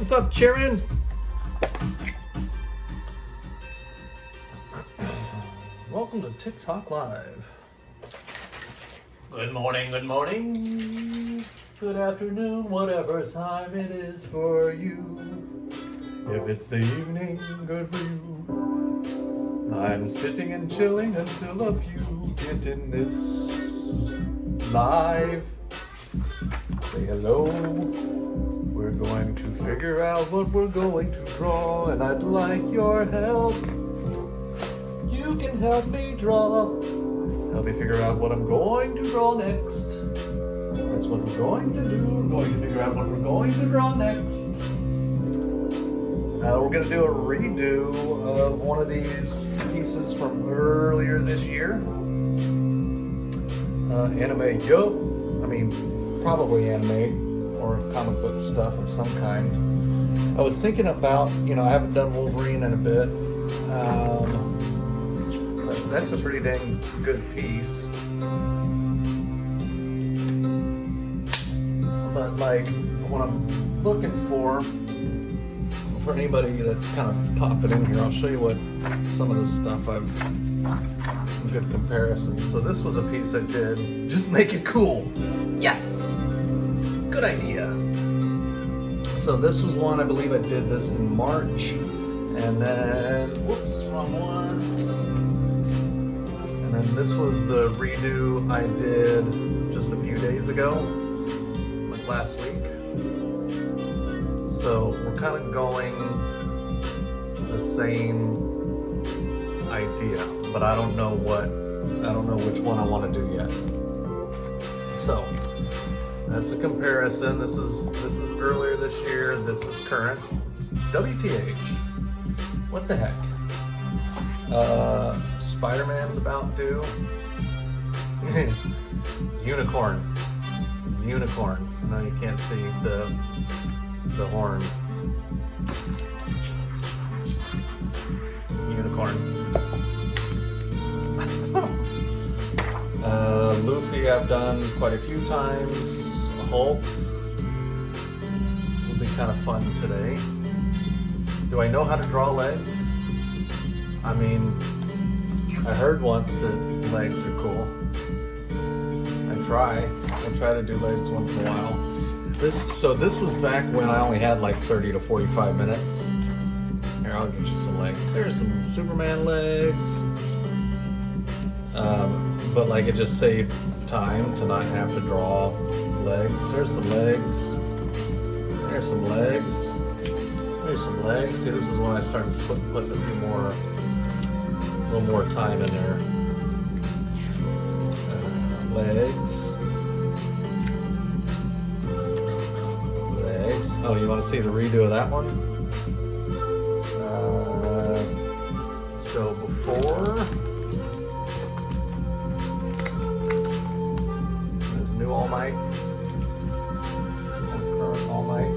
What's up, Chairman? Welcome to TikTok Live. Good morning, good morning. Good afternoon, whatever time it is for you. If it's the evening, good for you. I'm sitting and chilling until a few get in this live. Say hello. We're going to figure out what we're going to draw, and I'd like your help. You can help me draw. Help me figure out what I'm going to draw next. That's what we're going to do. We're going to figure out what we're going to draw next. We're going to do a redo of one of these pieces from earlier this year. Anime, probably anime or comic book stuff of some kind. I was thinking about, I haven't done Wolverine in a bit. But that's a pretty dang good piece. But like, what I'm looking for anybody that's kind of popping in here, I'll show you what some of the stuff I've, some good comparisons. So this was a piece I did, just make it cool. Yes! Good idea. So this was one, I believe I did this in March. And then, whoops, wrong one. And then this was the redo I did just a few days ago, like last week. So we're kind of going the same idea, but I don't know which one I want to do yet. So that's a comparison. This is earlier this year. This is current. WTH. What the heck? Spider-Man's about due. Unicorn. No, you can't see the horn. Unicorn. Luffy I've done quite a few times. Hulk will be kind of fun today. Do I know how to draw legs? I mean, I heard once that legs are cool. I try to do legs once in a while. This was back when I only had like 30 to 45 minutes. Here, I'll get you some legs. There's some Superman legs. But like it just saved time to not have to draw legs. There's some legs. There's some legs. There's some legs. See, this is when I started putting a little more time in there. Legs. Oh, you want to see the redo of that one? So before, there's a new All Might, current All Might.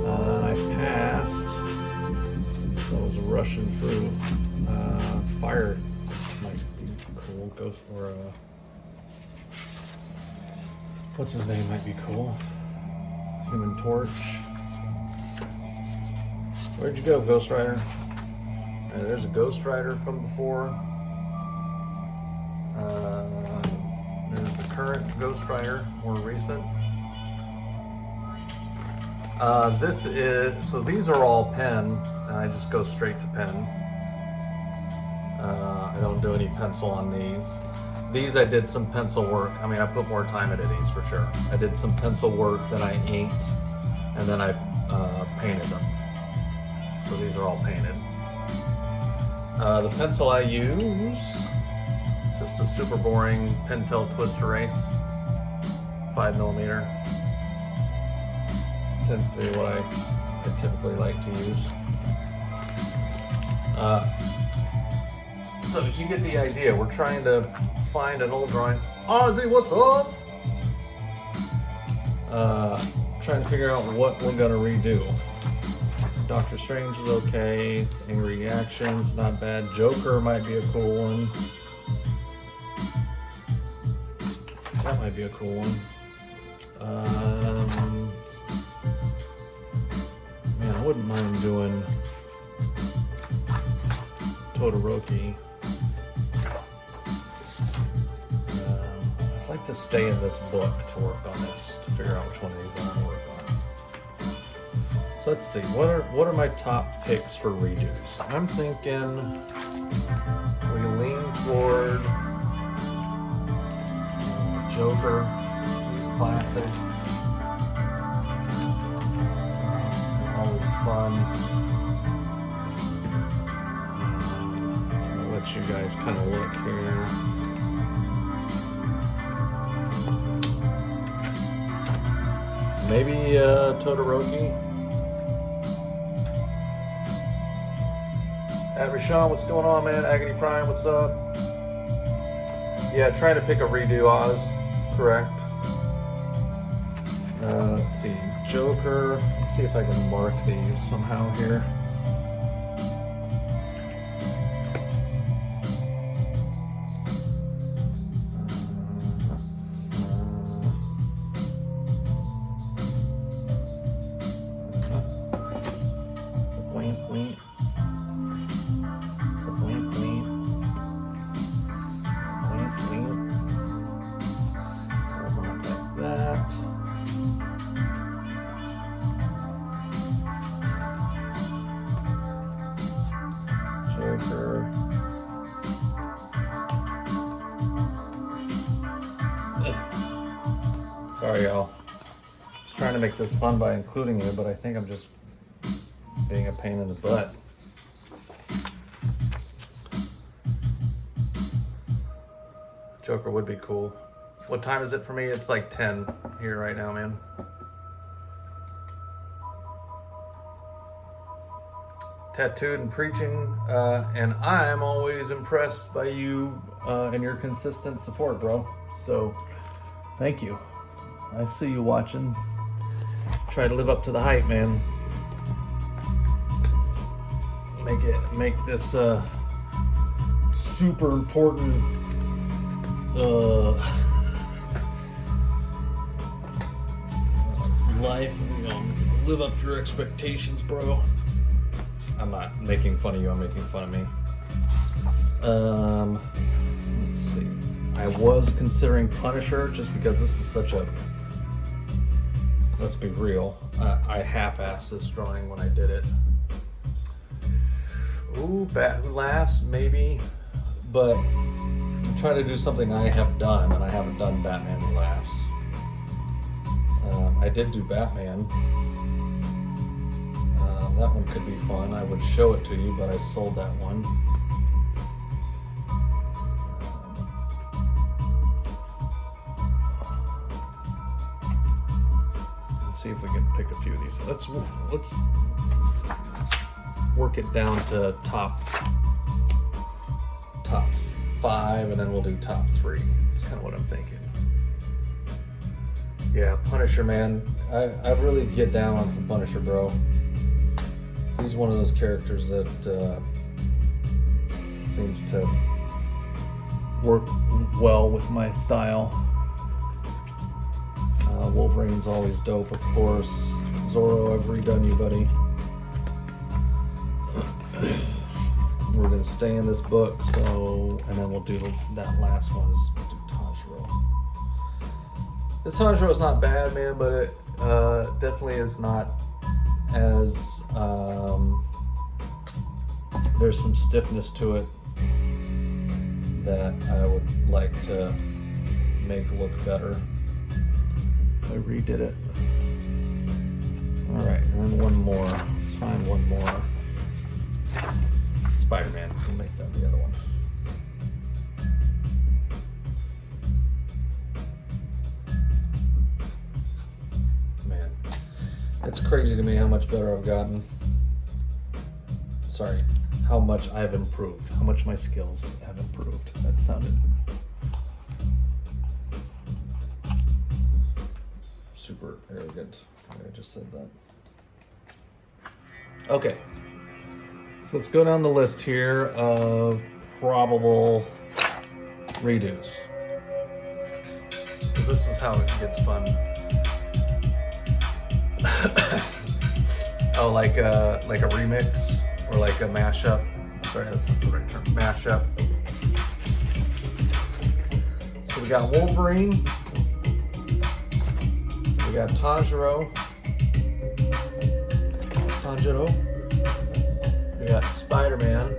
I passed, so I was rushing through. Fire might be cool. Ghost or what's his name might be cool. Human Torch. Where'd you go, Ghost Rider? There's a Ghost Rider from before. There's the current Ghost Rider, more recent. These are all pen, and I just go straight to pen. I don't do any pencil on these. These I did some pencil work. I mean, I put more time into these for sure. I did some pencil work, then I inked, and then I painted them. So these are all painted. The pencil I use, just a super boring Pentel Twist Erase, 5mm. This tends to be what I typically like to use. So you get the idea. We're trying to find an old drawing. Ozzy, what's up? Trying to figure out what we're gonna redo. Doctor Strange is okay. Angry Reactions, not bad. Joker might be a cool one. That might be a cool one. wouldn't mind doing Todoroki. I'd like to stay in this book to work on this, to figure out which one of these I want to work on. So let's see, what are my top picks for redos? I'm thinking we lean toward Joker. He's classic. Always fun. I'll let you guys kind of look here. Maybe Todoroki. At Rashawn, what's going on, man? Agony Prime, what's up? Yeah, trying to pick a redo Oz. Correct. Let's see. Joker. Let's see if I can mark these somehow here. Sorry, y'all. Just trying to make this fun by including you, but I think I'm just being a pain in the butt. Joker would be cool. What time is it for me? It's like 10 here right now, man. Tattooed and preaching, and I'm always impressed by you and your consistent support, bro. So, thank you. I see you watching. Try to live up to the hype, man. Make this super important life. You know, live up to your expectations, bro. I'm not making fun of you. I'm making fun of me. Let's see. I was considering Punisher just because this is such a. Let's be real. I half-assed this drawing when I did it. Ooh, Bat Who Laughs, maybe. But I'm trying to do something I have done, and I haven't done Batman Who Laughs. I did do Batman. That one could be fun. I would show it to you, but I sold that one. Let's see if we can pick a few of these. Let's work it down to top 5, and then we'll do top 3. That's kind of what I'm thinking. Yeah, Punisher, man. I really get down on some Punisher, bro. He's one of those characters that seems to work well with my style. Wolverine's always dope, of course. Zorro, I've redone you, buddy. We're gonna stay in this book, so, and then we'll do that last one. Is we'll do Tanjiro. This Tanjiro is not bad, man, but it definitely is not as there's some stiffness to it that I would like to make look better. I redid it. All right, and then one more. Let's find one more. Spider-Man. We'll make that the other one. Man, it's crazy to me how much better I've gotten. Sorry, how much I've improved. How much my skills have improved. That sounded super arrogant. I just said that. Okay. So let's go down the list here of probable redos. So this is how it gets fun. Oh, like a remix or like a mashup. Sorry, that's not the right term. Mashup. So we got Wolverine. We got Tanjiro. We got Spider-Man.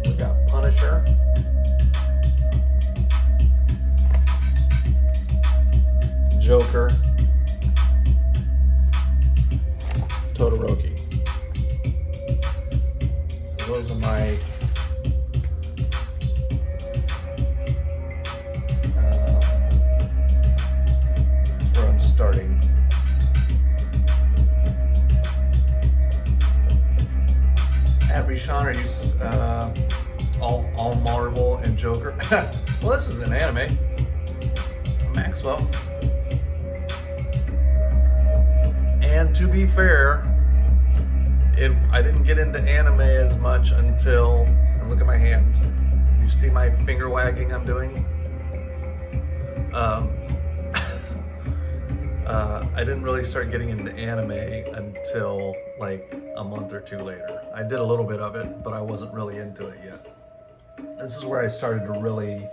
We got Punisher. Joker. Todoroki. So those are my that's where I'm starting. At Rishon, are you all Marvel and Joker? Well, this is an anime. Maxwell. And to be fair, I didn't get into anime as much until, and look at my hand. You see my finger wagging I'm doing? I didn't really start getting into anime until like a month or two later. I did a little bit of it, but I wasn't really into it yet. This is where I started to really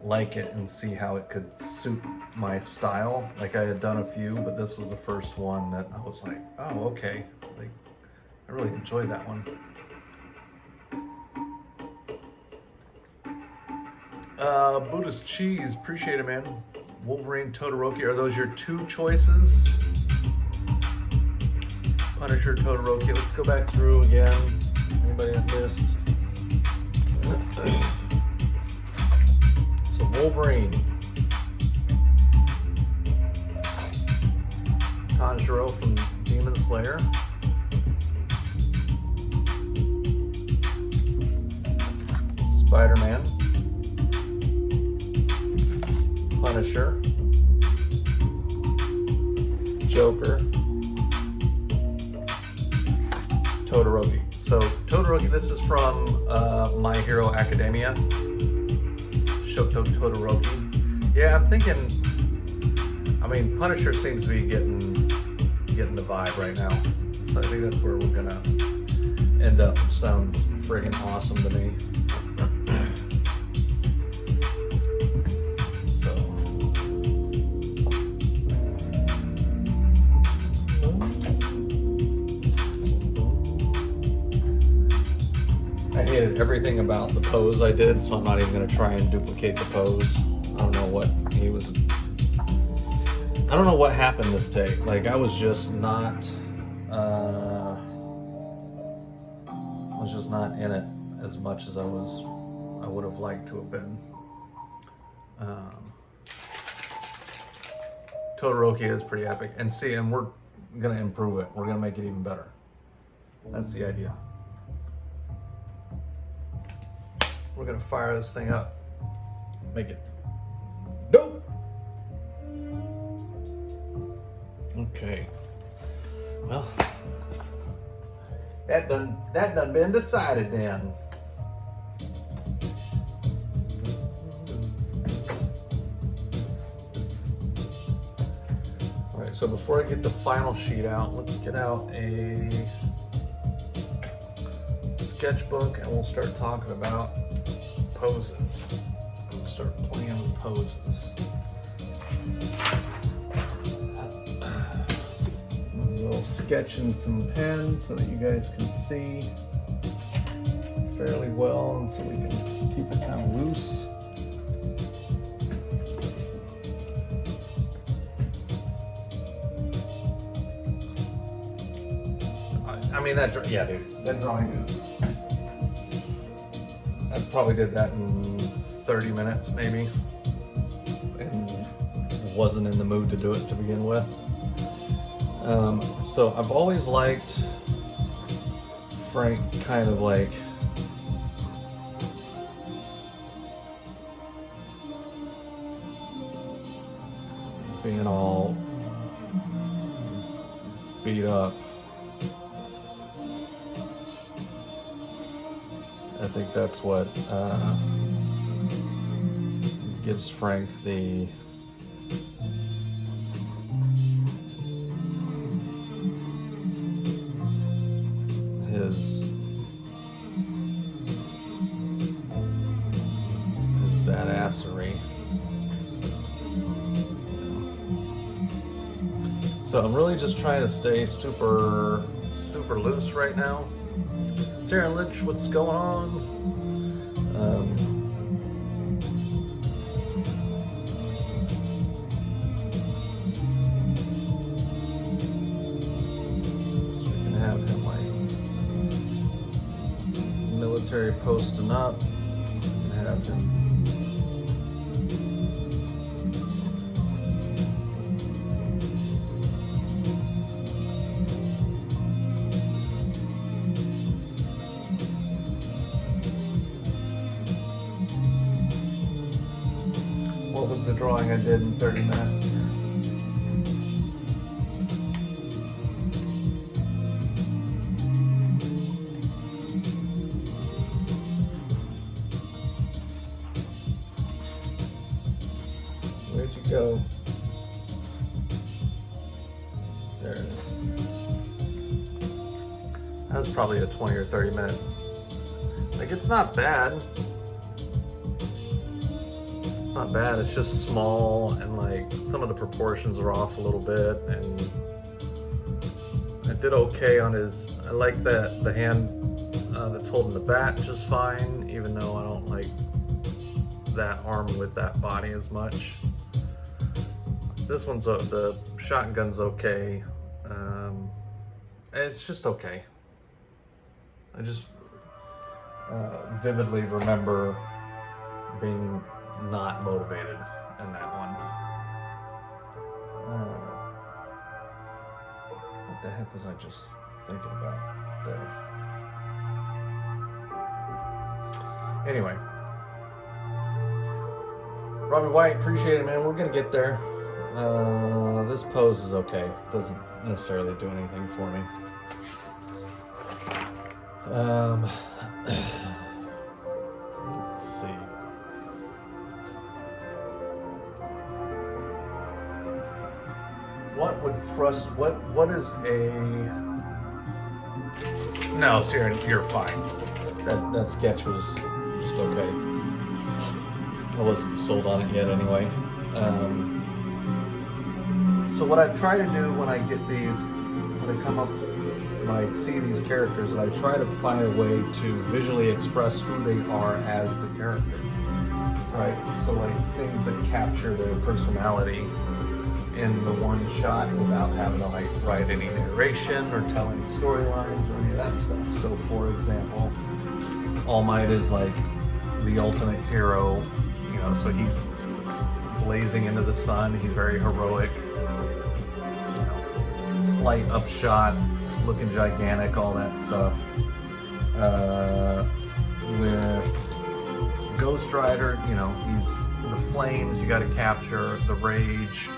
like it and see how it could suit my style. Like I had done a few, but this was the first one that I was like, oh, okay. Like I really enjoyed that one. Buddhist Cheese, appreciate it, man. Wolverine, Todoroki, are those your two choices? Punisher, Todoroki. Let's go back through again. Anybody I missed? So Wolverine, Tanjiro from Demon Slayer, Spider-Man, Punisher, Joker, Todoroki. So Todoroki, this is from My Hero Academia. Shoto Todoroki. Yeah, I'm thinking. I mean, Punisher seems to be getting the vibe right now, so I think that's where we're gonna end up. It sounds friggin' awesome to me. I hated everything about the pose I did, so I'm not even going to try and duplicate the pose. I don't know what happened this day. Like, I was just not in it as much as I would have liked to have been. Todoroki is pretty epic. And we're going to improve it. We're going to make it even better. That's the idea. We're gonna fire this thing up. Make it dope. Okay. Well, that done been decided then. All right. So before I get the final sheet out, let's get out a sketchbook and we'll start talking about poses. I'm gonna start playing with poses. We'll sketch in some pens so that you guys can see fairly well, and so we can keep it kind of loose. I mean that drawing is. I probably did that in 30 minutes maybe, and wasn't in the mood to do it to begin with. So I've always liked Frank kind of like being all beat up. I think that's what gives Frank the badassery. So I'm really just trying to stay super loose right now. Sarah Lynch, what's going on? Military posting up. Have him. What was the drawing I did in 30 minutes? Where'd you go? There it is. That was probably a 20 or 30 minute. Like, it's not bad. It's not bad. It's just small, and like some of the proportions are off a little bit, and I did okay on his. I like that the hand that's holding the bat just fine, even though I don't like that arm with that body as much. This one's the shotgun's okay. It's just okay. I just vividly remember being not motivated in that one. What the heck was I just thinking about there? Anyway, Robbie White, appreciate it, man. We're gonna get there. This pose is okay. Doesn't necessarily do anything for me. Let's see. What would what is a... No, Sarah, you're fine. That sketch was just okay. I wasn't sold on it yet anyway. So what I try to do when I get these, when I come up, when I see these characters, I try to find a way to visually express who they are as the character, right? So like things that capture their personality in the one shot without having to like write any narration or tell any storylines or any of that stuff. So for example, All Might is like the ultimate hero, you know, so he's blazing into the sun, he's very heroic, slight upshot, looking gigantic, all that stuff. With Ghost Rider, you know, he's the flames, you gotta capture the rage.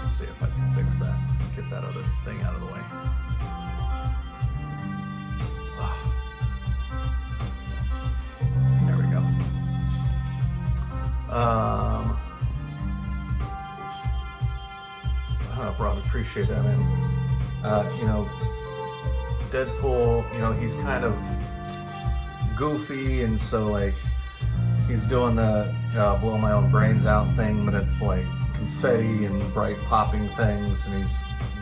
Let's see if I can fix that, get that other thing out of the way. Oh. There we go. Rob, appreciate that, man. You know, Deadpool, you know, he's kind of goofy, and so like he's doing the blow my own brains out thing, but it's like confetti and bright popping things, and he's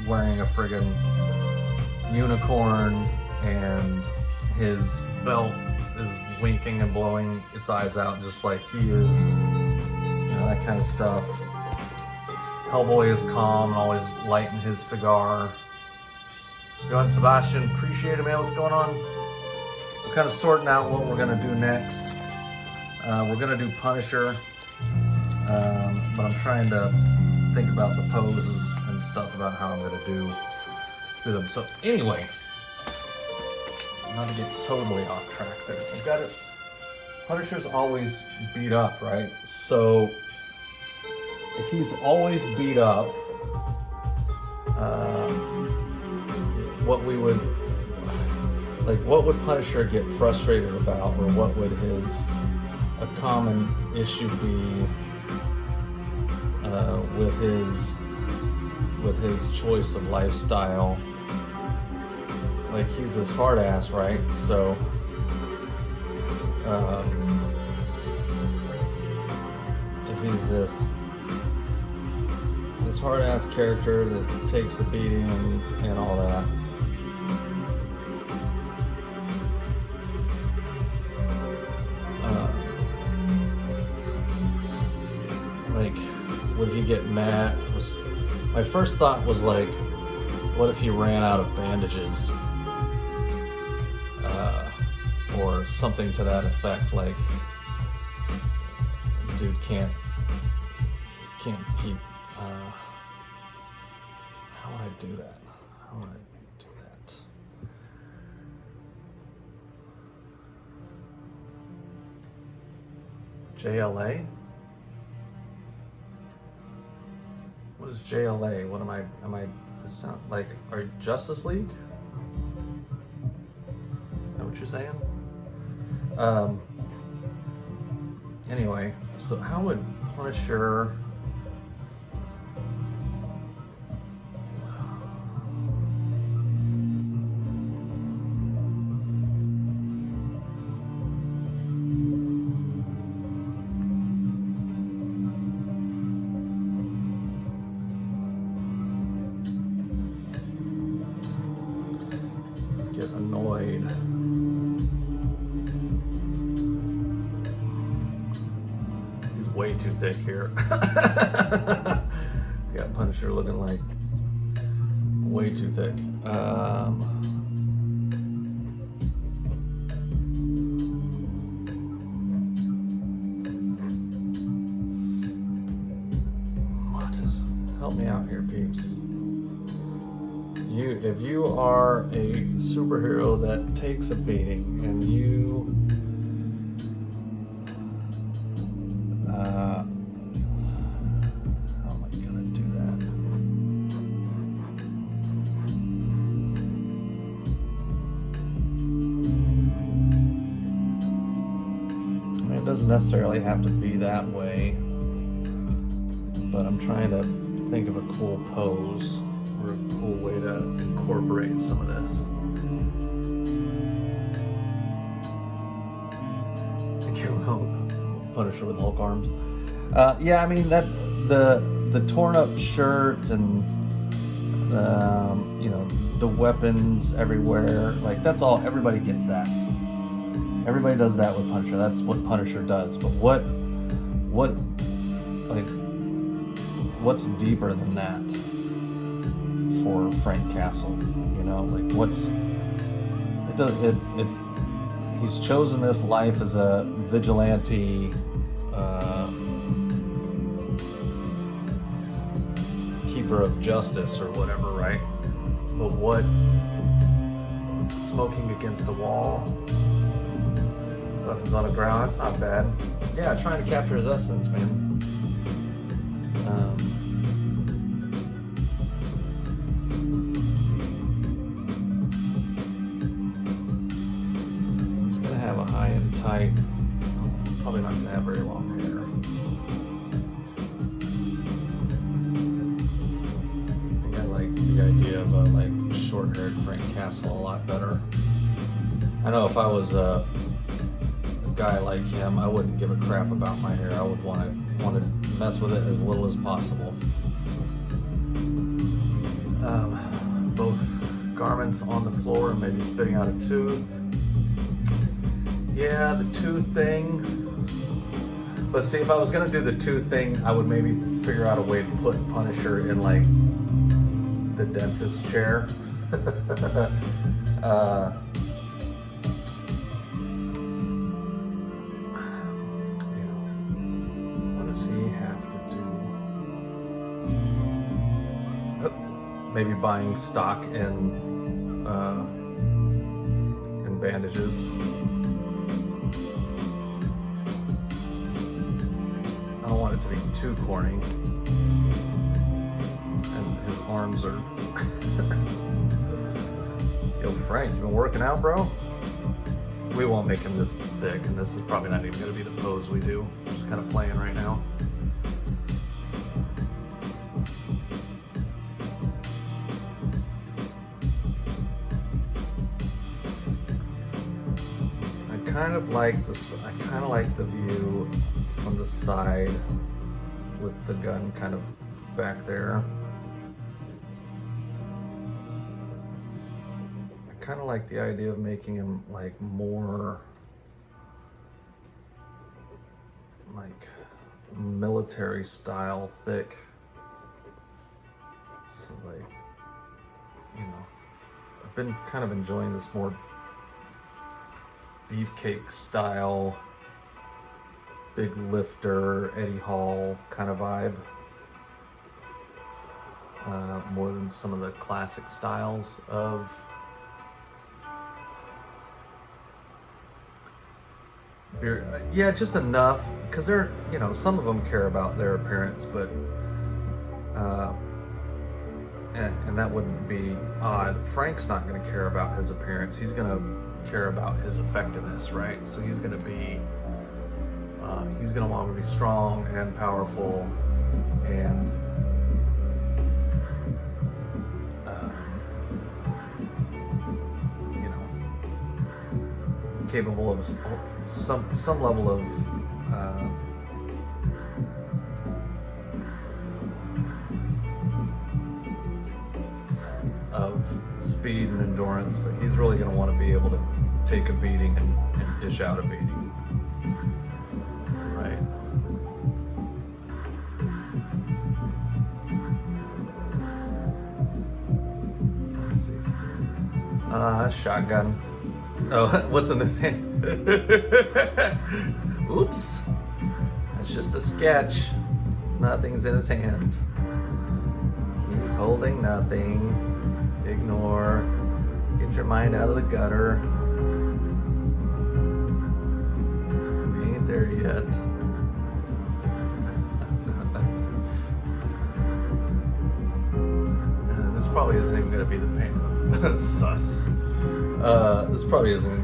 wearing a friggin' unicorn, and his belt is winking and blowing its eyes out just like he is, you know, that kind of stuff. Hellboy is calm, always lighting his cigar. Johann Sebastian, appreciate it, man. What's going on? We're kind of sorting out what we're gonna do next. We're gonna do Punisher, but I'm trying to think about the poses and stuff about how I'm gonna do them. So anyway, not to get totally off track there. You've got it. Punisher's always beat up, right? So if he's always beat up, what would Punisher get frustrated about, or what would a common issue be with his choice of lifestyle? Like, he's this hard ass, right? So he's this hard-ass character that takes a beating and all that. Like, would he get mad? My first thought was like, what if he ran out of bandages? Or something to that effect, like, dude can't keep, how would I do that? JLA? What is JLA? What am I, this sound like, are you Justice League? Is that what you're saying? Anyway, so how would Punisher get annoyed? Way too thick here. Got Punisher looking like way too thick. Help me out here, peeps. If you are a superhero that takes a beating and you how am I gonna do that? I mean, it doesn't necessarily have to be that way, but I'm trying to think of a cool pose or a cool way to incorporate some of this. Punisher with Hulk arms. Yeah, I mean that the torn up shirt and you know, the weapons everywhere, like that's all. Everybody gets that. Everybody does that with Punisher. That's what Punisher does. But what's deeper than that for Frank Castle? You know, like it's he's chosen this life as a vigilante, keeper of justice or whatever, right? But what, smoking against the wall, weapons on the ground, that's not bad. Yeah, trying to capture his essence, man. High and tight. Probably not gonna have very long hair. I think I like the idea of a short-haired Frank Castle a lot better. I know if I was a guy like him, I wouldn't give a crap about my hair. I would want to mess with it as little as possible. Both garments on the floor, maybe spitting out a tooth. Yeah, the tooth thing. But see, if I was gonna do the tooth thing, I would maybe figure out a way to put Punisher in like the dentist chair. What does he have to do? Maybe buying stock in bandages. I don't want it to be too corny. And his arms are... Yo, Frank, you been working out, bro? We won't make him this thick, and this is probably not even going to be the pose we do. We're just kind of playing right now. I kind of like the view from the side with the gun kind of back there. I kind of like the idea of making him like more like military style thick. So like, you know, I've been kind of enjoying this more beefcake style, big lifter, Eddie Hall kind of vibe, more than some of the classic styles of beer. Yeah, just enough, because they're, you know, some of them care about their appearance, but and that wouldn't be odd. Frank's not going to care about his appearance. He's going to care about his effectiveness, right? So he's going to be he's going to want to be strong and powerful and you know, capable of some level of speed and endurance, but he's really going to want to be able to take a beating and dish out a beating, right? Let's see. Shotgun. Oh, what's in this hand? Oops. That's just a sketch. Nothing's in his hand. He's holding nothing. Ignore. Get your mind out of the gutter. We ain't there yet. This probably isn't even going to be the pain. Sus. This probably isn't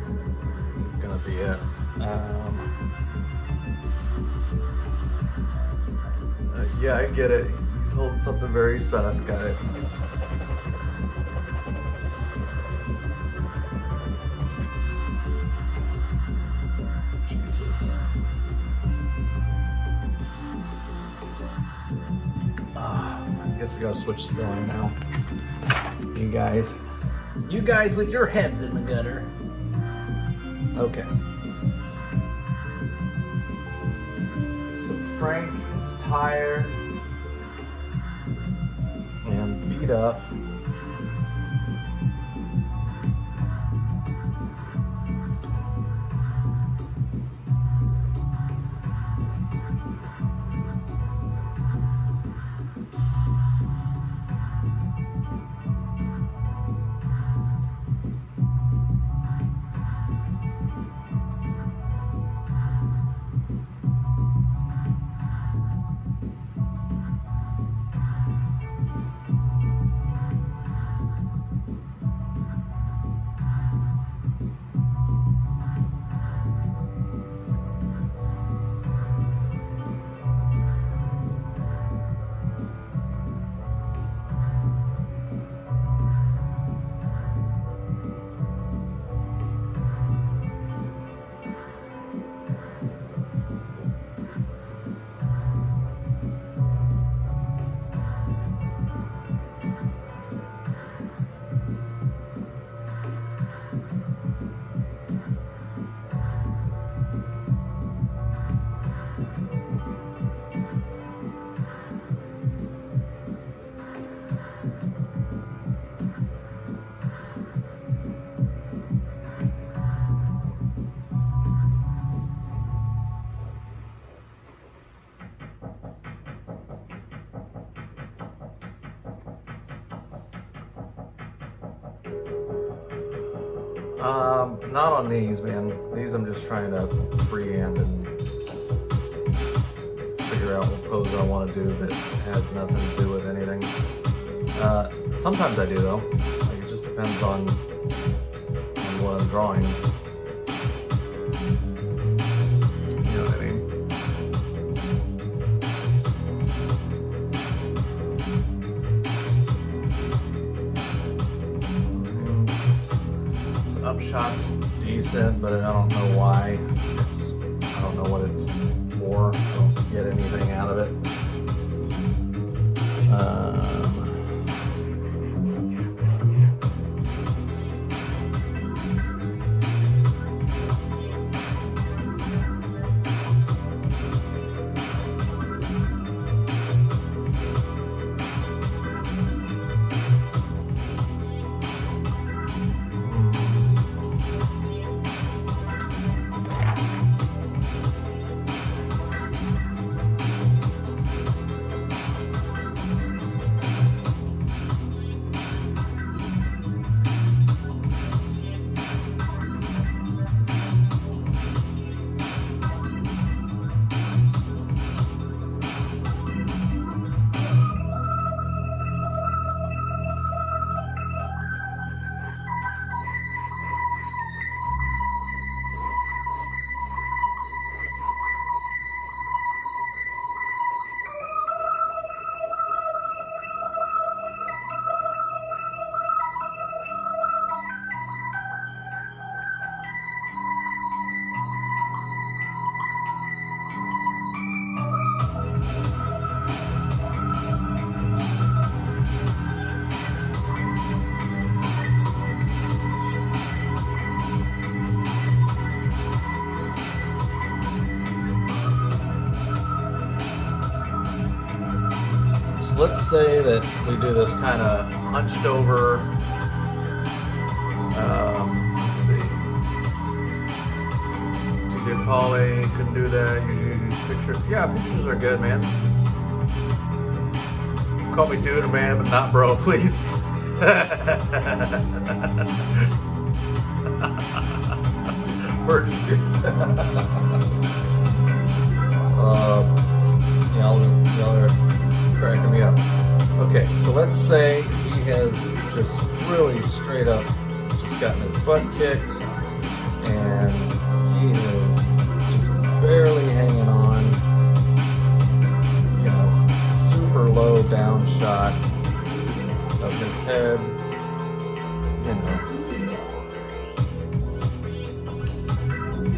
going to be it. Yeah, I get it. He's holding something very sus. Got it. Jesus. I guess we gotta switch the drawing now. You guys with your heads in the gutter. Okay. So Frank is tired and beat up. Not on these, man. These I'm just trying to freehand and figure out what pose I want to do that has nothing to do with anything. Sometimes I do though. Like it just depends on what I'm drawing. You know what I mean? Upshot's decent, but I don't know why. I don't know what it's for. I don't get anything out of it. So let's say that we do this kind of hunched over. Let's see. DJ Polly can do that. You use pictures. Yeah, pictures are good, man. Call me dude or man, but not bro, please. Y'all are cracking me up. Okay, so let's say he has just really straight up just gotten his butt kicked and he is just barely hanging on, you know, super low down shot of his head, you know,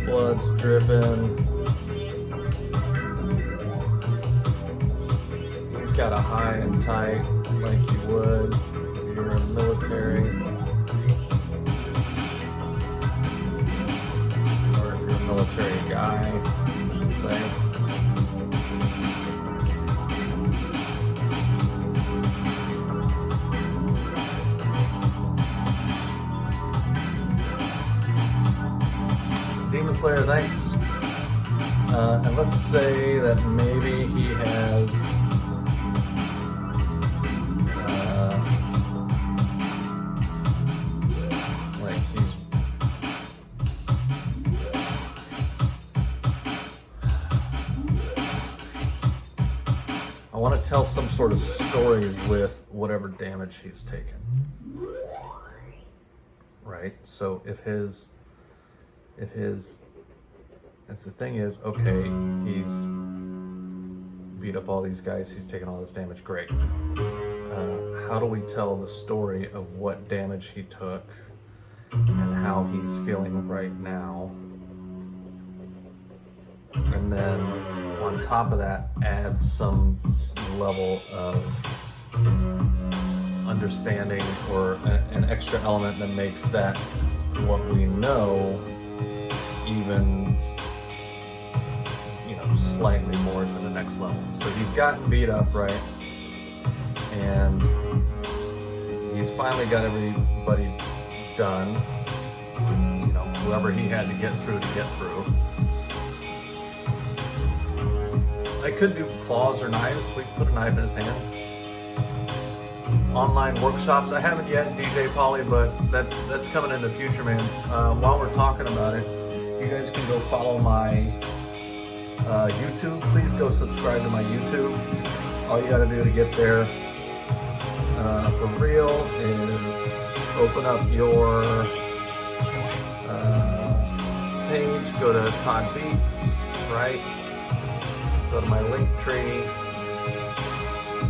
blood's dripping. Got a high and tight like you would if you're in the military, or if you're a military guy, I should say. Demon Slayer, thanks. And let's say that maybe he has I want to tell some sort of story with whatever damage he's taken. Right? So if the thing is, okay, he's beat up all these guys, he's taken all this damage, great. How do we tell the story of what damage he took and how he's feeling right now? And then on top of that, add some level of understanding or an extra element that makes that what we know even, you know, slightly more to the next level. So he's gotten beat up, right? And he's finally got everybody done. You know, whoever he had to get through. I could do claws or knives. We could put a knife in his hand. Online workshops. I haven't yet, DJ Polly, but that's coming in the future, man. While we're talking about it, you guys can go follow my YouTube. Please go subscribe to my YouTube. All you got to do to get there for real is open up your page. Go to Todd Beats, right? Go to my link tree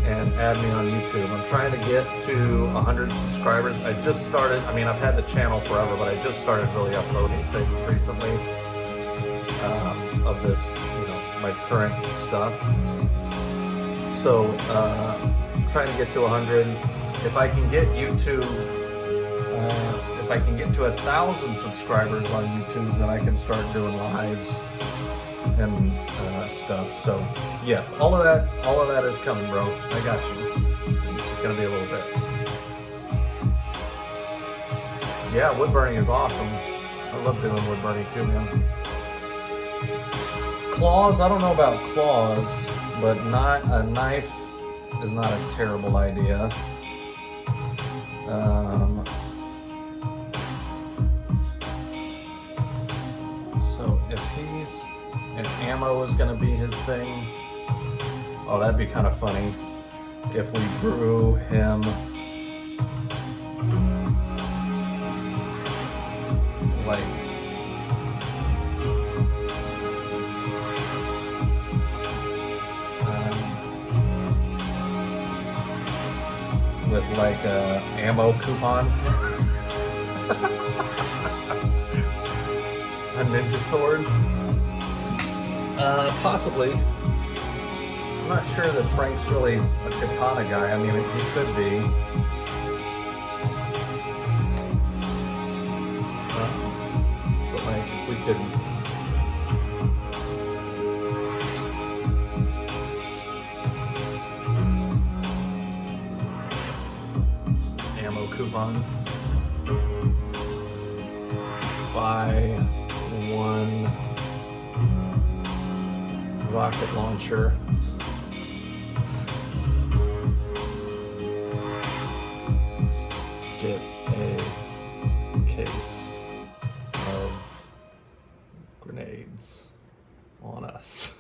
and add me on YouTube. I'm trying to get to 100 subscribers. I just started, I mean, I've had the channel forever, but I just started really uploading things recently of this, you know, my current stuff. So, trying to get to 100. If I can get YouTube, if I can get to 1,000 subscribers on YouTube, then I can start doing lives and stuff. So yes, all of that is coming, bro. I got you. It's just gonna be a little bit. Yeah, wood burning is awesome. I love doing wood burning too, man. Claws, I don't know about claws, but not a knife is not a terrible idea. So if he's, and ammo is going to be his thing. Oh, that'd be kind of funny if we drew him like with like a ammo coupon. A ninja sword. Possibly. I'm not sure that Frank's really a katana guy. I mean, he could be. But like, if we could... fun. Buy one rocket launcher. Get a case of grenades on us.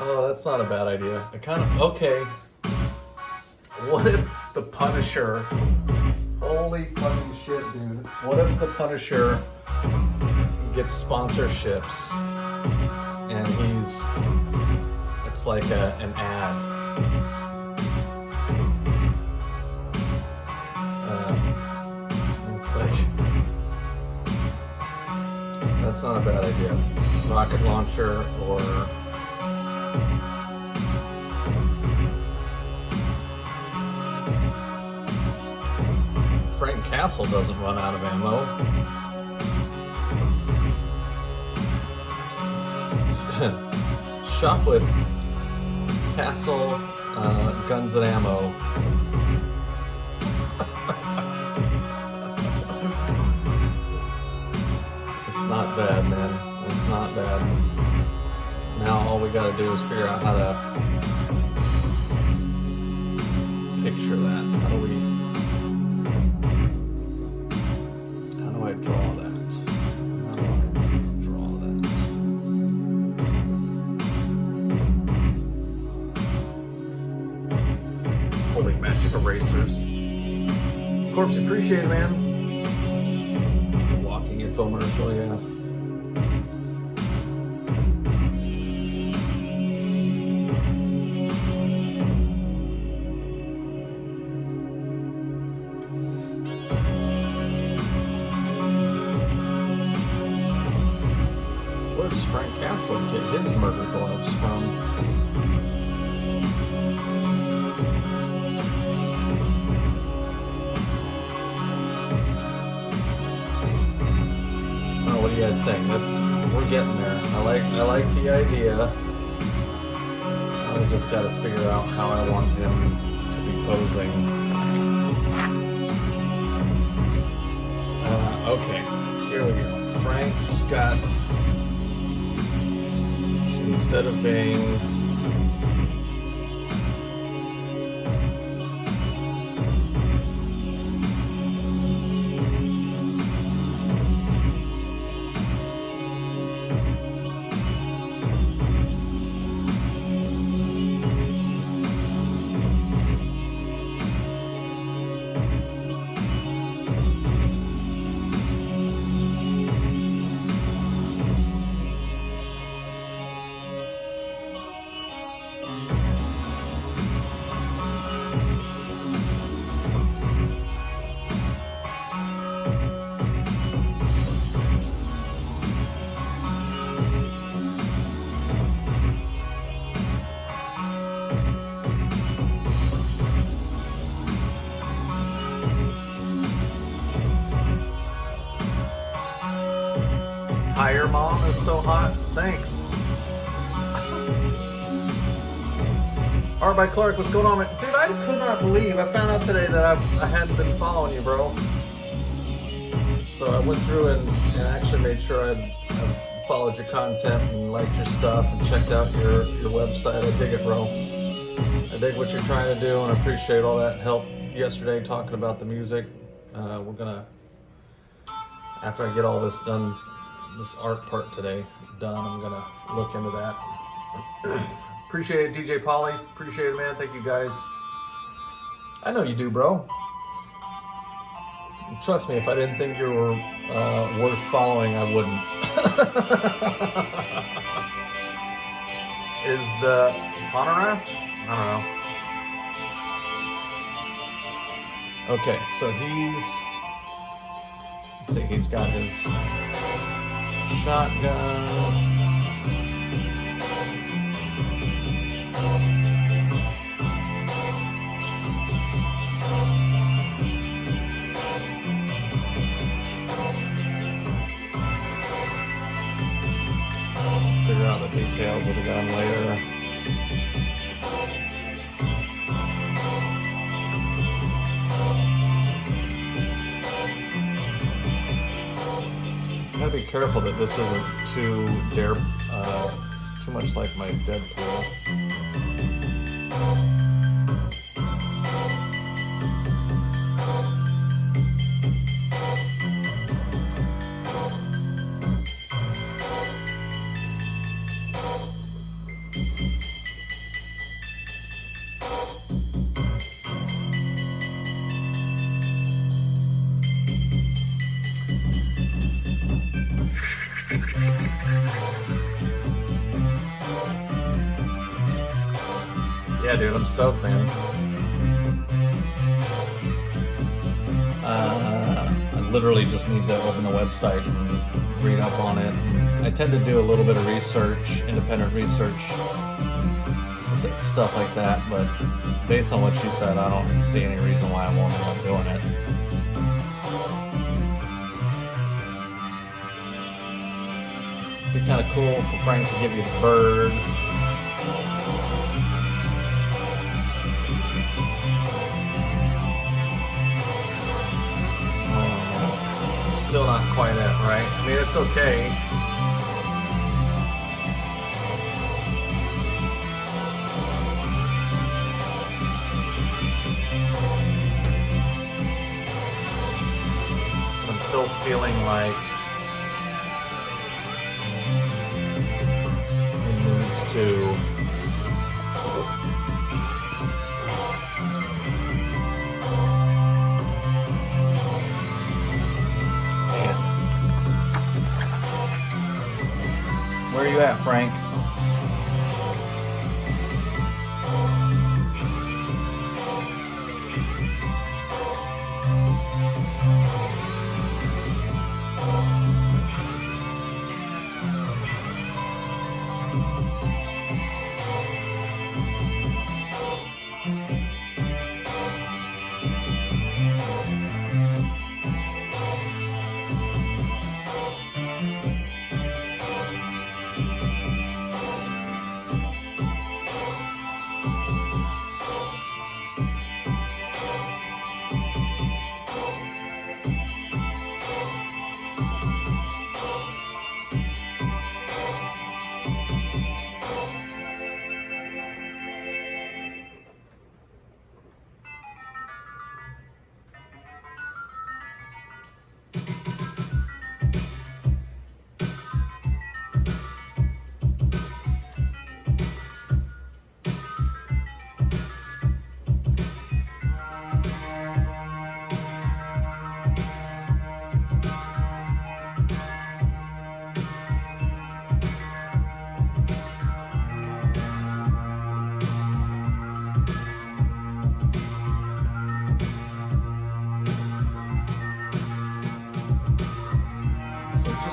Oh, that's not a bad idea. Okay. What if the Punisher, holy fucking shit, dude. What if the Punisher gets sponsorships and it's like an ad. It's like, that's not a bad idea. Rocket launcher or Frank Castle doesn't run out of ammo. Shop with Castle Guns and Ammo. It's not bad, man. It's not bad. Now all we gotta do is figure out how to picture that. How do I draw that? Holy magic erasers. Corpse, appreciate it, man. Walking infomercial, yeah. Where does Frank Castle get his murder gloves from? What are you guys saying? We're getting there. I like the idea. I just got to figure out how I want him to be posing. Okay, here we go. Frank Scott, instead of being Tire Mom is so hot. Thanks. Art by Clark, what's going on, man? Dude, I could not believe I found out today that I hadn't been following you, bro. So I went through and actually made sure I followed your content and liked your stuff and checked out your website. I dig it, bro. I dig what you're trying to do and I appreciate all that help yesterday talking about the music. We're gonna, after I get all this done, this art part today done, I'm gonna look into that. Appreciate it, DJ Polly. Appreciate it, man. Thank you, guys. I know you do, bro. Trust me, if I didn't think you were worth following, I wouldn't. Is the Honoraf? I don't know. Okay, so he's got his shotgun. figure out the details of the gun later. Gotta be careful that this isn't too much like my Deadpool. Yeah, dude, I'm stoked, man. I literally just need to open the website and read up on it. I tend to do a little bit of research, independent research, stuff like that, but based on what you said, I don't see any reason why I won't end up doing it. It'd be kind of cool for Frank to give you the bird. Still not quite it, right? I mean, it's okay. I'm still feeling like it needs to Where are you at, Frank?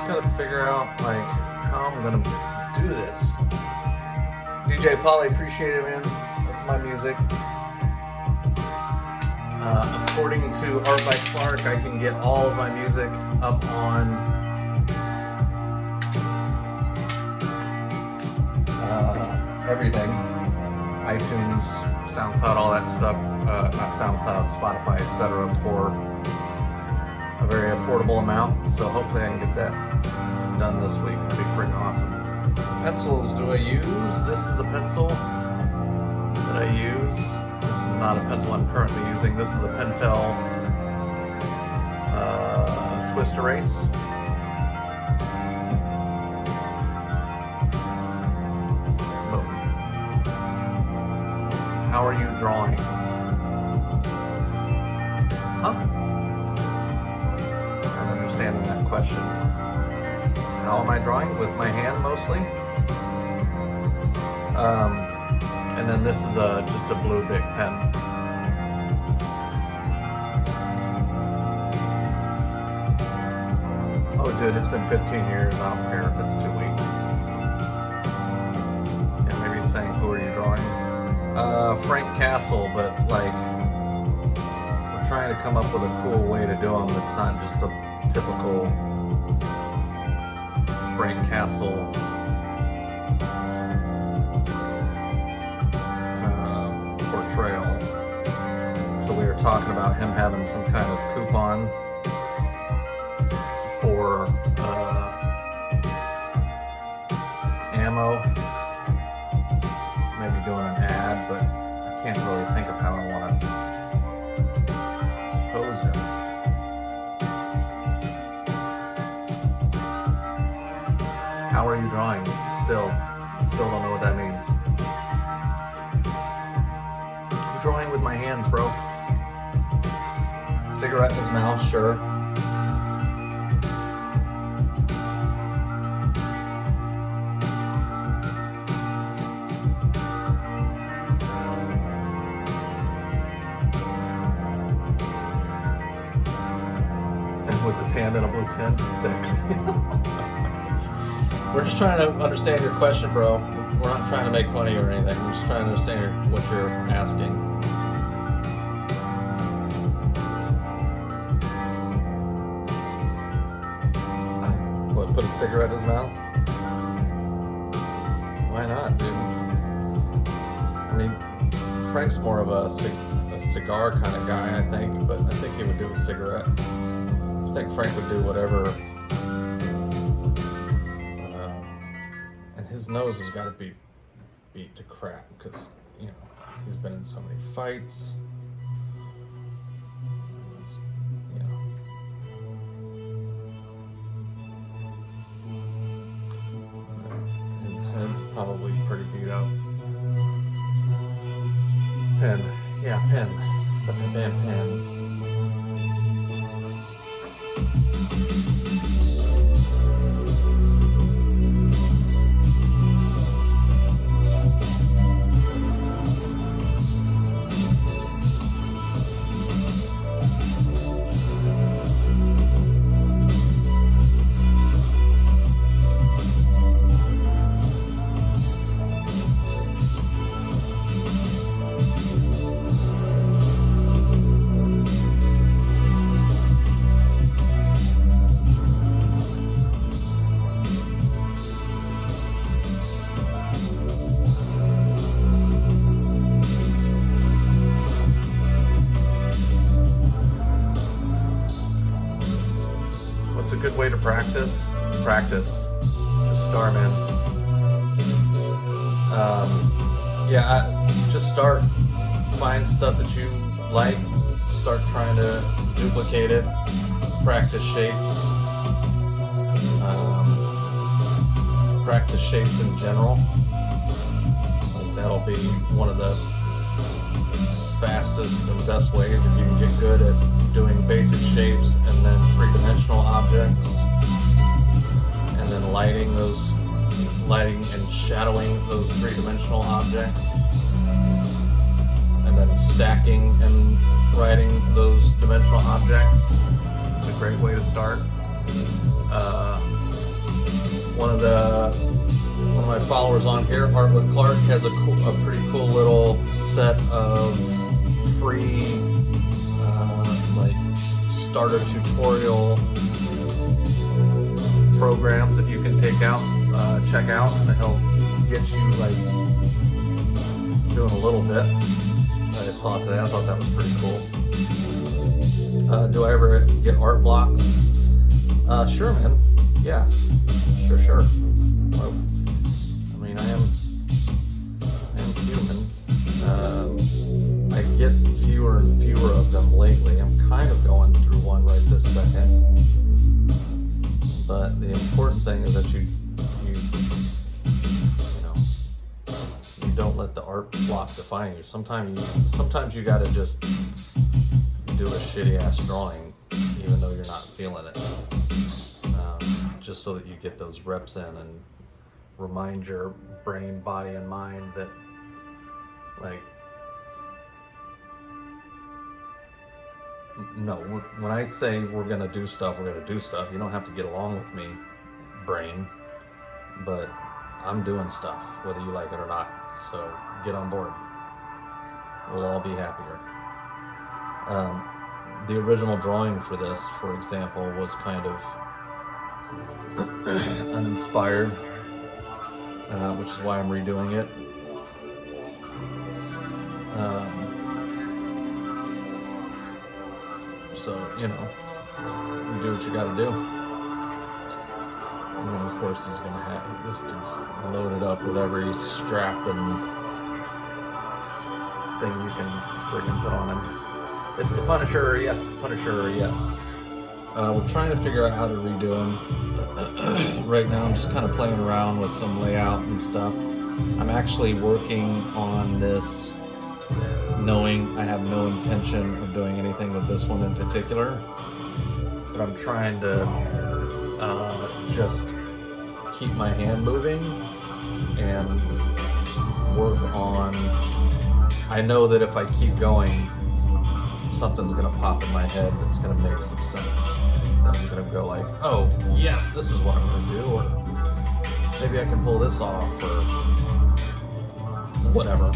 Gotta figure out like how I'm gonna do this. DJ Polly, appreciate it, man. That's my music. According to Art by Clark, I can get all of my music up on everything. iTunes, SoundCloud, all that stuff. Not SoundCloud, Spotify, etc. for a very affordable amount. So hopefully I can get that done this week. It'd be freaking awesome. Pencils do I use? This is a pencil that I use. This is not a pencil I'm currently using. This is a Pentel Twist Erase. Boom. How are you drawing? Huh? I'm understanding that question. How am I drawing? With my hand mostly. And then this is just a blue big pen. Oh dude, it's been 15 years. I don't care if it's 2 weeks. Yeah, maybe he's saying, who are you drawing? Frank Castle, but like, we're trying to come up with a cool way to do them that's not just a typical Frank Castle were talking about him having some kind of coupon for ammo. Maybe doing an ad, but I can't really think of how I want to pose him. How are you drawing? Still don't know what that means. I'm drawing with my hands, bro. Cigarette in his mouth, sure. And with his hand in a blue pen, exactly. We're just trying to understand your question, bro. We're not trying to make fun of you or anything. We're just trying to understand what you're asking. What, put a cigarette in his mouth? Why not, dude? I mean, Frank's more of a cigar kind of guy, I think, but I think he would do a cigarette. I think Frank would do whatever. His nose has got to be beat to crap because, you know, he's been in so many fights. You know. His head's probably pretty beat up. Pen. Yeah, pen. The pen. What's a good way to practice? Just start, man. Just start. Find stuff that you like. Start trying to duplicate it. Practice shapes. Practice shapes in general. That'll be one of the fastest and best ways if you can get good at doing basic shapes and then three-dimensional objects, and then lighting and shadowing those three-dimensional objects, and then stacking and writing those dimensional objects. It's a great way to start. One of my followers on here, Art with Clark, has a pretty cool little set of free starter tutorial programs that you can check out, and he'll get you doing a little bit. I just saw it today. I thought that was pretty cool. Do I ever get art blocks? Sure, man. Yeah, sure. Well, I mean, I am human. I get fewer and fewer of them lately. I'm kind of going through one right this second. But the important thing is that you don't let the art block define you. Sometimes you gotta just do a shitty ass drawing, even though you're not feeling it. Just so that you get those reps in and remind your brain, body, and mind that, no, when I say we're gonna do stuff, we're gonna do stuff. You don't have to get along with me, brain, but I'm doing stuff, whether you like it or not. So get on board. We'll all be happier. The original drawing for this, for example, was kind of uninspired, which is why I'm redoing it. So, you do what you gotta do. And then of course he's gonna have, this dude's loaded up with every strap and thing you can friggin' put on him. It's the Punisher, yes, Punisher, yes. We're trying to figure out how to redo him. Right now I'm just kind of playing around with some layout and stuff. I'm actually working on this knowing I have no intention of doing anything with this one in particular. But I'm trying to just keep my hand moving and work on, I know that if I keep going, something's gonna pop in my head that's gonna make some sense. I'm gonna go like, oh yes, this is what I'm gonna do, or maybe I can pull this off, or whatever,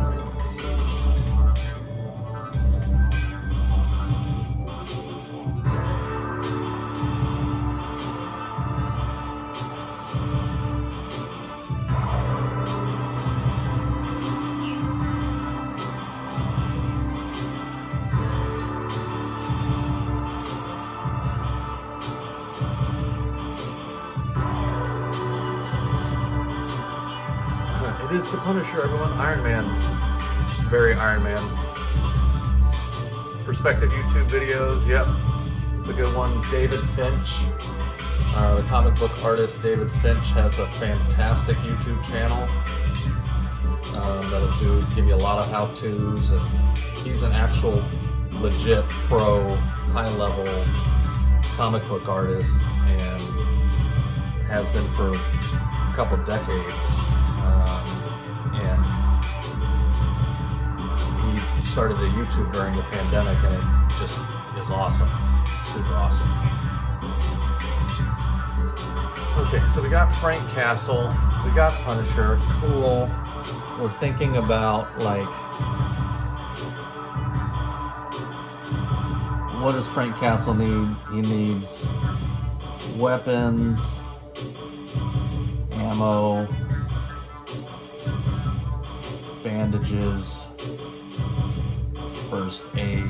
Let's see. It is the Punisher, everyone. Iron Man. Very Iron Man. Perspective YouTube videos, yep. It's a good one. David Finch, the comic book artist David Finch, has a fantastic YouTube channel that'll give you a lot of how-tos, and he's an actual legit pro, high-level comic book artist, and has been for a couple decades. And he started the YouTube during the pandemic, and it just is awesome. Super awesome. Okay, so we got Frank Castle, we got Punisher, cool. We're thinking about, like, what does Frank Castle need? He needs weapons, ammo, bandages, first aid,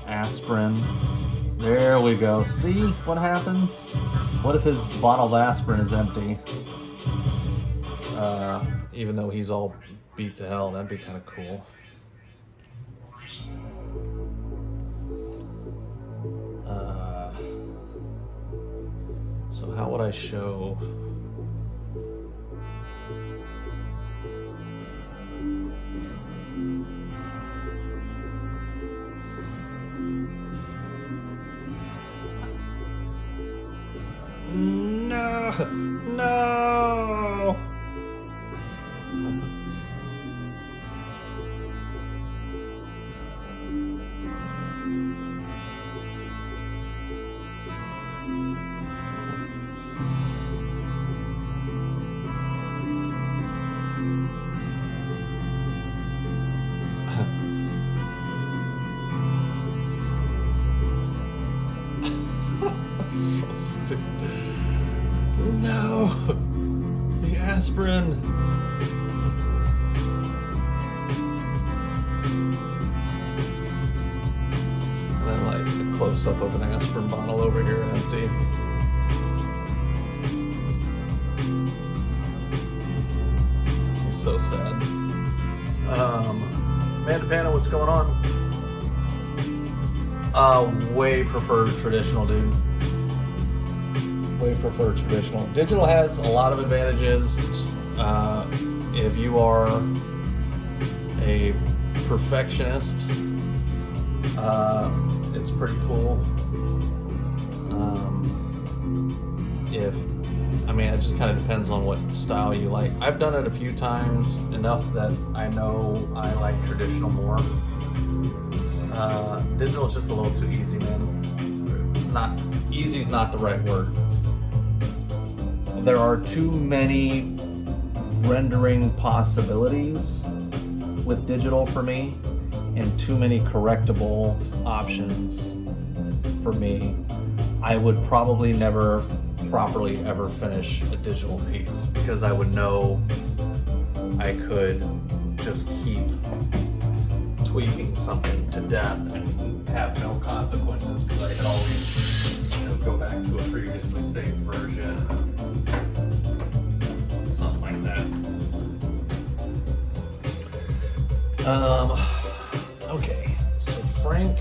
aspirin. There we go. See what happens? What if his bottle of aspirin is empty? Even though he's all beat to hell, that'd be kind of cool. So how would I show? No! So stupid. No! The aspirin! And then, like, a close-up of an aspirin bottle over here empty. He's so sad. Amanda Panda, what's going on? Way prefer traditional, dude. Way prefer traditional. Digital has a lot of advantages. If you are a perfectionist, it's pretty cool. It just kind of depends on what style you like. I've done it a few times, enough that I know I like traditional more. Digital is just a little too easy, man. Not easy is not the right word. There are too many rendering possibilities with digital for me, and too many correctable options for me. I would probably never properly ever finish a digital piece, because I would know I could just keep tweaking something to death and have no consequences, because I could always go back to a previously saved version, something like that. Okay, so Frank,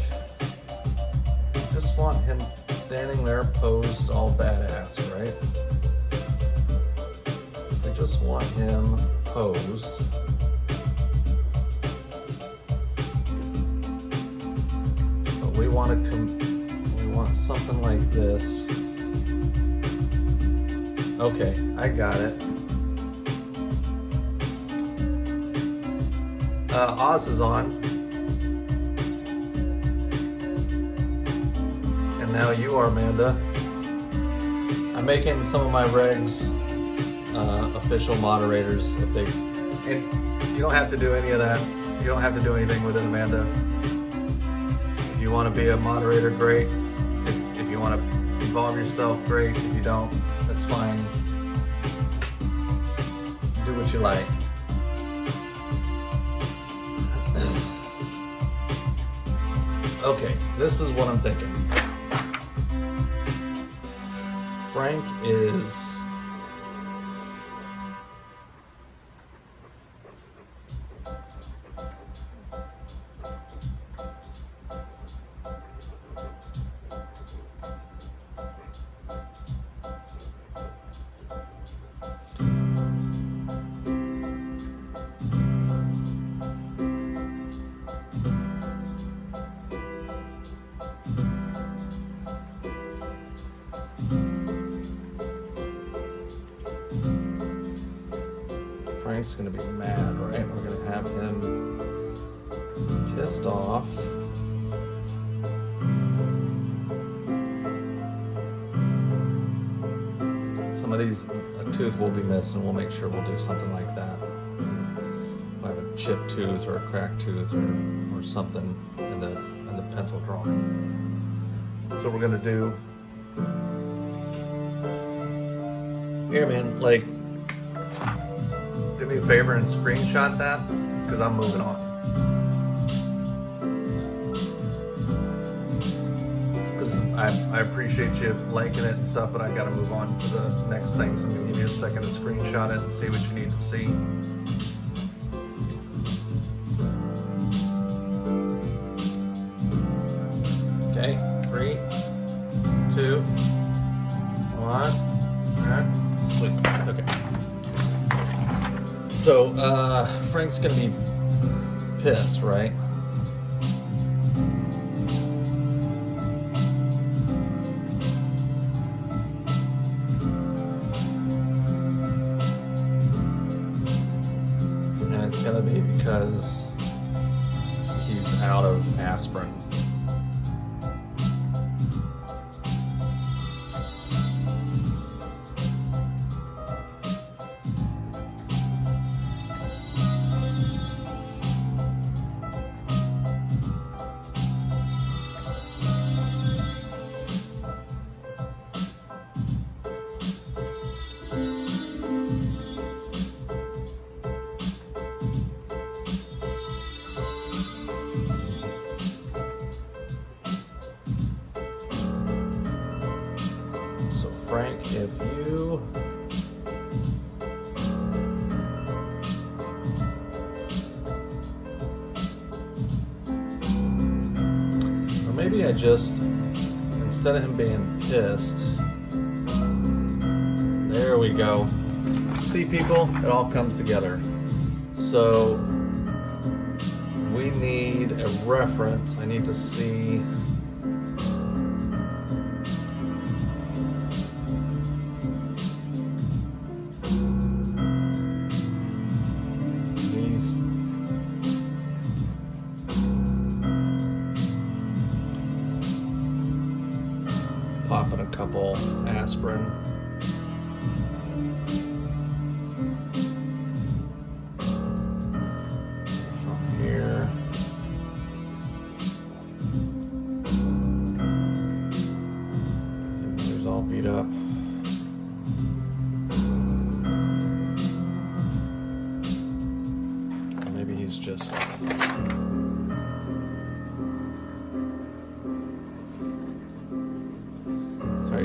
just want him standing there posed all badass, right? We just want him posed. But we want something like this. Okay, I got it. Oz is on. And now you are, Amanda. I'm making some of my regs official moderators if they, and you don't have to do any of that. You don't have to do anything with it, Amanda. If you want to be a moderator, great. If you want to involve yourself, great. If you don't, that's fine. Do what you like. Okay, this is what I'm thinking. Frank is Frank's gonna be mad, right? We're gonna have him pissed off. Some of these, a tooth will be missed, and we'll make sure we'll do something like that. We'll have a chipped tooth or a cracked tooth or something in the pencil drawing. So we're gonna do. Here, man, like, do me a favor and screenshot that, because I'm moving on. Because I appreciate you liking it and stuff, but I gotta move on to the next thing, so I'm gonna give you a second to screenshot it and see what you need to see. Okay, 3, 2, 1. Alright, sweet. Okay. So, Frank's gonna be pissed, right? And it's gonna be because he's out of aspirin. Frank, if you or maybe I just, instead of him being pissed, there we go. See, people, it all comes together. So we need a reference. I need to see popping a couple aspirin. From here. There's all beat up. Maybe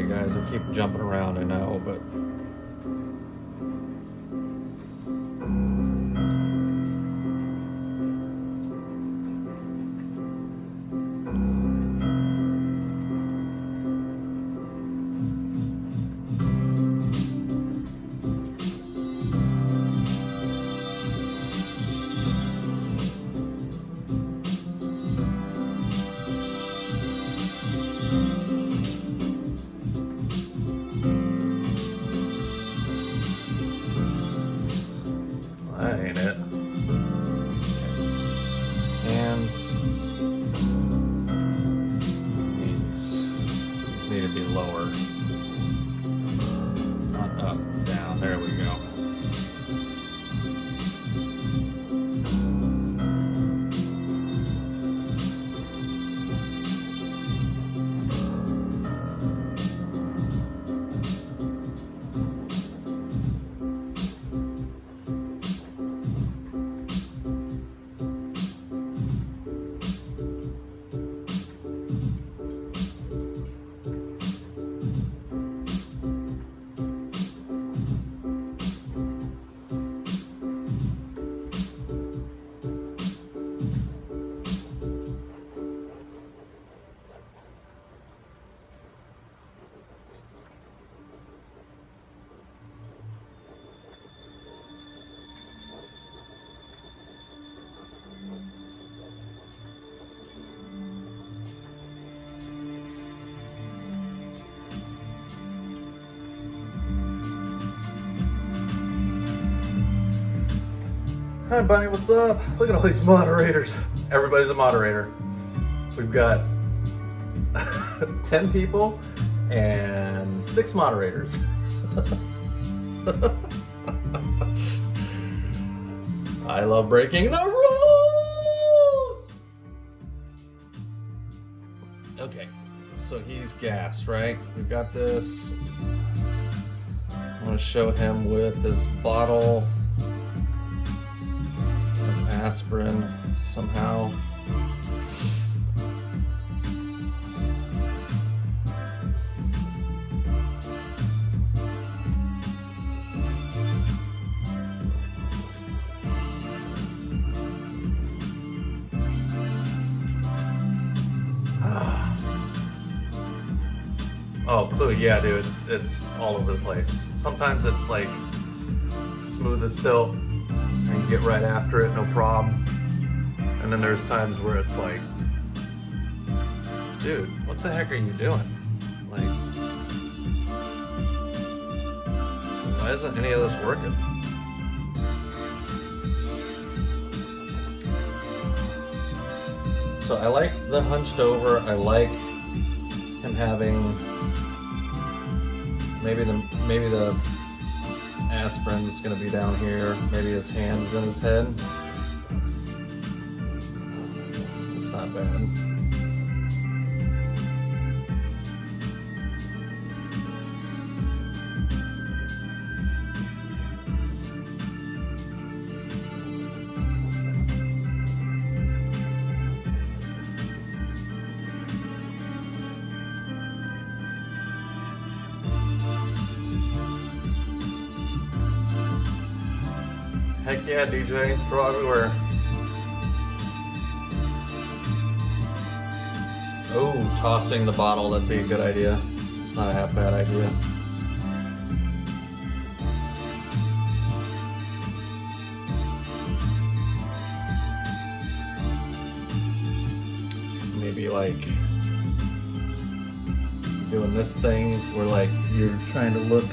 guys. I keep jumping around, I know, but that ain't it. Hands. These need to be lower. Not up, down. There we go. Hi, Bunny, what's up? Look at all these moderators. Everybody's a moderator. We've got 10 people and 6 moderators. I love breaking the rules! Okay, so he's gassed, right? We've got this. I'm gonna show him with this bottle aspirin somehow. Oh, Clue, yeah, dude, it's all over the place. Sometimes it's like smooth as silk and get right after it, no problem. And then there's times where it's like, dude, what the heck are you doing? Like, why isn't any of this working? So I like the hunched over. I like him having maybe the aspirin's gonna be down here. Maybe his hand's in his head. It's not bad. Heck yeah, DJ, draw everywhere. Oh, tossing the bottle, that'd be a good idea. It's not a half bad idea. Maybe like doing this thing where like you're trying to look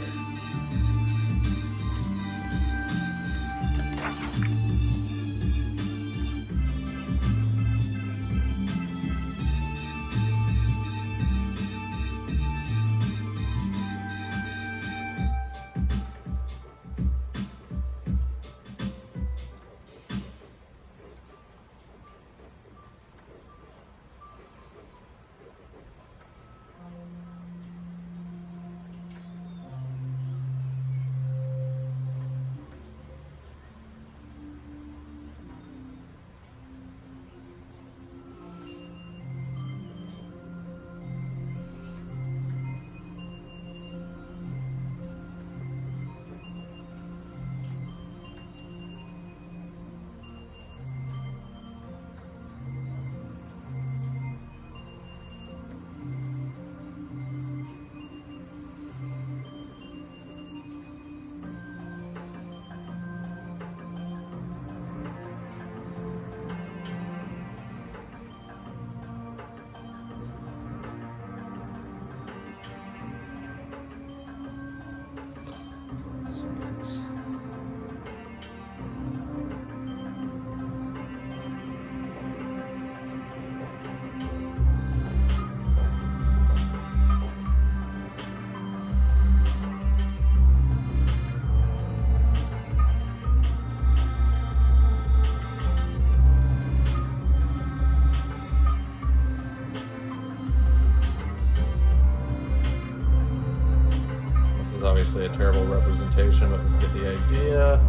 obviously a terrible representation, but we get the idea.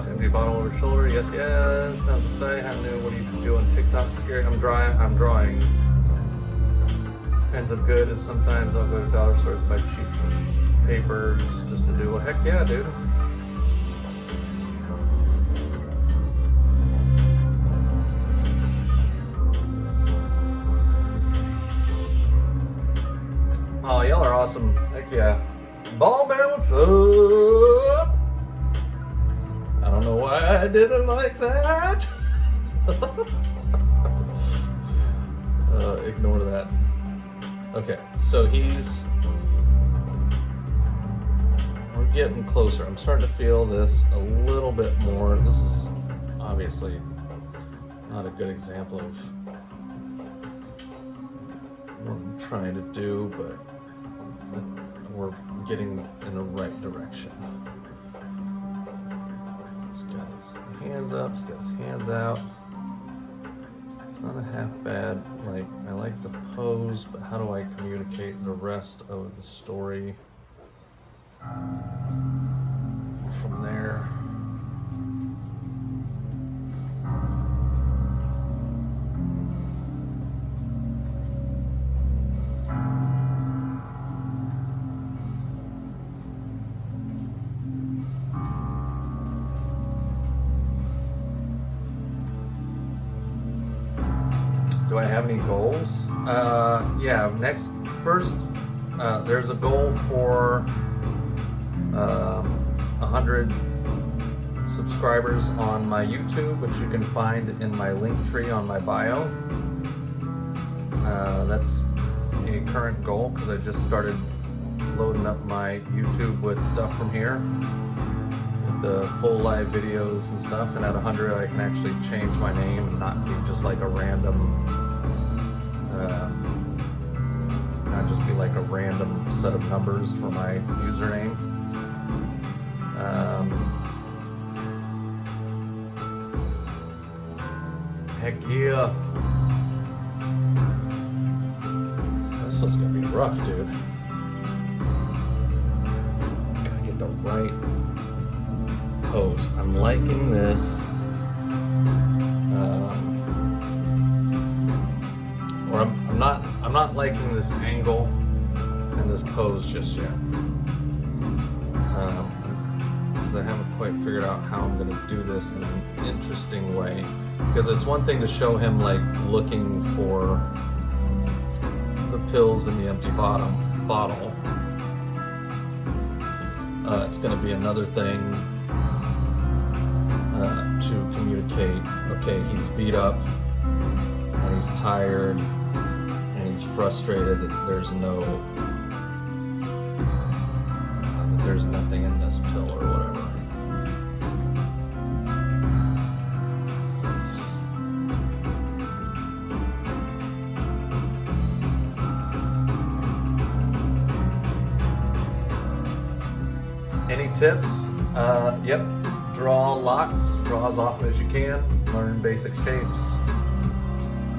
Empty bottle over shoulder. Yes, yes. Sounds exciting. How new? What are you doing? TikTok scary. I'm drawing. Pens of good is sometimes I'll go to dollar stores and buy cheap papers just to do. Well, heck yeah, dude. Oh, y'all are awesome. Heck yeah. Ball man, what's up? I don't know why I did it like that. Ignore that. Okay, so we're getting closer. I'm starting to feel this a little bit more. This is obviously not a good example of what I'm trying to do, but we're getting in the right direction. He's got his hands up, he's got his hands out. It's not a half bad, I like the pose, but how do I communicate the rest of the story from there? Do I have any goals? Yeah, there's a goal for 100 subscribers on my YouTube, which you can find in my link tree on my bio. That's a current goal because I just started loading up my YouTube with stuff from here, with the full live videos and stuff, and at 100 I can actually change my name and not be just like a random not just be like a random set of numbers for my username. Heck yeah. This one's gonna be rough, dude. Gotta get the right pose. I'm liking this. Or I'm not liking this angle and this pose just yet. Because I haven't quite figured out how I'm going to do this in an interesting way. Because it's one thing to show him like looking for the pills in the empty bottle. It's going to be another thing to communicate. Okay, he's beat up and he's tired and he's frustrated that there's nothing in this pill or whatever. Any tips? Yep. Draw lots. Draw as often as you can. Learn basic shapes.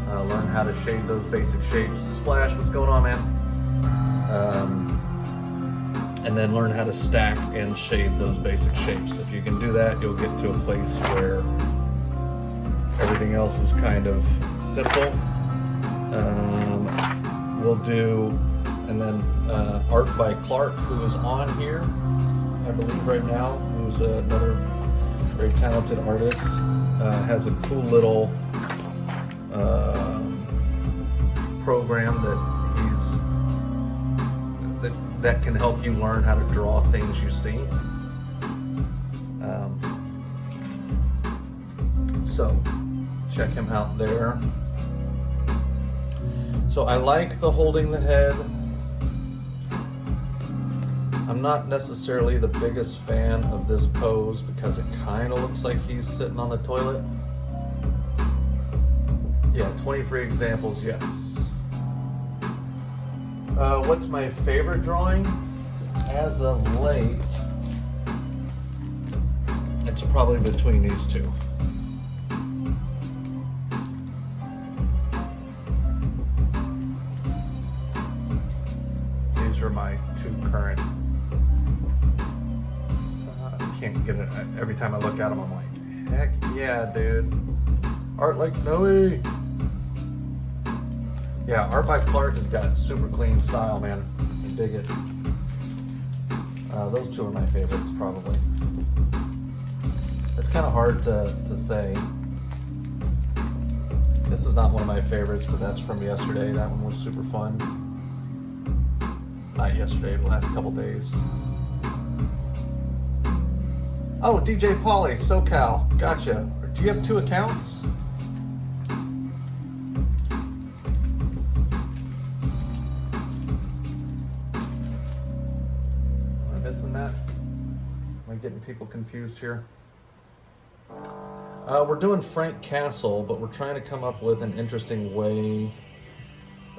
Learn how to shade those basic shapes. Splash, what's going on, man? And then learn how to stack and shade those basic shapes. If you can do that, you'll get to a place where Everything else is kind of simple. We'll do, and then art by Clark, who is on here, I believe right now, who's another very talented artist, has a cool little program that can help you learn how to draw things you see. So check him out there. So I like the holding the head. I'm not necessarily the biggest fan of this pose because it kind of looks like he's sitting on the toilet. Yeah, 23 examples, yes. What's my favorite drawing? As of late, it's probably between these two. These are my two current. I can't get it. Every time I look at them, I'm like, heck yeah, dude. Art like Snowy. Yeah, Art by Clark has got super clean style, man. I dig it. Those two are my favorites, probably. It's kind of hard to say. This is not one of my favorites, but that's from yesterday. That one was super fun. Not yesterday, the last couple days. Oh, DJ Pauly, SoCal. Gotcha. Do you have 2 accounts? That? Am I getting people confused here? We're doing Frank Castle, but we're trying to come up with an interesting way.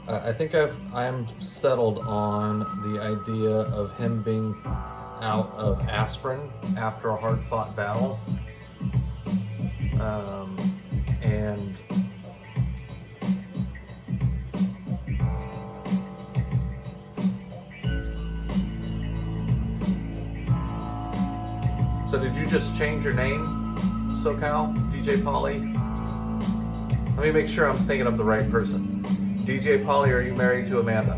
I think I'm settled on the idea of him being out of aspirin after a hard-fought battle, and so did you just change your name, SoCal, DJ Pauly? Let me make sure I'm thinking of the right person. DJ Pauly, are you married to Amanda?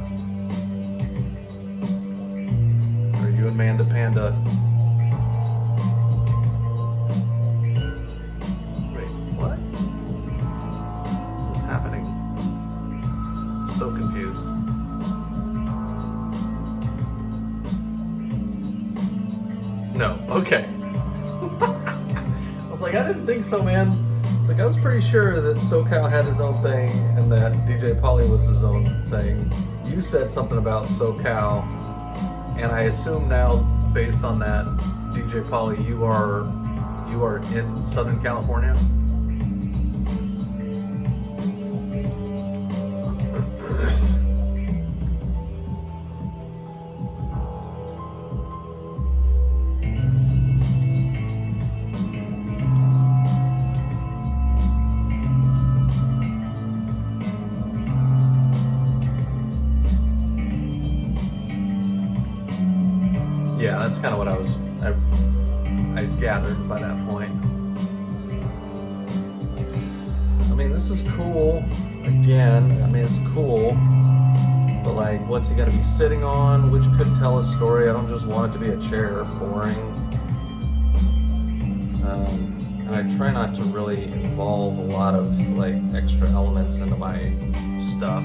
Are you Amanda Panda? Wait, what? What's happening? So confused. No, okay. I was like, I didn't think so, man. It's like, I was pretty sure that SoCal had his own thing and that DJ Pauly was his own thing. You said something about SoCal, and I assume now, based on that, DJ Pauly, you are in Southern California? Yeah, that's kind of what I gathered by that point. I mean, this is cool. Again, I mean, it's cool. But like, what's he gonna be sitting on? Which could tell a story. I don't just want it to be a chair. Boring. And I try not to really involve a lot of like extra elements into my stuff.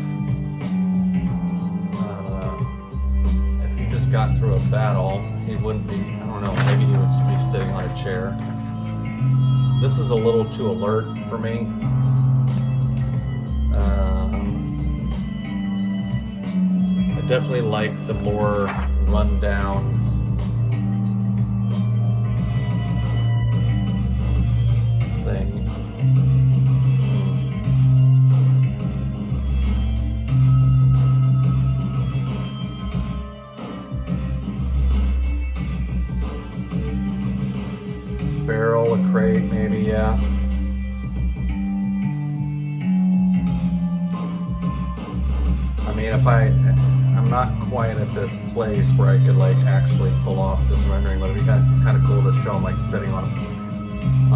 Just got through a battle, he wouldn't be, I don't know, maybe he would be sitting on a chair. This is a little too alert for me. I definitely like the more rundown thing. Barrel, a crate, maybe, yeah. I mean, I'm not quite at this place where I could like actually pull off this rendering, but it'd be kind of cool to show him like sitting on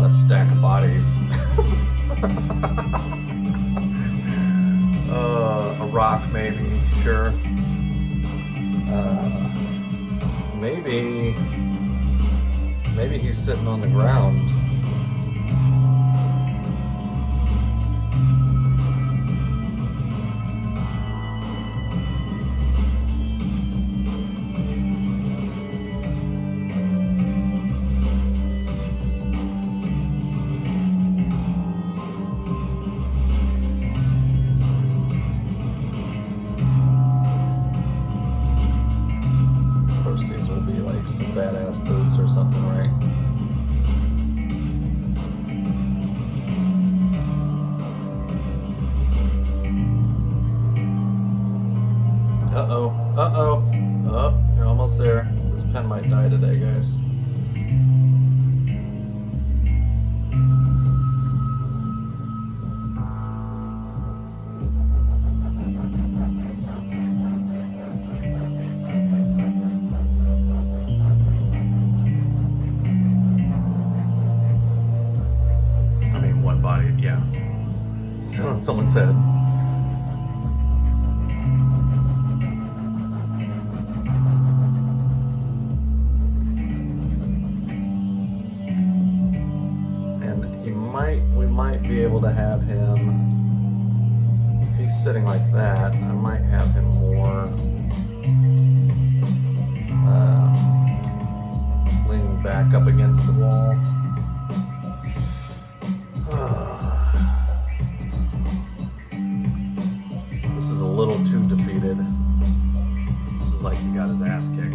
a stack of bodies. A rock, maybe, sure. Maybe he's sitting on the ground. These will be like some badass boots or something, right? Uh-oh. Oh, you're almost there. This pen might die today, guys. Yeah. Someone said. And we might be able to have him, if he's sitting like that, I might have him more leaning back up against the wall. A little too defeated. This is like he got his ass kicked.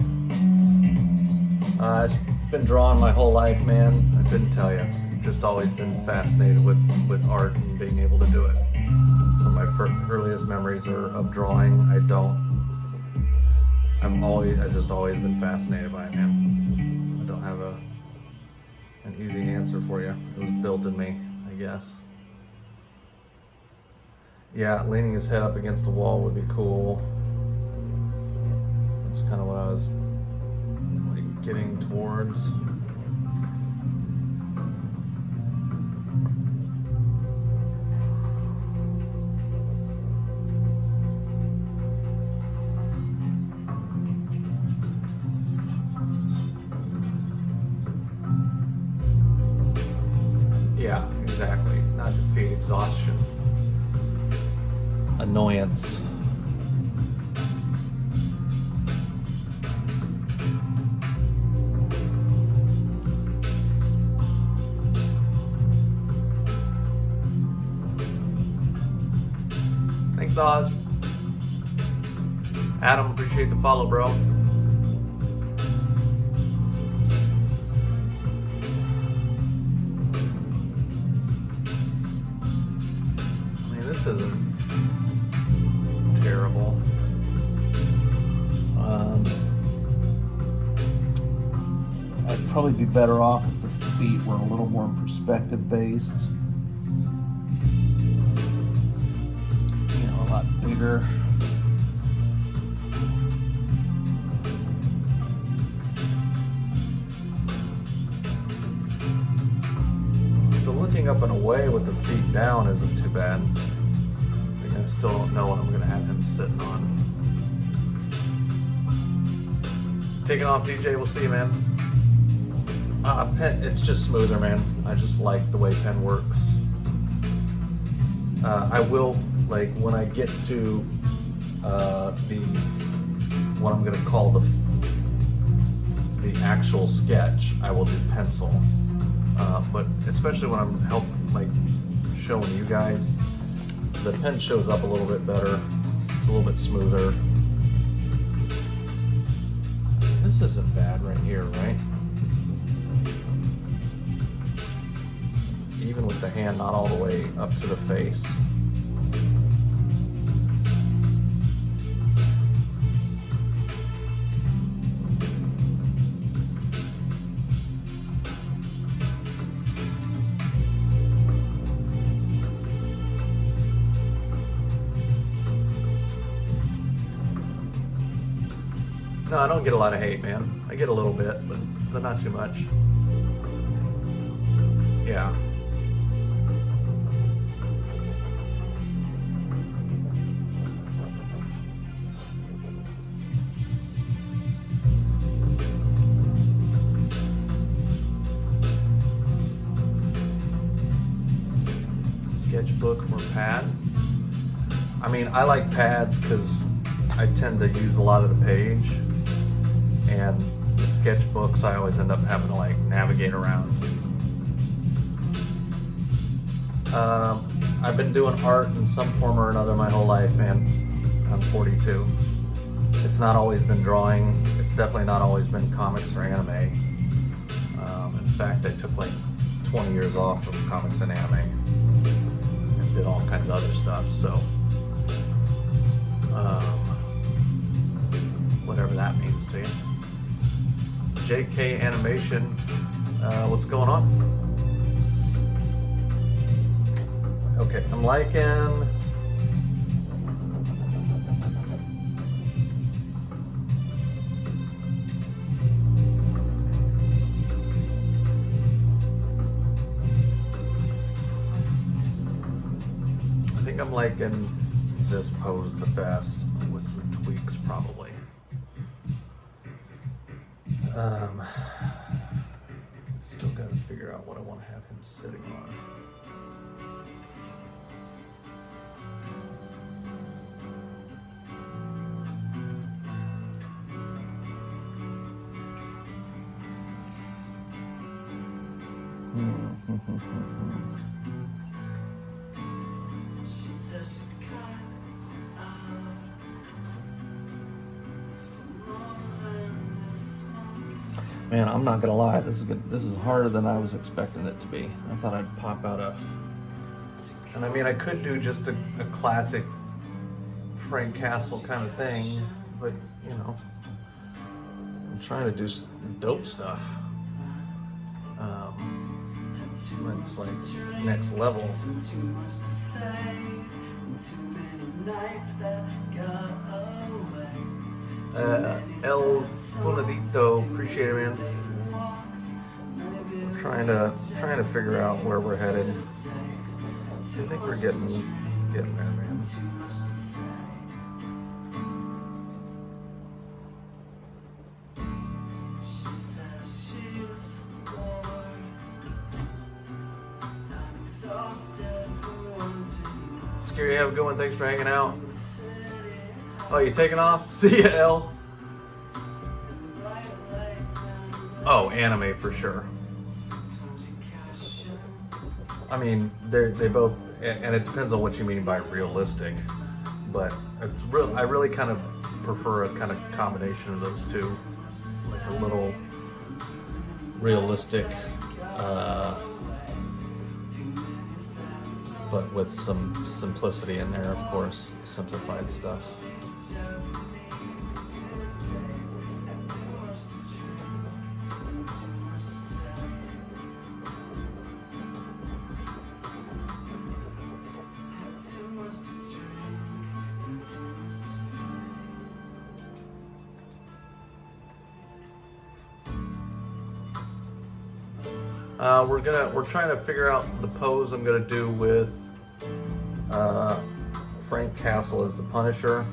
I've been drawing my whole life, man. I couldn't tell you. I've just always been fascinated with art and being able to do it. Some of my earliest memories are of drawing. I've just always been fascinated by it, man. I don't have an easy answer for you. It was built in me, I guess. Yeah, leaning his head up against the wall would be cool. That's kind of what I was like getting towards. Yeah, exactly. Not defeat exhaustion. Annoyance. Thanks, Oz. Adam, appreciate the follow, bro. I mean, this isn't terrible. I'd probably be better off if the feet were a little more perspective based. You know, a lot bigger. The looking up and away with the feet down isn't too bad. I still don't know what I'm going to have him sitting on. Taking off, DJ. We'll see you, man. Pen, it's just smoother, man. I just like the way pen works. I will, like, when I get to what I'm going to call the actual sketch, I will do pencil. But especially when I'm showing you guys, the pen shows up a little bit better. It's a little bit smoother. This isn't bad right here, right? Even with the hand not all the way up to the face. No, I don't get a lot of hate, man. I get a little bit, but not too much. Yeah. sketchbook or pad. I mean, I like pads because I tend to use a lot of the page, and the sketchbooks I always end up having to like navigate around. I've been doing art in some form or another my whole life, man. I'm 42. It's not always been drawing. It's definitely not always been comics or anime. In fact, I took like 20 years off from comics and anime and did all kinds of other stuff. So, whatever that means to you. JK Animation, what's going on? Okay, I'm liking. I think I'm liking this pose the best, with some tweaks probably. Still got to figure out what I want to have him sitting on. Man, I'm not gonna lie, this is good. This is harder than I was expecting it to be. I thought I'd pop out and I mean, I could do just a classic Frank Castle kind of thing, but you know, I'm trying to do dope stuff. It's like next level. El Funadito, appreciate it, man. I'm trying to figure out where we're headed. I think we're getting there, man. Scary, have a good one. Thanks for hanging out. Oh, you taking off? See ya, L. Oh, anime for sure. I mean, they both, and it depends on what you mean by realistic. But it's real. I really kind of prefer a kind of combination of those two, like a little realistic, but with some simplicity in there, of course, simplified stuff. We're trying to figure out the pose I'm gonna do with Frank Castle as the Punisher.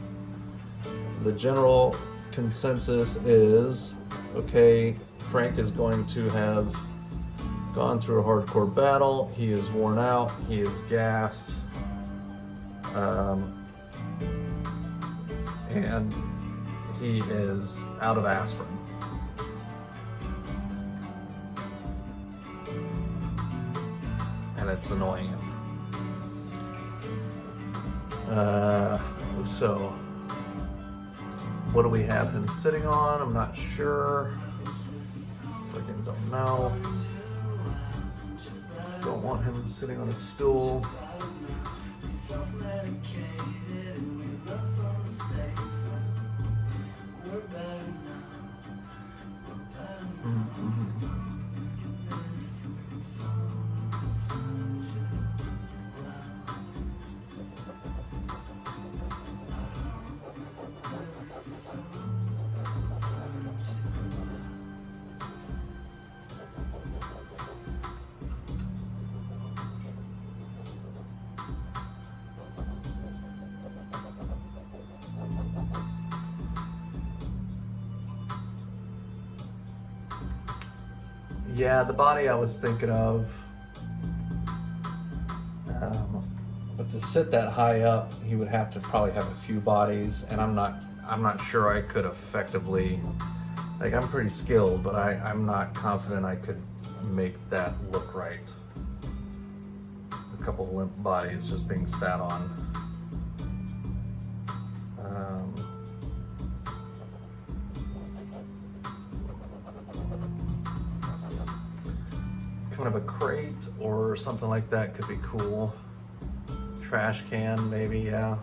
The general consensus is, okay, Frank is going to have gone through a hardcore battle. He is worn out. He is gassed, and he is out of aspirin. And it's annoying him. So, what do we have him sitting on? I'm not sure. Freaking don't know. Don't want him sitting on a stool. Yeah, the body I was thinking of, But to sit that high up, he would have to probably have a few bodies, and I'm not sure I could effectively, like, I'm pretty skilled, but I'm not confident I could make that look right. A couple of limp bodies just being sat on. Kind of a crate or something like that could be cool. Trash can, maybe, yeah.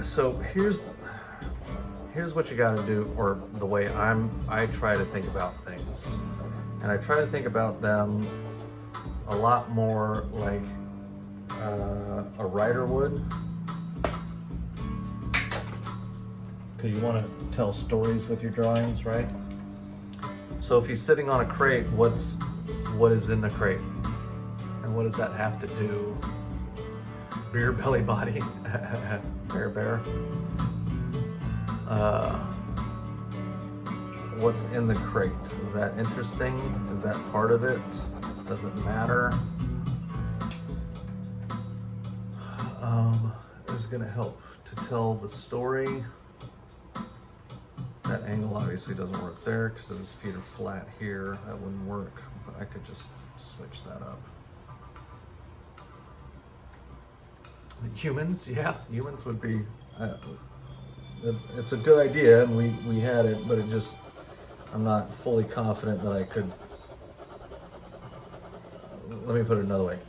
So here's what you got to do, or the way I try to think about things, and I try to think about them a lot more like a writer would, because you want to tell stories with your drawings, right? So if he's sitting on a crate, what is in the crate, and what does that have to do? Beer belly body, bear. What's in the crate? Is that interesting? Is that part of it? Does it matter? Is it gonna help to tell the story? That angle obviously doesn't work there because his feet are flat here. That wouldn't work, but I could just switch that up. Humans, yeah, humans would be, it's a good idea, and we had it, but I'm not fully confident that I could. Let me put it another way.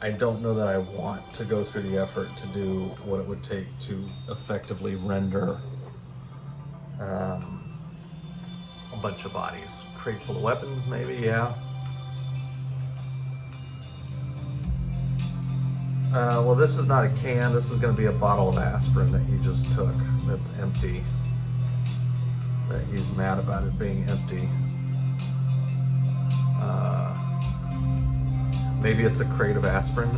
I don't know that I want to go through the effort to do what it would take to effectively render a bunch of bodies. Crate full of weapons, maybe, yeah. Well, this is not a can. This is going to be a bottle of aspirin that you just took that's empty. That he's mad about it being empty. Maybe it's a crate of aspirin.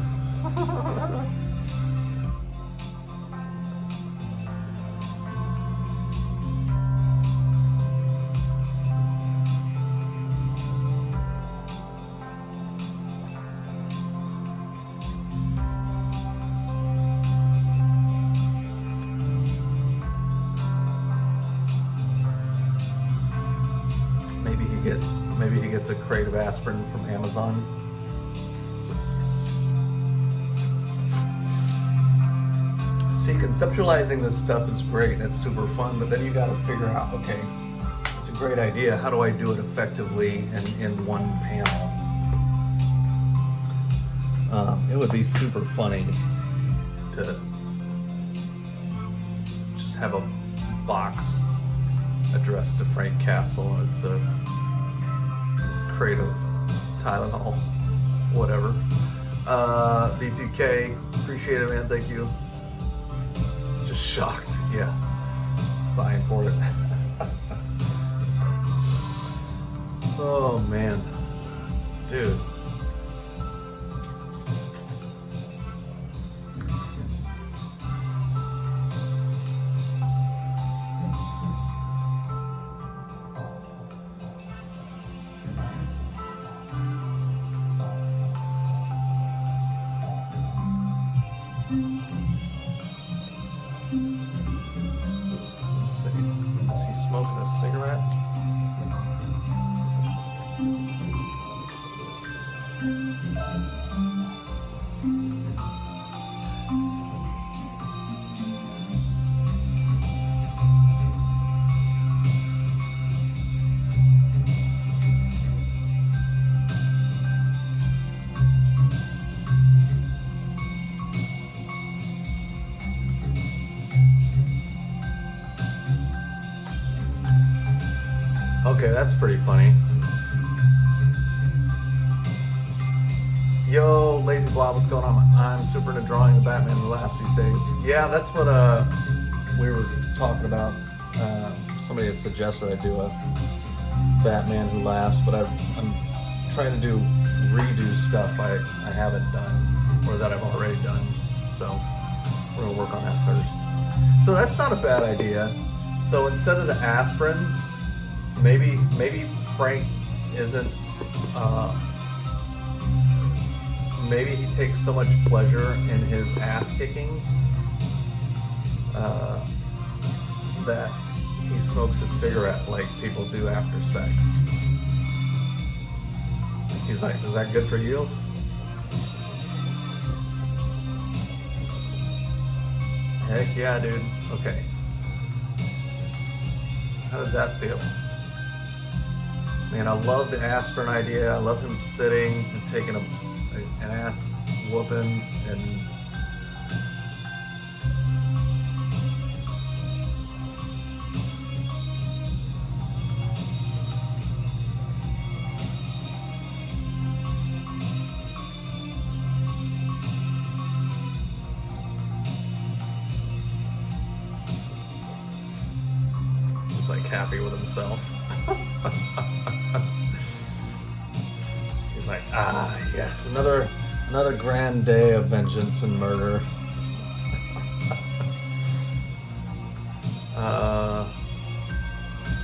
Maybe he gets a crate of aspirin from Amazon. See, conceptualizing this stuff is great and it's super fun, but then you got to figure out, okay, it's a great idea. How do I do it effectively and in one panel? It would be super funny to just have a box addressed to Frank Castle. It's a crate of Tylenol, whatever. BTK, appreciate it, man. Thank you. Just shocked. Yeah. Sign for it. Oh man, dude. Okay, that's pretty funny. Yo, Lazy Blob, what's going on? I'm super into drawing the Batman who laughs these days. Yeah, that's what we were talking about. Somebody had suggested I do a Batman who laughs, but I'm trying to do redo stuff I haven't done, or that I've already done. So we're gonna work on that first. So that's not a bad idea. So instead of the aspirin, maybe Frank isn't maybe he takes so much pleasure in his ass kicking that he smokes a cigarette like people do after sex. He's like, is that good for you? Heck yeah, dude. Okay. How does that feel? Man, I love the aspirin idea. I love him sitting and taking an ass whooping and he's like happy with himself. He's like, ah, yes, another grand day of vengeance and murder.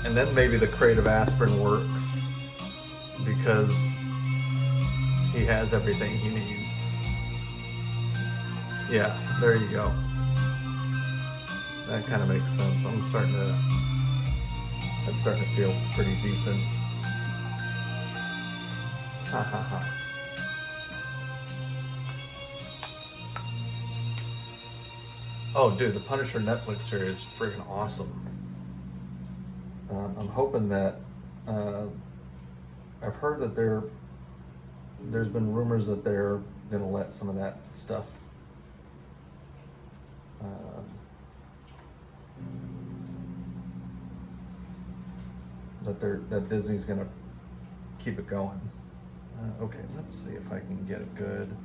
And then maybe the crate of aspirin works because he has everything he needs. Yeah, there you go. That kind of makes sense. That's starting to feel pretty decent. Ha ha ha. Oh, dude, the Punisher Netflix series is freaking awesome. I'm hoping that I've heard that there's been rumors that they're gonna let some of that stuff that Disney's gonna keep it going. Okay, let's see if I can get a good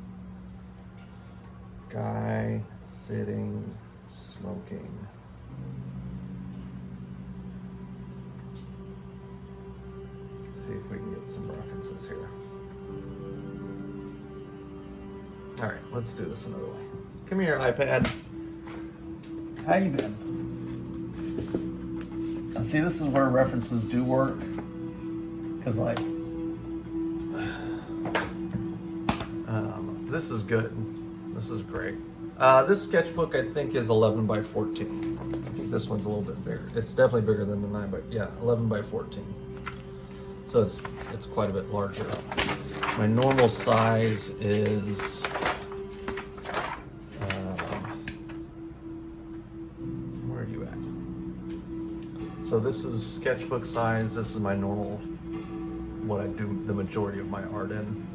guy sitting smoking. Let's see if we can get some references here. All right, let's do this another way. Come here, iPad. How you been? See, this is where references do work, because like, this is good. This is great. This sketchbook I think is 11 by 14. I think this one's a little bit bigger. It's definitely bigger than the 9 by, yeah, 11 by 14. So it's quite a bit larger. My normal size is where are you at? So this is sketchbook size. This is my normal, what I do the majority of my art in.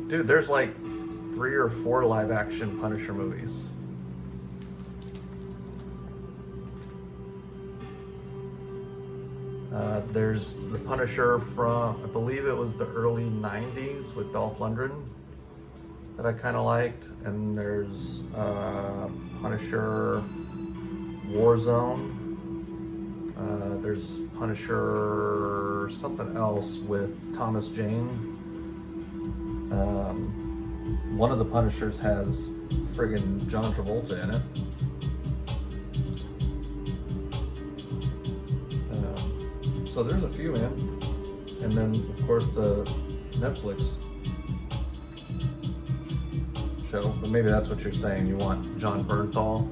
Dude, there's like 3 or 4 live action Punisher movies. There's the Punisher from, I believe it was the early 90s with Dolph Lundgren that I kind of liked. And there's Punisher Warzone. There's Punisher something else with Thomas Jane. One of the Punishers has friggin' John Travolta in it. So there's a few in. And then, of course, the Netflix show. But maybe that's what you're saying. You want John Bernthal.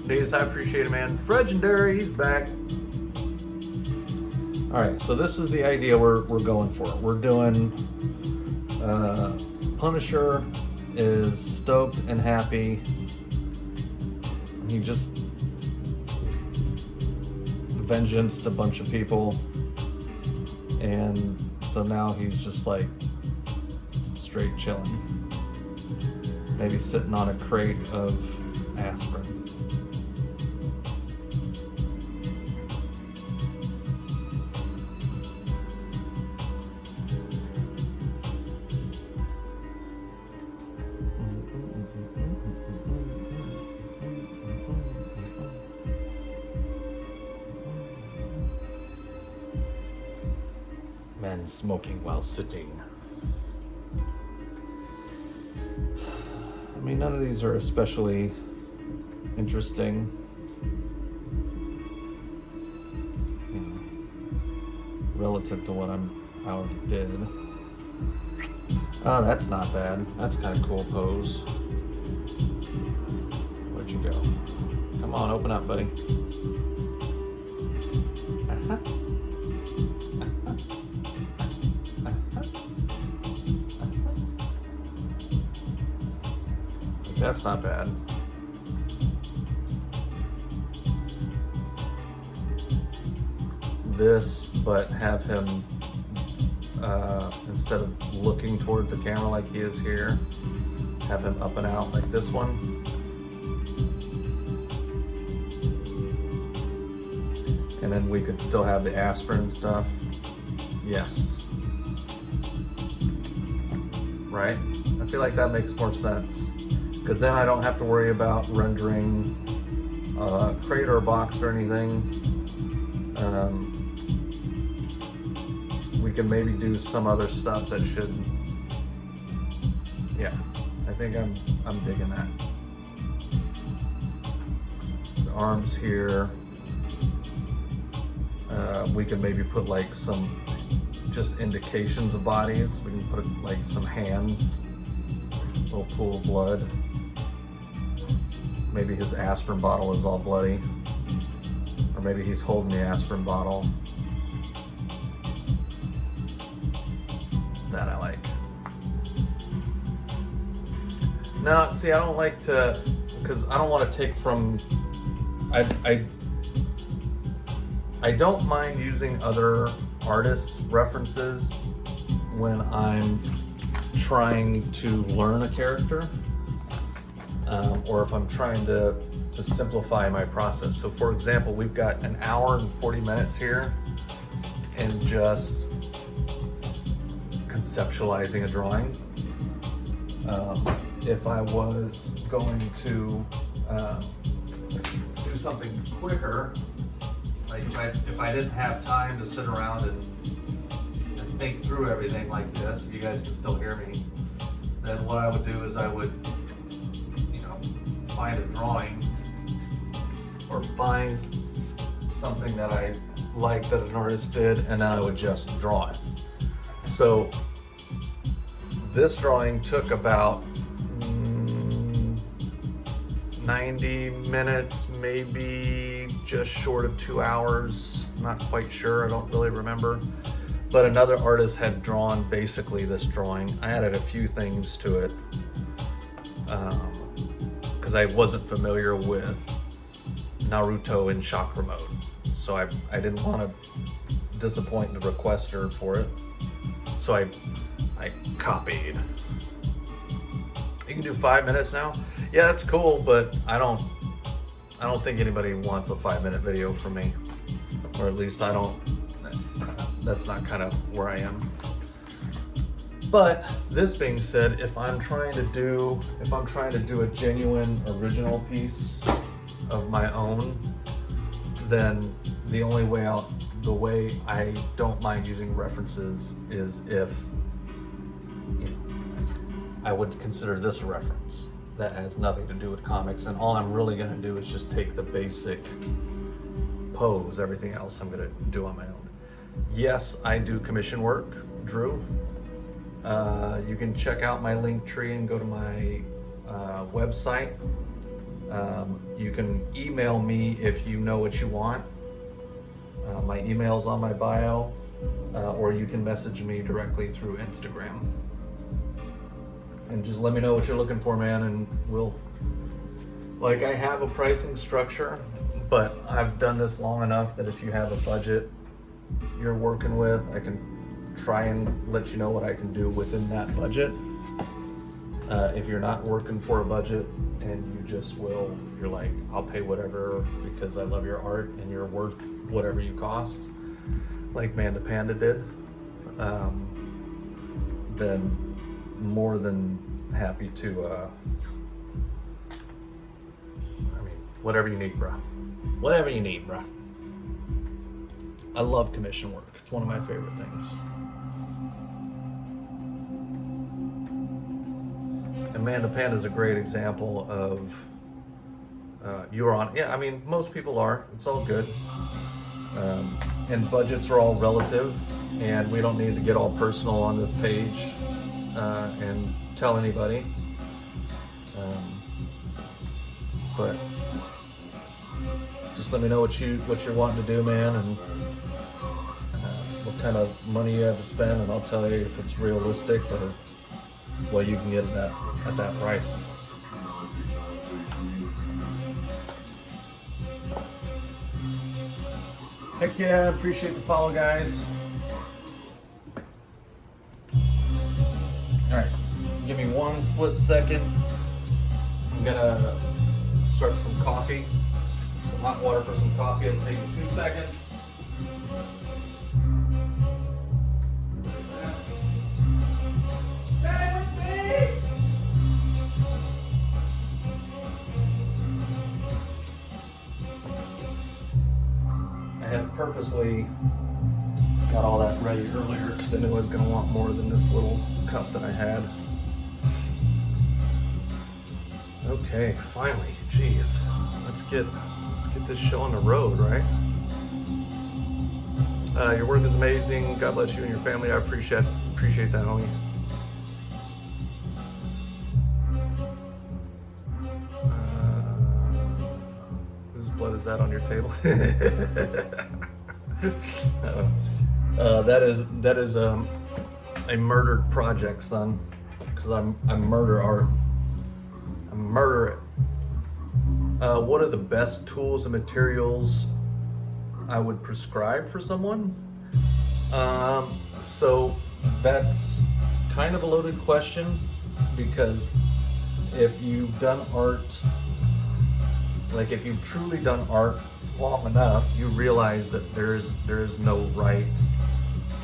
Days, I appreciate it, man. Legendary, he's back. All right, so this is the idea we're going for. We're doing Punisher is stoked and happy. He just vengeanced a bunch of people, and so now he's just like straight chilling. Maybe sitting on a crate of aspirin. Men smoking while sitting. I mean, none of these are especially interesting. You know, relative to what I already did. Oh, that's not bad. That's kind of cool pose. Where'd you go? Come on, open up, buddy. Uh-huh. That's not bad. This, but have him instead of looking towards the camera like he is here, have him up and out like this one. And then we could still have the aspirin stuff. Yes. Right? I feel like that makes more sense. Because then I don't have to worry about rendering a crate or a box or anything. We can maybe do some other stuff that should, yeah, I think I'm digging that. The arms here, we can maybe put like some just indications of bodies. We can put like some hands, a little pool of blood. Maybe his aspirin bottle is all bloody, or maybe he's holding the aspirin bottle. That I like. Now, see, I don't like to, because I don't want to take from, I don't mind using other artists' references when I'm trying to learn a character, or if I'm trying to simplify my process. So for example, we've got an hour and 40 minutes here and just conceptualizing a drawing. If I was going to do something quicker, like if I didn't have time to sit around and think through everything like this, if you guys can still hear me, then what I would do is I would, find a drawing or find something that I like that an artist did, and then I would just draw it. So this drawing took about 90 minutes, maybe just short of 2 hours. Not quite sure, I don't really remember. But another artist had drawn basically this drawing. I added a few things to it because I wasn't familiar with Naruto in chakra mode. So I didn't want to disappoint the requester for it. So I copied. You can do 5 minutes now. Yeah, that's cool, but I don't think anybody wants a 5-minute video from me, or at least I don't. That's not kind of where I am. But this being said, if I'm trying to do a genuine original piece of my own, then the way I don't mind using references is if I would consider this a reference that has nothing to do with comics, and all I'm really going to do is just take the basic pose. Everything else I'm going to do on my own. Yes, I do commission work, Drew. You can check out my link tree and go to my website. You can email me if you know what you want. My email's on my bio, or you can message me directly through Instagram. And just let me know what you're looking for, man, and I have a pricing structure, but I've done this long enough that if you have a budget you're working with, I can try and let you know what I can do within that budget. If you're not working for a budget and you're like, I'll pay whatever because I love your art and you're worth whatever you cost, like Manda Panda did, then more than happy to, whatever you need, bruh. Whatever you need, bruh. I love commission work. It's one of my favorite things. Amanda Panda is a great example of, you are on, most people are, it's all good. and budgets are all relative, and we don't need to get all personal on this page and tell anybody. But just let me know what you're wanting to do, man, and what kind of money you have to spend, and I'll tell you if it's realistic or what you can get at that price. Heck yeah, appreciate the follow, guys. Alright, give me one split second. I'm gonna start some coffee. Some hot water for some coffee. It'll take me 2 seconds. Stay with me! I had purposely got all that ready earlier because I knew I was going to want more than this little cup that I had. Okay, finally, jeez, let's get this show on the road, right? Your work is amazing. God bless you and your family. I appreciate that, homie. Whose blood is that on your table? That is a murdered project, son. Because I murder art. I murder it. What are the best tools and materials I would prescribe for someone? So that's kind of a loaded question, because if you've done art, like if you've truly done art long enough, you realize that there is no right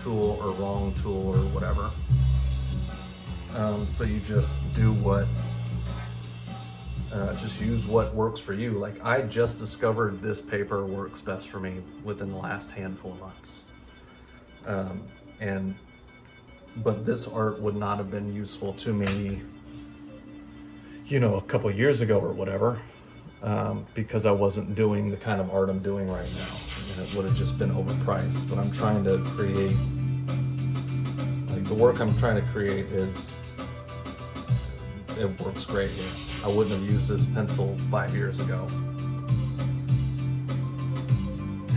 tool or wrong tool or whatever. So you just do just use what works for you. Like I just discovered this paper works best for me within the last handful of months. But this art would not have been useful to me, a couple of years ago or whatever, because I wasn't doing the kind of art I'm doing right now. And it would have just been overpriced. But I'm trying to create, like the work I'm trying to create it works great here. I wouldn't have used this pencil 5 years ago.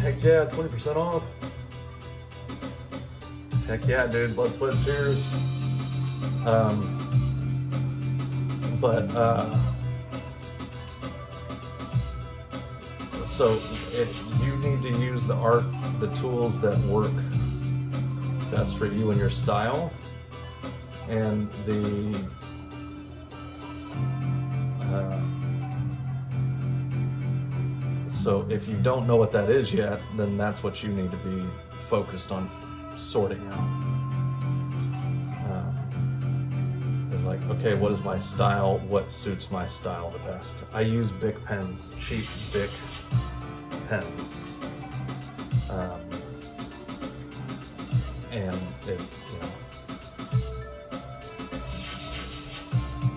Heck yeah, 20% off. Heck yeah, dude, blood, sweat, and tears. So you need to use the tools that work best for you and your style, and so if you don't know what that is yet, then that's what you need to be focused on sorting out. It's like, okay, what is my style? What suits my style the best? I use Bic pens, cheap Bic pens. And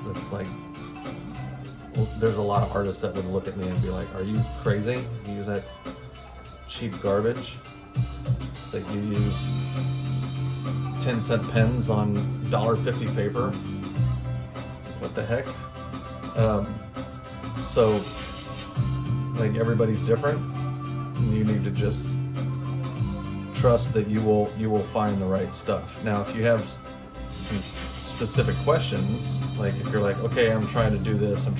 it's like, well, there's a lot of artists that would look at me and be like, are you crazy? You use that cheap garbage? It's like you use 10-cent pens on $1.50 paper. What the heck? So, like, everybody's different. And you need to just trust that you will find the right stuff. Now, if you have some specific questions, like if you're like, okay, I'm trying to do this, I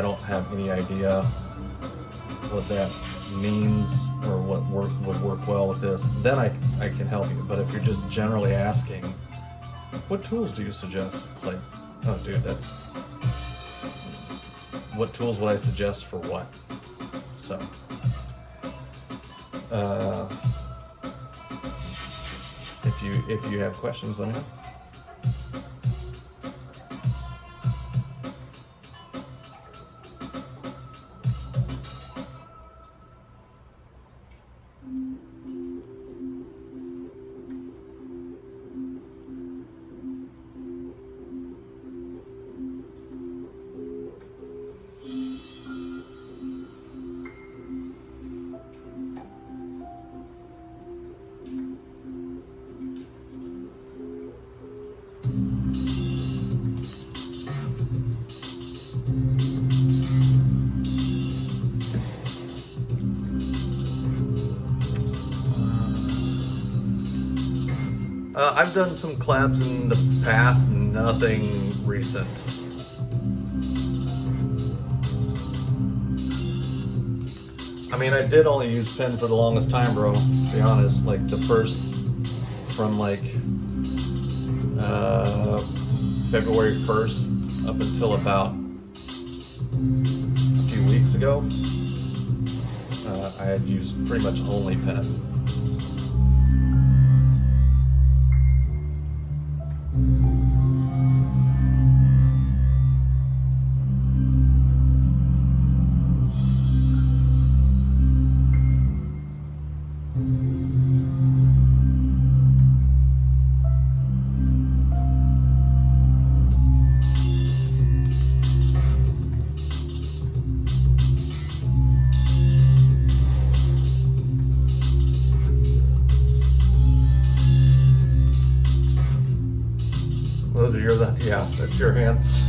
don't have any idea what that means or what would work well with this, then I can help you. But if you're just generally asking, what tools do you suggest? It's like, oh dude, what tools would I suggest for what? So if you have questions, let me know. I've done some collabs in the past, nothing recent. I mean, I did only use pen for the longest time, bro, to be honest. Like, the first, from like February 1st up until about a few weeks ago, I had used pretty much only pen. Those are your, yeah, that's your hands.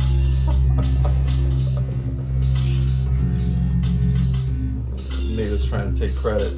Nita's trying to take credit.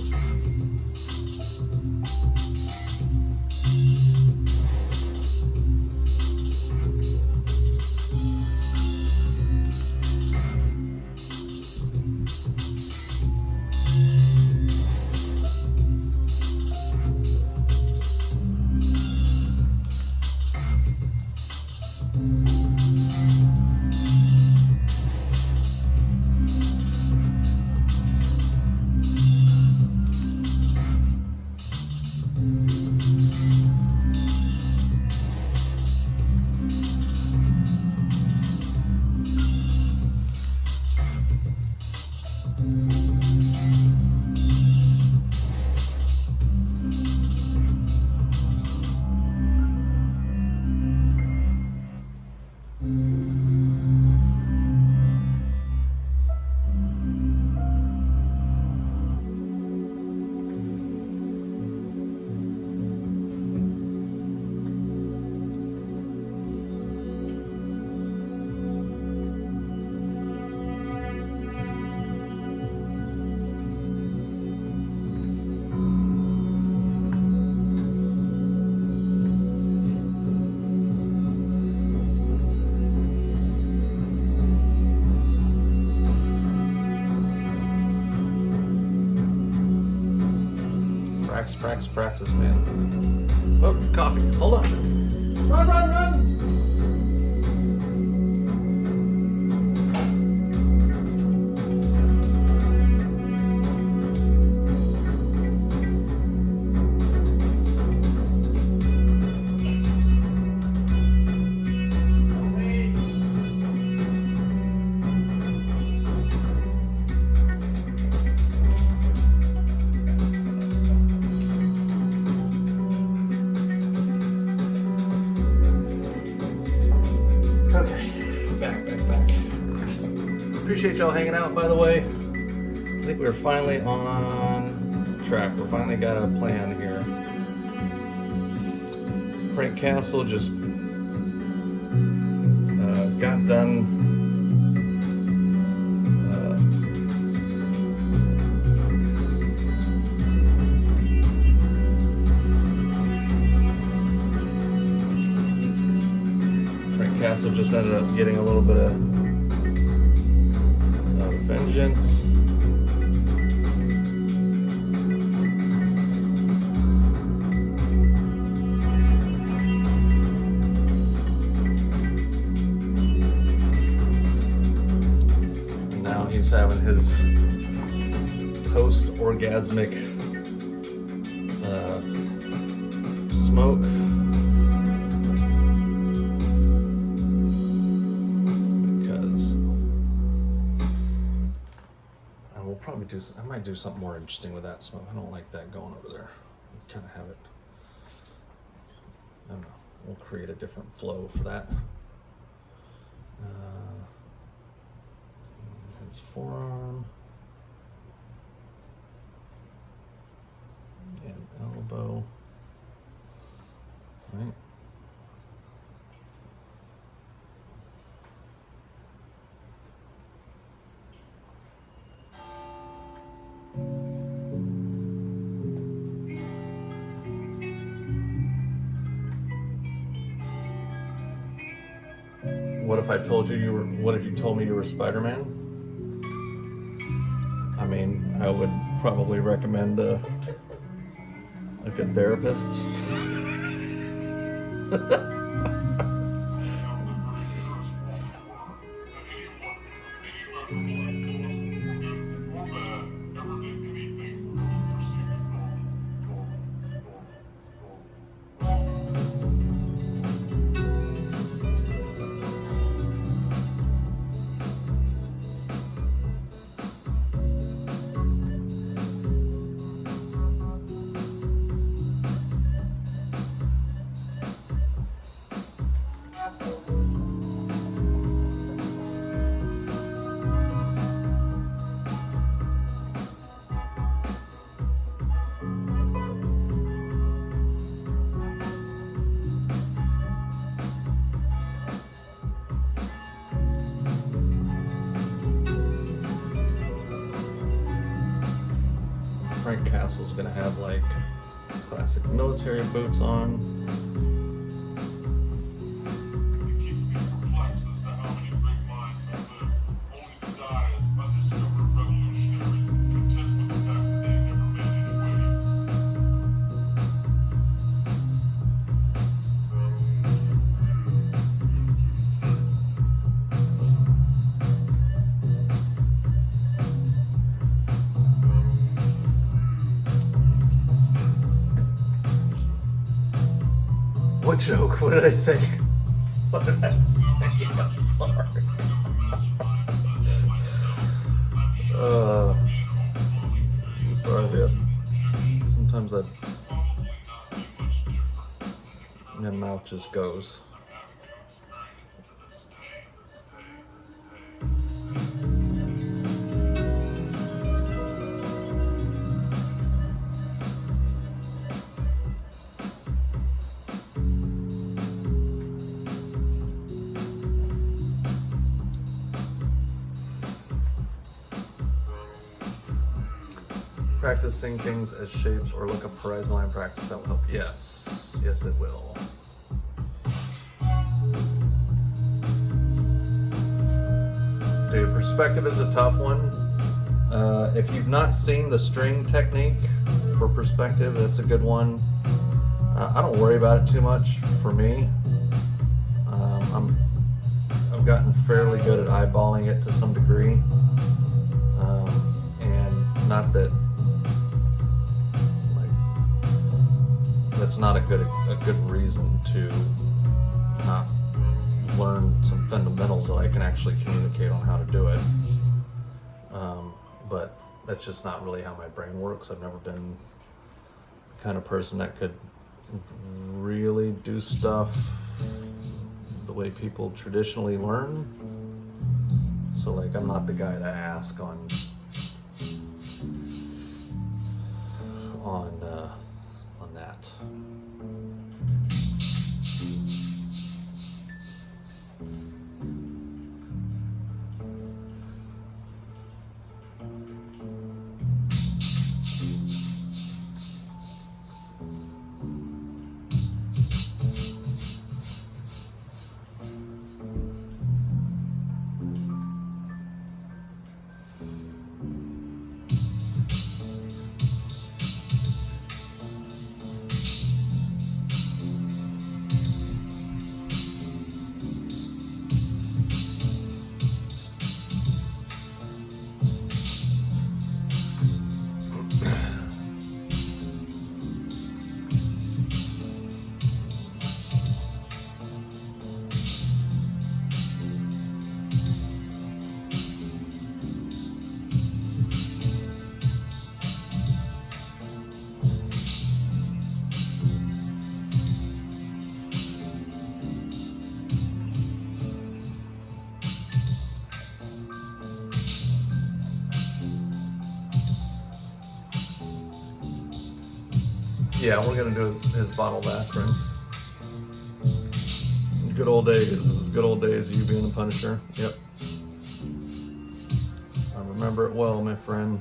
Practice, man. Oh, coffee. Hold on. Run! Appreciate y'all hanging out, by the way. I think we're finally on track. We finally got a plan here. Frank Castle just got done Frank Castle just ended up getting a little bit of vengeance. And now he's having his post-orgasmic smoke. I might do something more interesting with that smoke. I don't like that going over there. Kind of have it. I don't know. We'll create a different flow for that. His forearm and elbow. Right. if I told you what if you told me you were Spider-Man? I mean, I would probably recommend a good therapist. Frank Castle's gonna have like classic military boots on. What joke? What did I say? What did I say? I'm sorry. I'm sorry, dude. Sometimes my mouth just goes. Practicing things as shapes or look up horizon line practice, that will help. Yes, yes it will. Dude, perspective is a tough one. If you've not seen the string technique for perspective, that's a good one. I don't worry about it too much for me. I've gotten fairly good at eyeballing it to some degree. And not that that's not a good reason to not learn some fundamentals that I can actually communicate on how to do it. But that's just not really how my brain works. I've never been the kind of person that could really do stuff the way people traditionally learn. So like, I'm not the guy to ask on that. Yeah, we're gonna do his bottled aspirin. Good old days. This is good old days of you being the Punisher. Yep. I remember it well, my friend.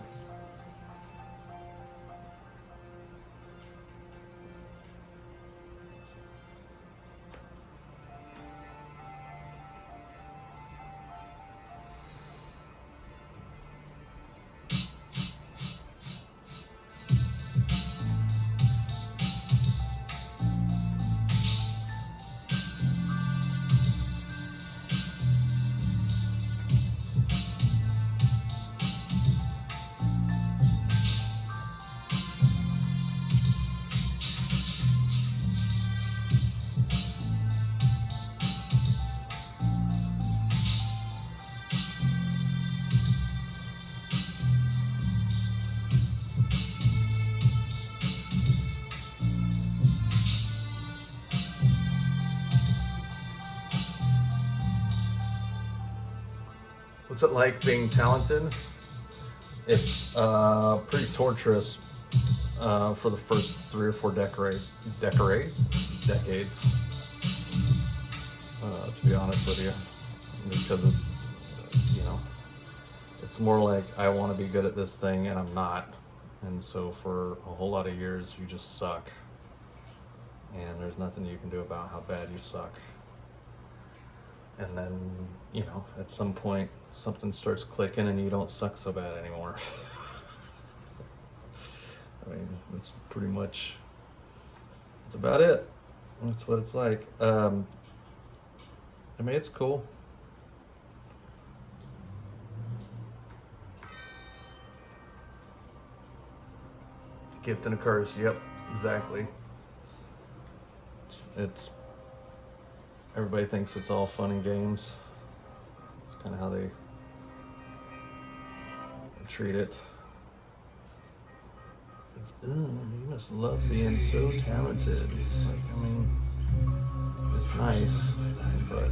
What's it like being talented? It's pretty torturous for the first 3 or 4 decades. To be honest with you, because it's it's more like I want to be good at this thing and I'm not, and so for a whole lot of years you just suck, and there's nothing you can do about how bad you suck. And then, at some point something starts clicking and you don't suck so bad anymore. I mean, that's pretty much, that's about it. That's what it's like. I mean, it's cool. Gift and a curse. Yep, exactly. It's everybody thinks it's all fun and games. It's kind of how they treat it. Like, ooh, you must love being so talented. It's like, I mean, it's nice, but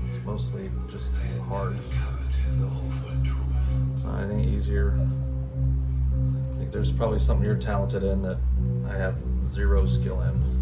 it's mostly just hard. It's not any easier. I think there's probably something you're talented in that I have zero skill in.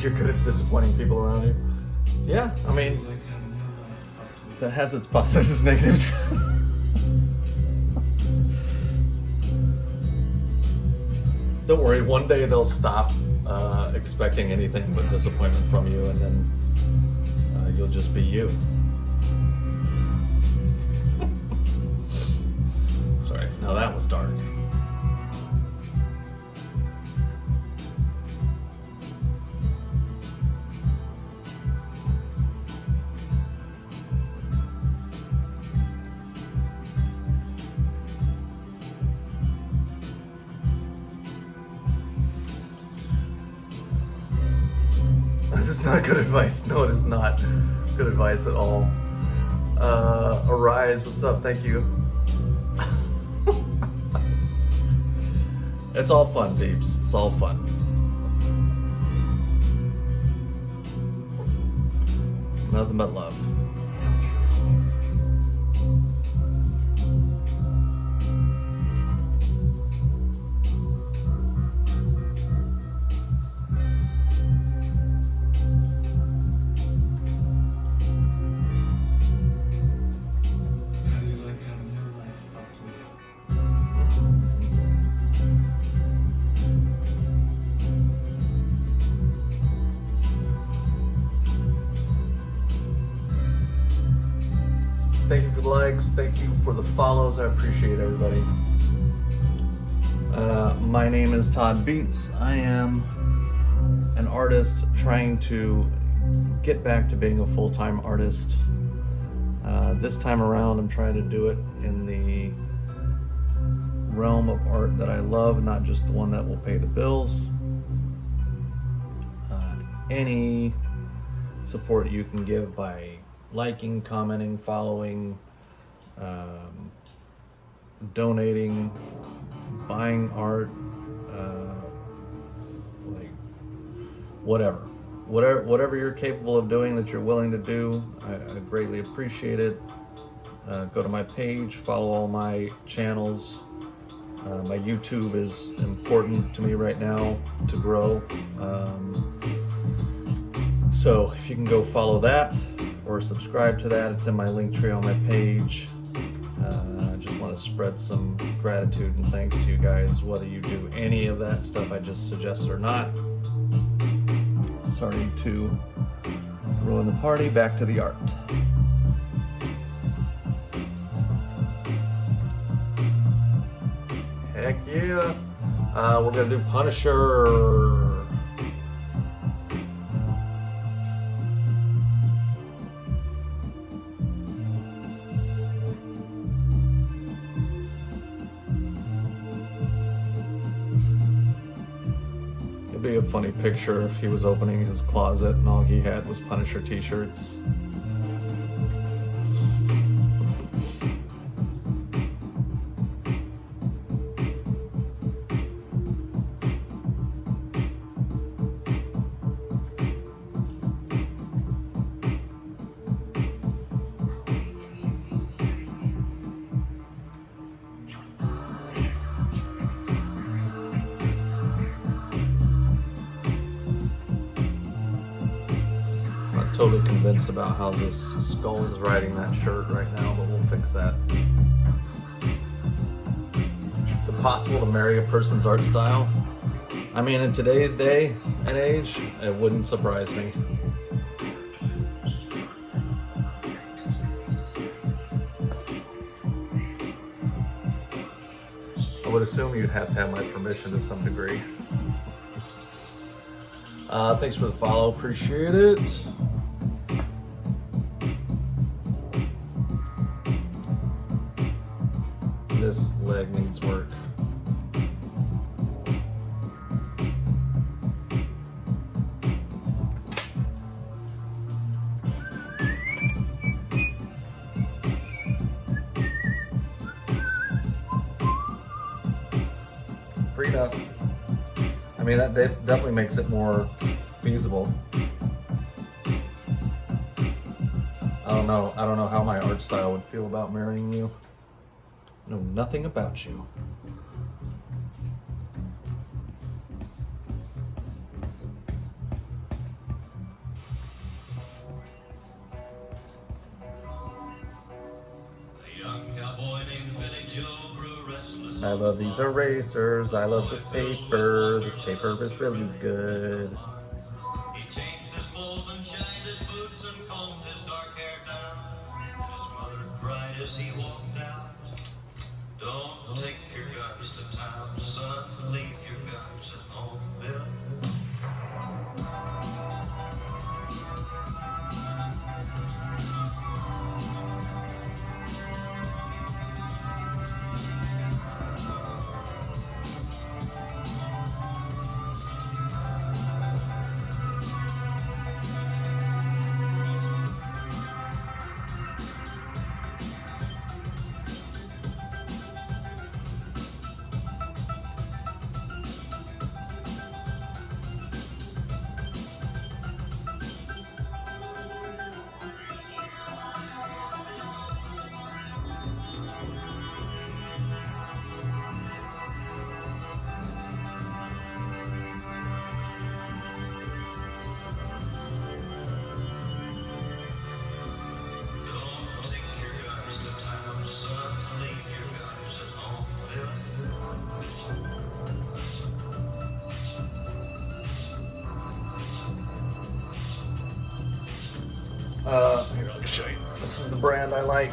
You're good at disappointing people around you. Yeah, I mean, that has its positives and negatives. Don't worry, one day they'll stop expecting anything but disappointment from you, and then you'll just be you. Sorry, now that was dark. It's not good advice. No, it is not good advice at all. Arise, what's up? Thank you. It's all fun, peeps. It's all fun. Nothing but love. Thank you for the likes. Thank you for the follows. I appreciate everybody. My name is Todd Beats. I am an artist trying to get back to being a full-time artist. This time around, I'm trying to do it in the realm of art that I love, not just the one that will pay the bills. Any support you can give by liking, commenting, following, donating, buying art, like whatever you're capable of doing that you're willing to do, I greatly appreciate it. Go to my page, follow all my channels. My YouTube is important to me right now to grow. So if you can go follow that or subscribe to that, it's in my link tree on my page. I just want to spread some gratitude and thanks to you guys, whether you do any of that stuff I just suggested or not. Sorry to ruin the party. Back to the art. Heck yeah. We're gonna do Punisher. be a funny picture if he was opening his closet and all he had was Punisher t-shirts. Totally convinced about how this skull is riding that shirt right now, but we'll fix that. Is it possible to marry a person's art style? I mean, in today's day and age, it wouldn't surprise me. I would assume you'd have to have my permission to some degree. Thanks for the follow, appreciate it. This leg needs work. Prenup. I mean, that definitely makes it more feasible. I don't know how my art style would feel about marrying you. Know nothing about you. I love these erasers. I love this paper. This paper is really good. He changed his clothes and shined his boots and combed his dark hair down. His mother cried as he walked out. Don't take your guns to town, son. Leave your guns at home, Bill. Here, let me show you. This is the brand I like.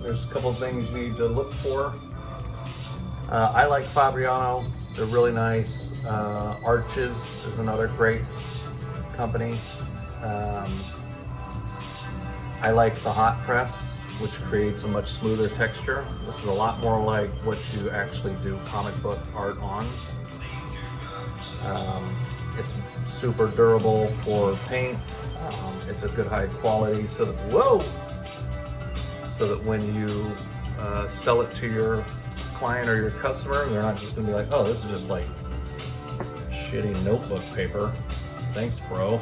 There's a couple of things you need to look for. I like Fabriano. They're really nice. Arches is another great company. I like the hot press, which creates a much smoother texture. This is a lot more like what you actually do comic book art on. It's super durable for paint. It's a good high quality, so that when you sell it to your client or your customer, they're not just gonna be like, oh, this is just like shitty notebook paper. Thanks, bro.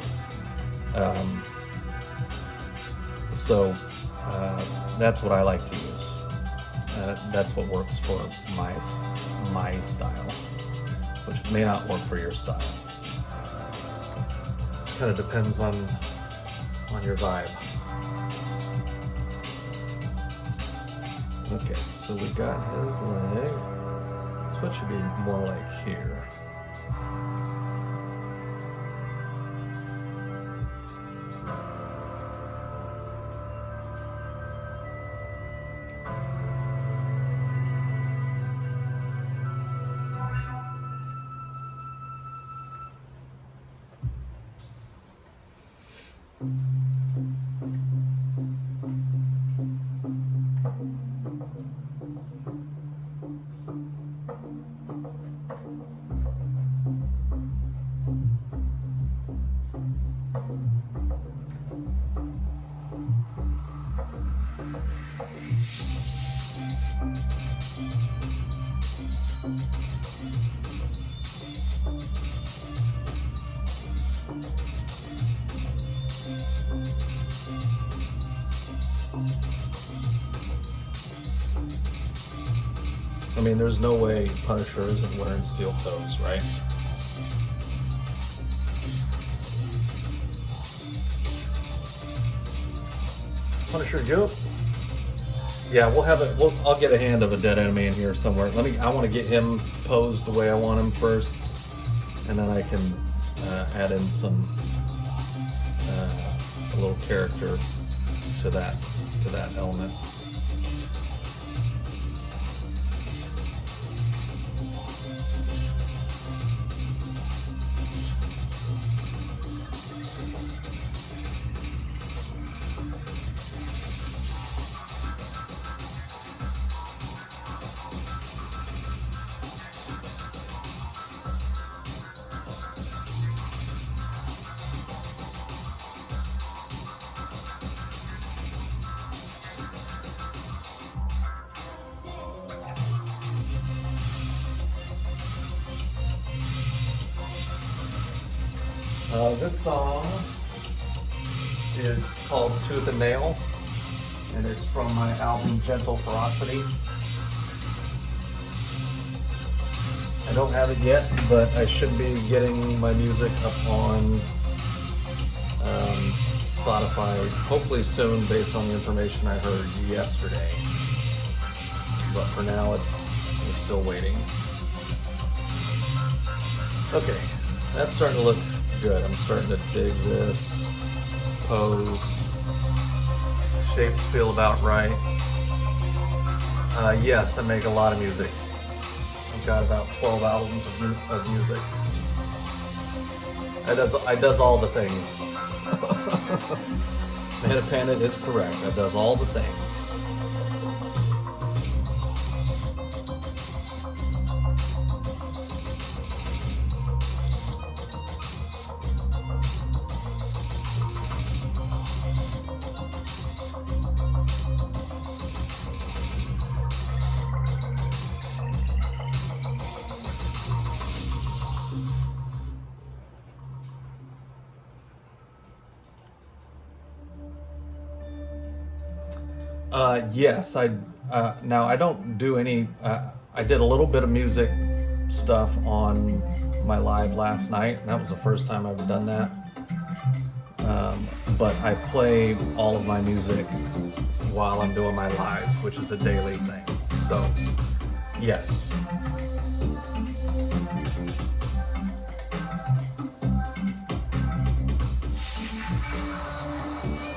So that's what I like to use. That's what works for my style, which may not work for your style. Kind of depends on your vibe. Okay, so we got his leg. So what should be more like here? I mean, there's no way Punisher isn't wearing steel toes, right? Punisher, you? Yeah, we'll have it. I'll get a hand of a dead enemy in here somewhere. I want to get him posed the way I want him first, and then I can add in some a little character to that element. This song is called Tooth and Nail, and it's from my album Gentle Ferocity. I don't have it yet, but I should be getting my music up on Spotify hopefully soon based on the information I heard yesterday. But for now, we're still waiting. Okay, that's starting to look good. I'm starting to dig this pose. Shapes feel about right. Yes, I make a lot of music. I've got about 12 albums of music. I does all the things. Man of Panda is correct. I does all the things. Yes, now I don't do any, I did a little bit of music stuff on my live last night, and that was the first time I've done that. But I play all of my music while I'm doing my lives, which is a daily thing. So, yes.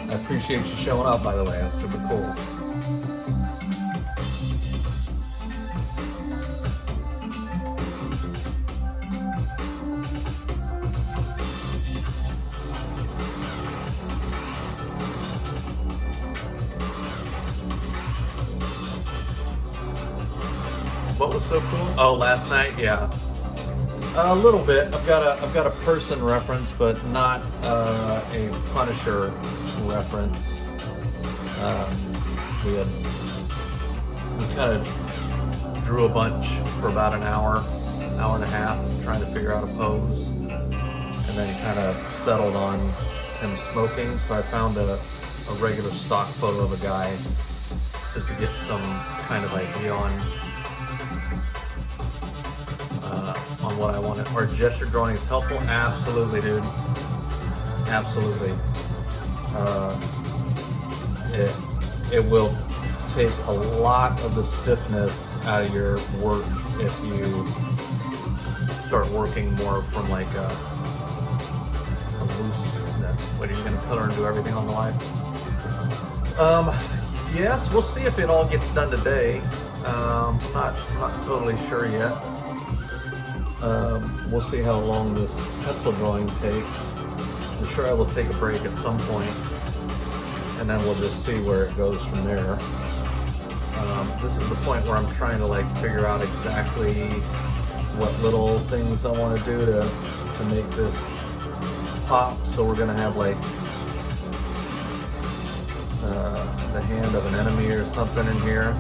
I appreciate you showing up, by the way. That's super cool. What was so cool? Oh, last night, yeah. A little bit. I've got a person reference, but not a Punisher reference. We kind of drew a bunch for about an hour and a half, trying to figure out a pose, and then kind of settled on him smoking. So I found a regular stock photo of a guy just to get some kind of idea on what I wanted. Are gesture drawings helpful? Absolutely, dude. Absolutely. It will take a lot of the stiffness out of your work if you start working more from like a looseness. What, are you going to put her and do everything on the line? Yes, we'll see if it all gets done today. I'm not totally sure yet. We'll see how long this pencil drawing takes. I'm sure I will take a break at some point, and then we'll just see where it goes from there. This is the point where I'm trying to like figure out exactly what little things I want to do to make this pop, so we're gonna have like the hand of an enemy or something in here.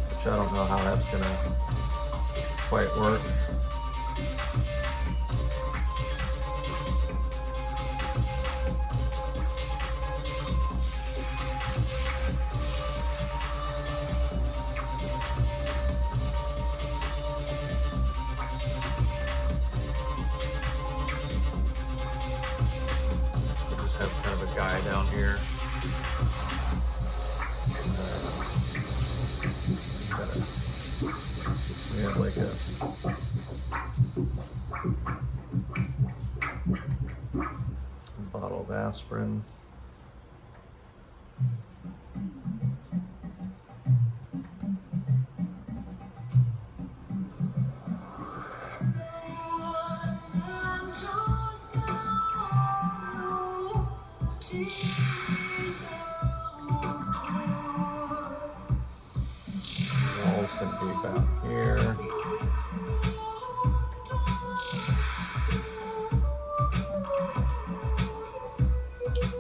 Which I don't know how that's gonna quite work. Guy down here. We have like a bottle of aspirin. Wall's gonna be about here.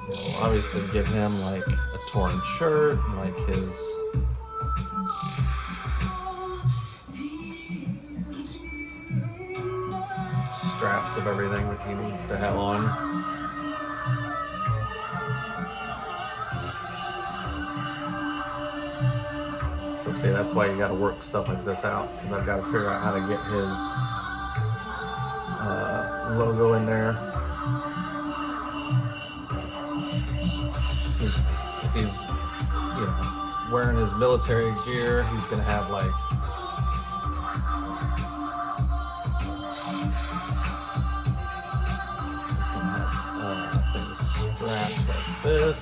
We'll obviously give him like a torn shirt, and like his straps of everything that he needs to have on. So see, that's why you got to work stuff like this out, because I've got to figure out how to get his logo in there. If he's, you know, wearing his military gear, he's gonna have like things strapped like this,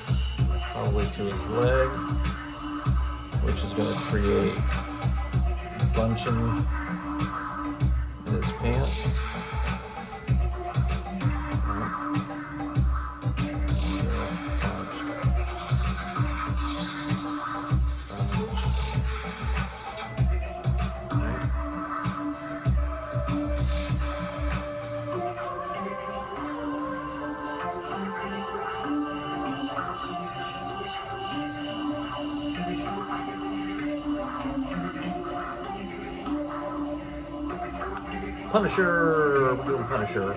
probably to his leg, which is going to create bunching in his pants. Punisher, we're doing Punisher.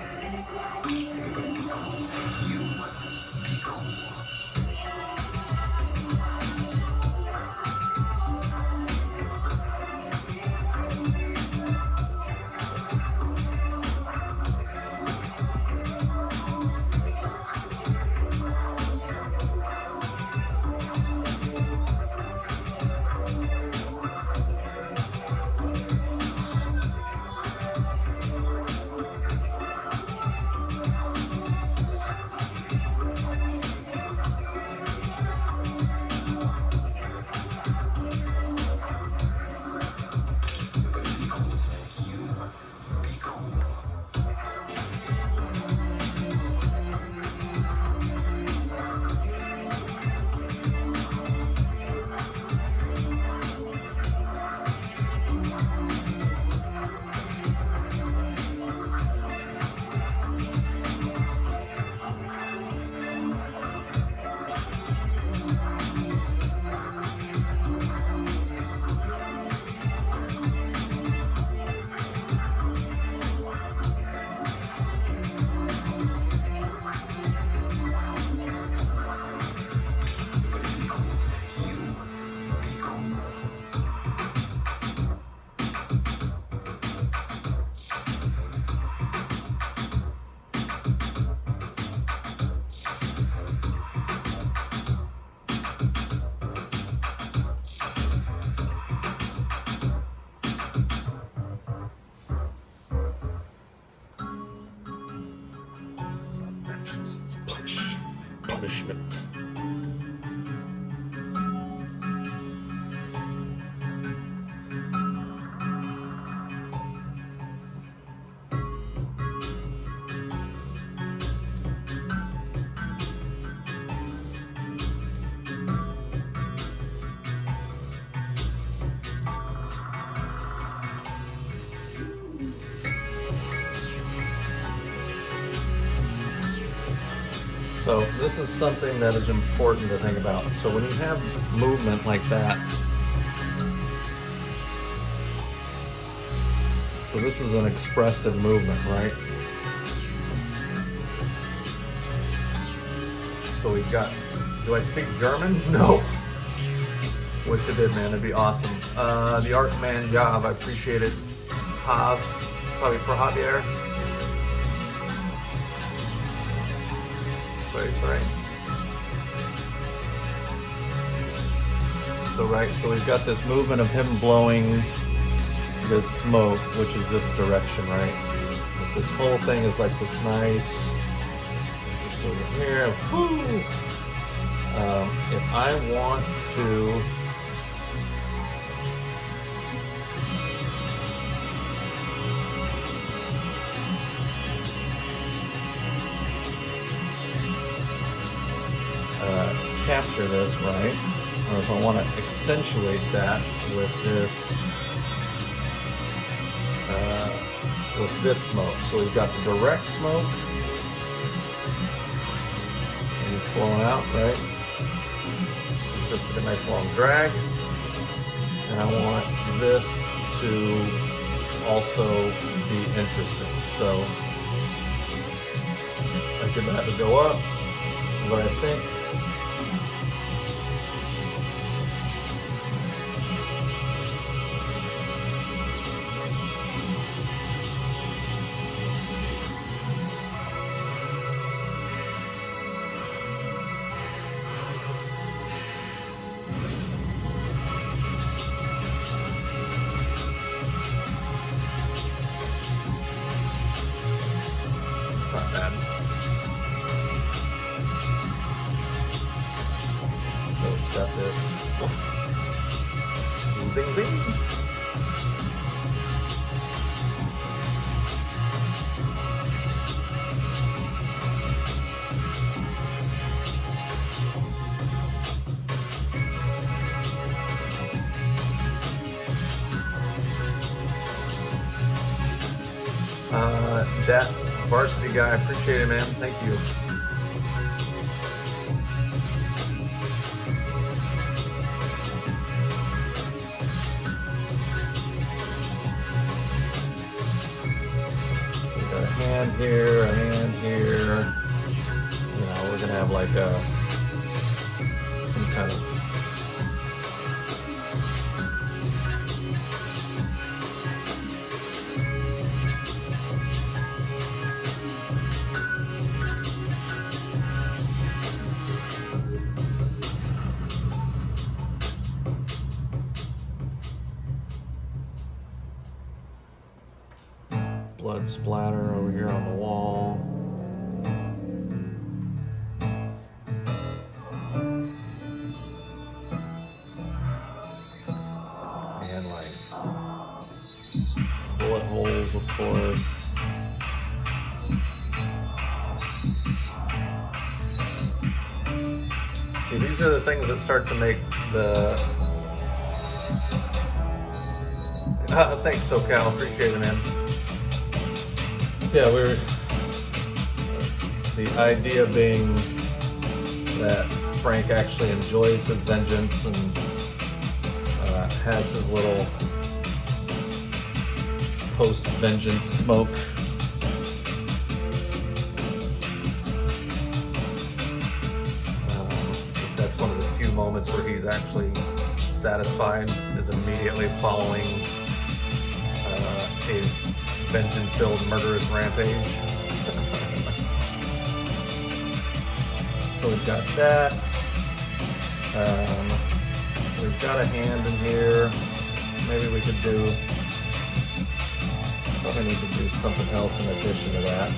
Punishment. So this is something that is important to think about. So when you have movement like that, so this is an expressive movement, right? So we've got, do I speak German? No. Wish I did, man, that'd be awesome. The art man job, I appreciate it. Jav, probably for Javier. Sorry. So we've got this movement of him blowing this smoke, which is this direction, right? But this whole thing is like this nice, just over here. Woo! If I want to capture this, right? Or if I want to accentuate that with this smoke. So we've got the direct smoke, and it's flowing out, right? It's just like a nice long drag. And I want this to also be interesting. So I could have it go up, but I think not bad. So it's got this zing zing zing. That varsity guy, I appreciate it, man. Thank you. So we got a hand here, a hand here. You know, we're gonna have like some kind of blood splatter over here on the wall. And like bullet holes, of course. See, these are the things that start to make the... thanks, SoCal. Appreciate it, man. Yeah, the idea being that Frank actually enjoys his vengeance and has his little post-vengeance smoke. That's one of the few moments where he's actually satisfied, is immediately following a vengeance-filled murderous rampage. So we've got that. We've got a hand in here. Maybe we could do... Probably need to do something else in addition to that.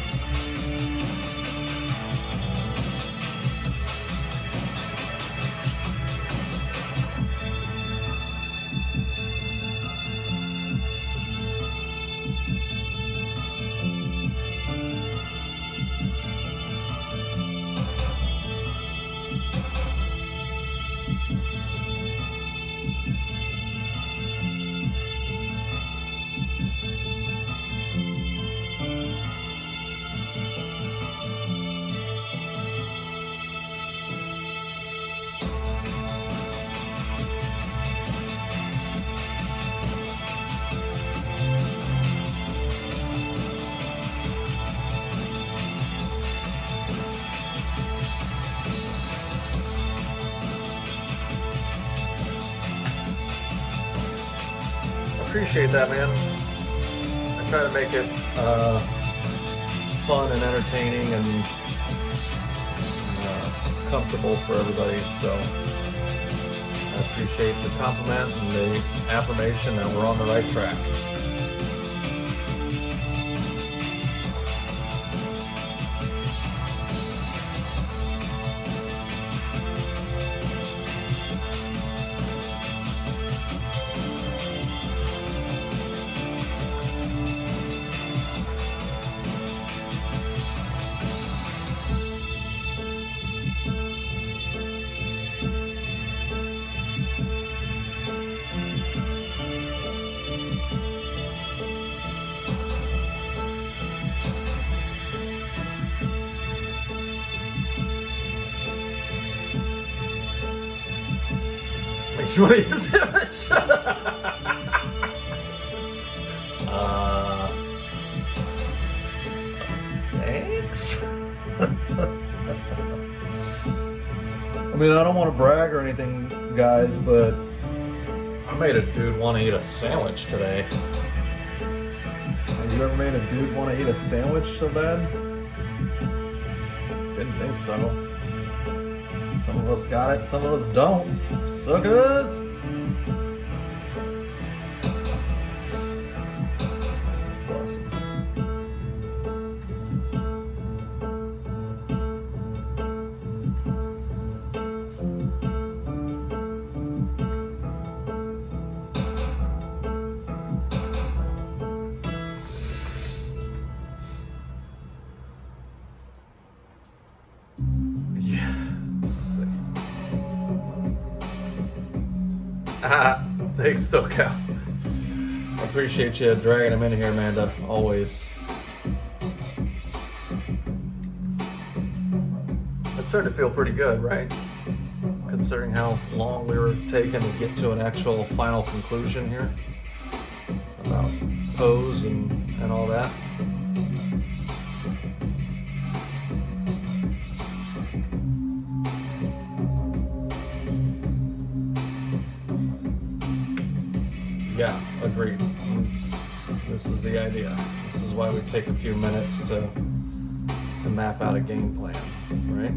appreciate that, man. I try to make it fun and entertaining and comfortable for everybody, so I appreciate the compliment and the affirmation that we're on the right track. Makes you want to use image. Thanks. I mean, I don't want to brag or anything, guys, but I made a dude want to eat a sandwich today. Have you ever made a dude want to eat a sandwich so bad? Didn't think so. Some of us got it, some of us don't. Suckers! That's awesome. Thanks, SoCal. I appreciate you dragging him in here, Amanda. Always. It started to feel pretty good, right? Considering how long we were taking to get to an actual final conclusion here about pose and all that. Yeah, agreed. This is the idea. This is why we take a few minutes to map out a game plan, right?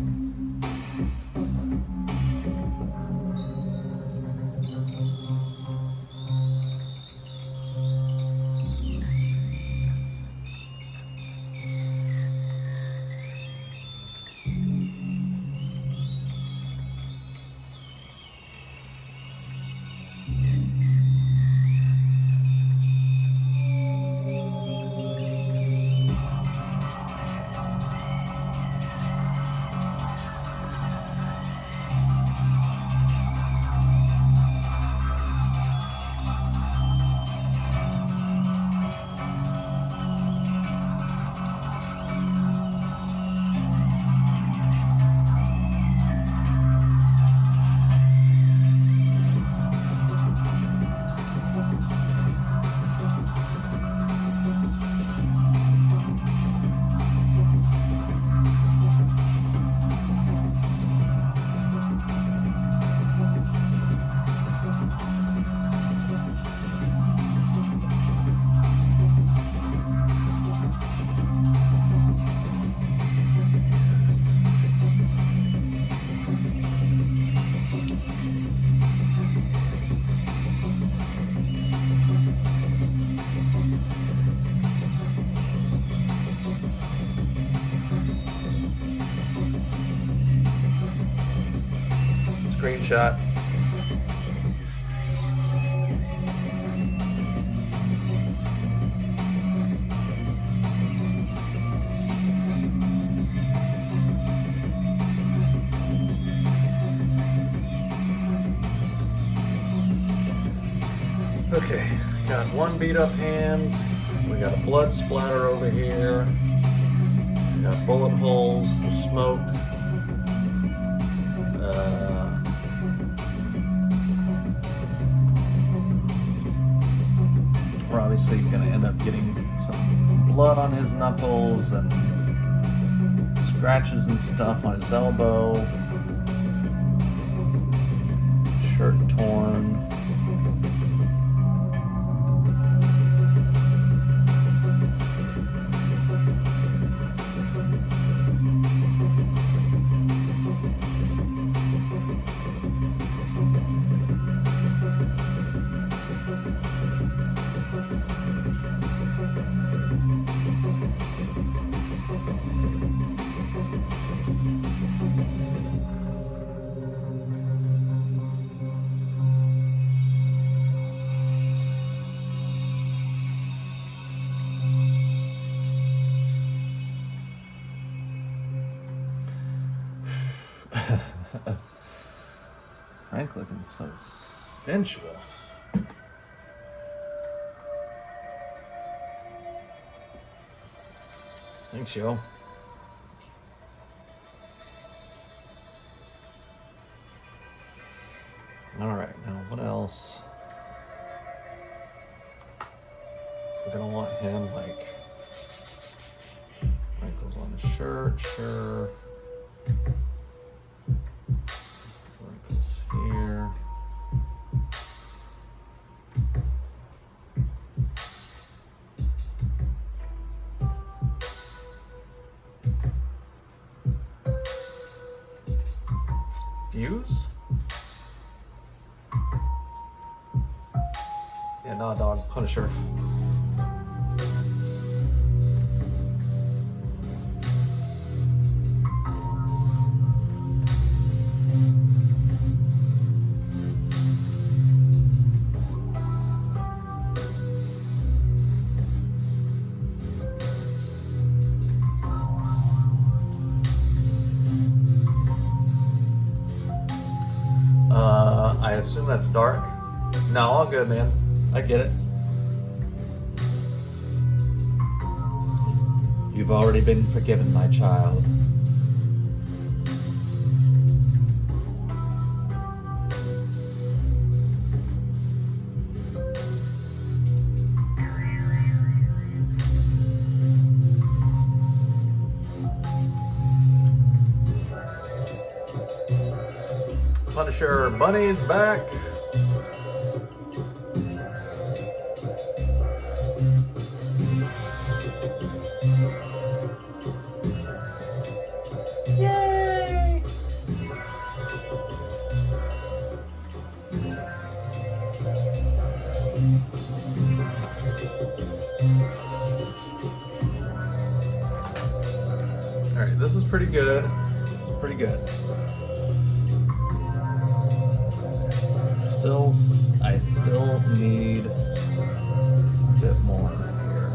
Screenshot. Okay, got one beat up hand. We got a blood splatter over here. We got bullet holes, the smoke. We're obviously going to end up getting some blood on his knuckles and scratches and stuff on his elbow. Shirt torn. Frank looking so sensual. Thanks, yo. All right, now what else? We're gonna want him like wrinkles on his shirt, sure. Wrinkles here. Fuse? Yeah, nah, dog. Punisher. I assume that's dark. No, all good, man. I get it. You've already been forgiven, my child. Punisher Bunny's back. Yay! All right, this is pretty good. This is pretty good. I still need a bit more here.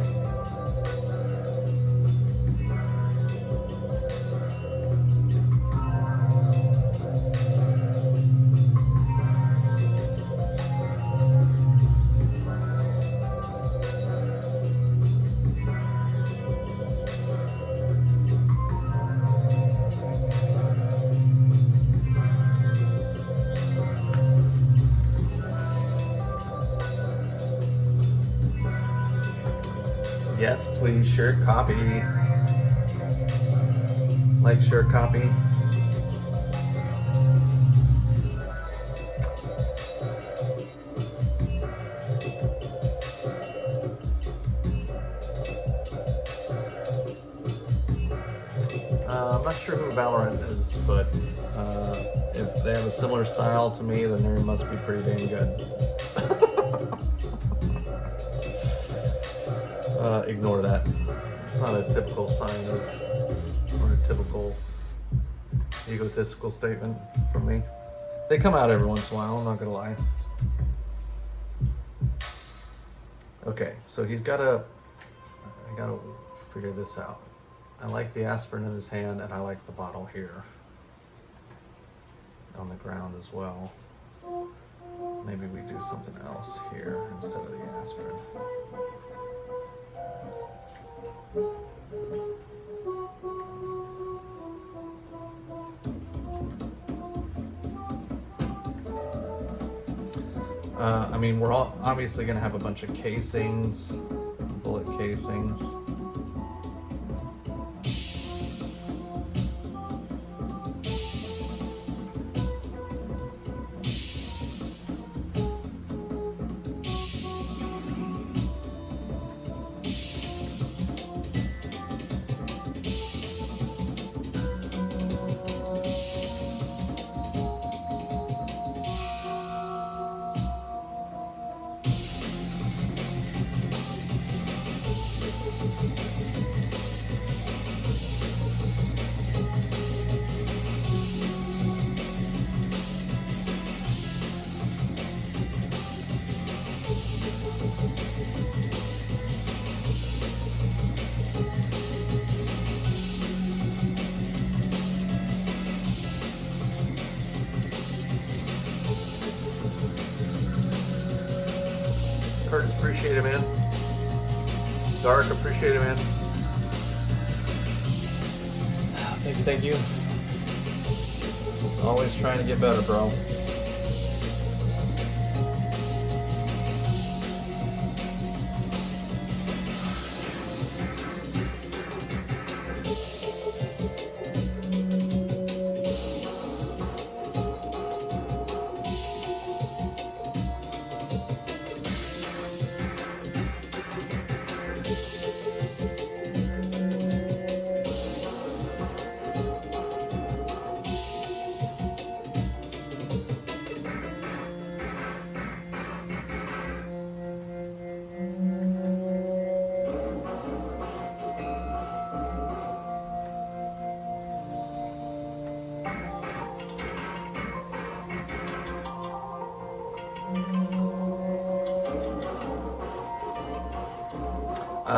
Yes, please, share copy. Like, share, copy. I'm not sure who Valorant is, but if they have a similar style to me, then they must be pretty dang good. Ignore that. It's not a typical sign of, or a typical egotistical statement from me. They come out every once in a while, I'm not gonna lie. Okay, so I gotta figure this out. I like the aspirin in his hand, and I like the bottle here on the ground as well. Maybe we do something else here instead of the aspirin. I mean, we're all obviously going to have a bunch of casings, bullet casings. appreciate it, man. Dark, appreciate it, man. Thank you. Always trying to get better, bro.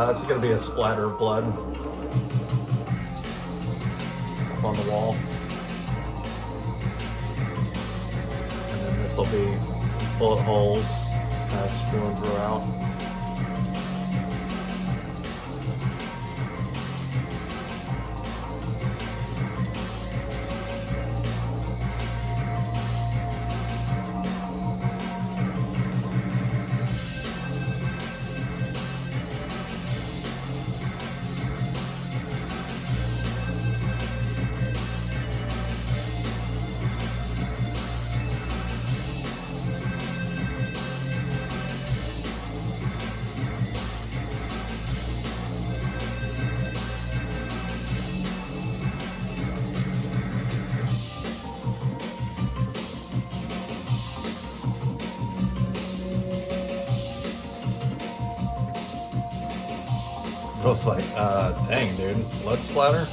This is going to be a splatter of blood up on the wall. And then this will be bullet holes strewn throughout. I was like, dang, dude, blood splatter? I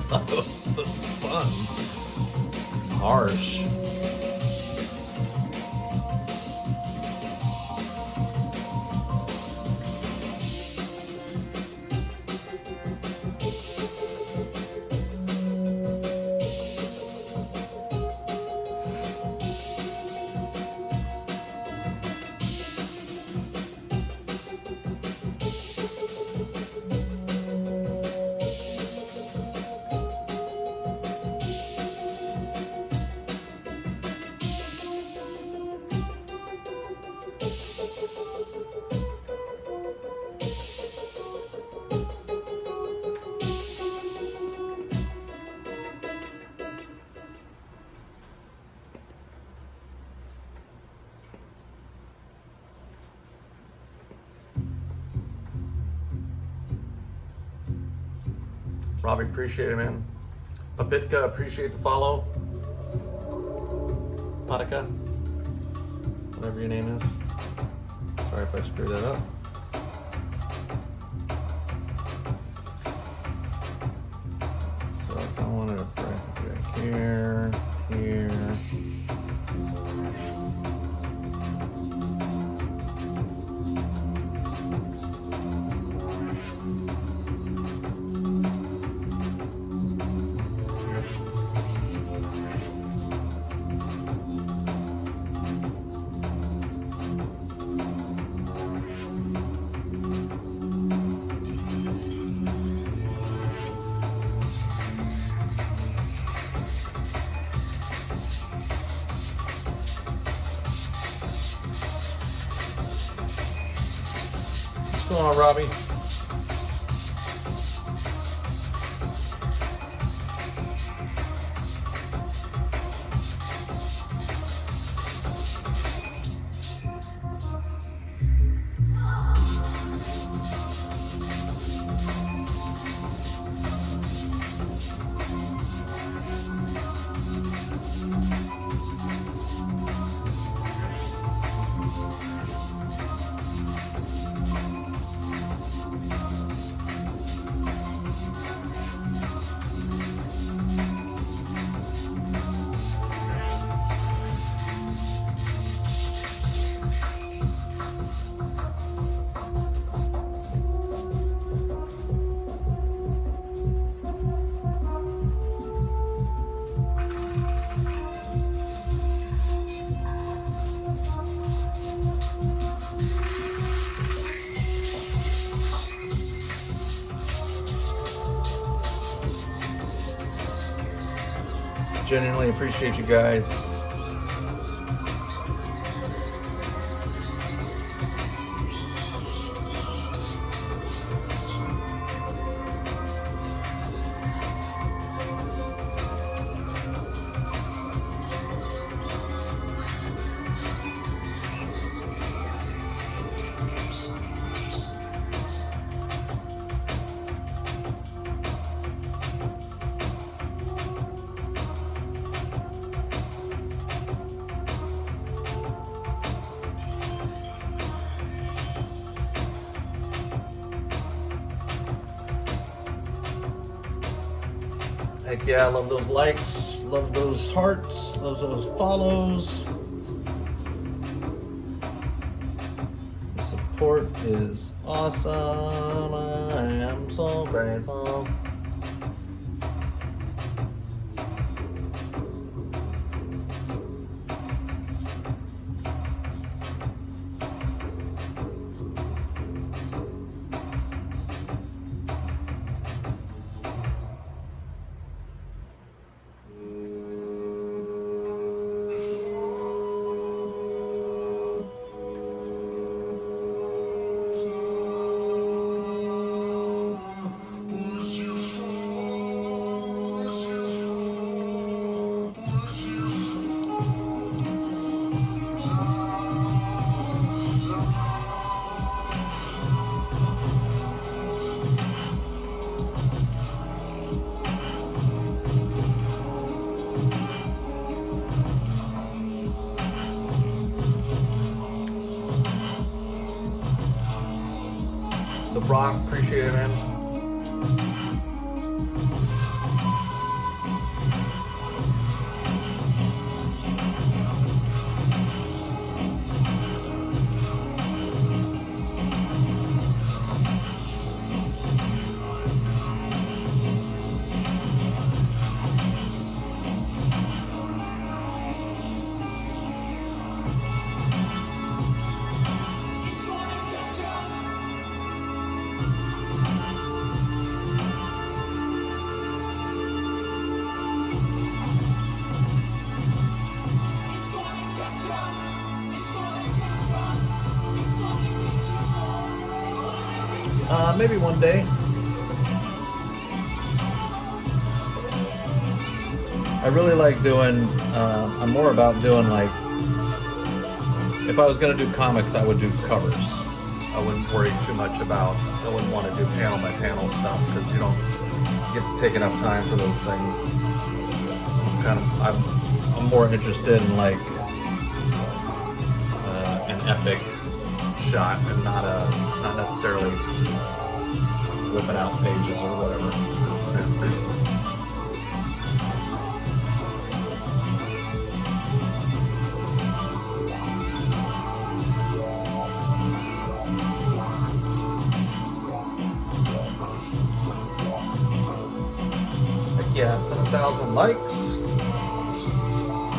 thought it was the sun. Harsh. Robbie, appreciate it, man. Papitka, appreciate the follow. Patika, whatever your name is. Sorry if I screwed that up. So if I wanted to press right here, here. What's going on, Robbie? genuinely appreciate you guys. Heck yeah, I love those likes, love those hearts, love those follows. The support is awesome. I am so grateful. The Brock, appreciate it, man. Maybe one day. I really like doing, I'm more about doing like, if I was going to do comics, I would do covers. I wouldn't worry too much about, I wouldn't want to do panel by panel stuff because you don't get to take enough time for those things. I'm more interested in like an epic shot and not necessarily whipping out pages or whatever. Heck yeah, 7,000 likes.